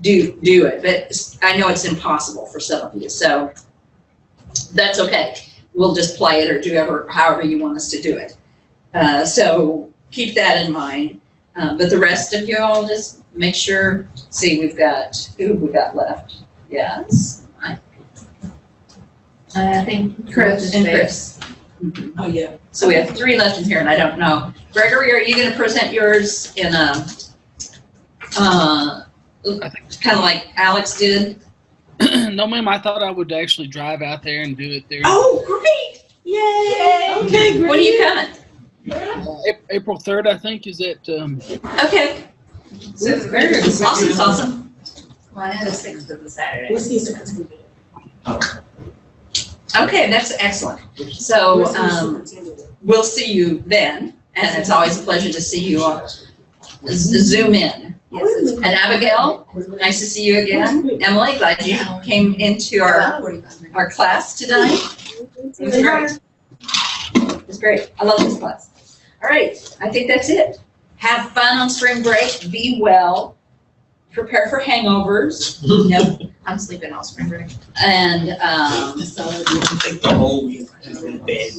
do it. But I know it's impossible for some of you, so that's okay. We'll just play it or do however you want us to do it. So keep that in mind. But the rest of you all just make sure. See, who have we got left? Yes. I think Chris and Chris. Oh, yeah. So we have 3 left in here, and I don't know. Gregory, are you going to present yours in kind of like Alex did? No, ma'am. I thought I would actually drive out there and do it there. Oh, great! Yay! Okay, great. When are you coming? April 3rd, I think, is at. Okay. Awesome. Well, I know the 6th is a Saturday. What's Easter? Okay, that's excellent. So we'll see you then, And it's always a pleasure to see you all zoom in. And Abigail, nice to see you again. Emily, glad you came into our class tonight. It was great. It was great. I love this class. All right, I think that's it. Have fun on spring break. Be well. Prepare for hangovers. Nope. I'm sleeping all spring break. And The whole week in bed.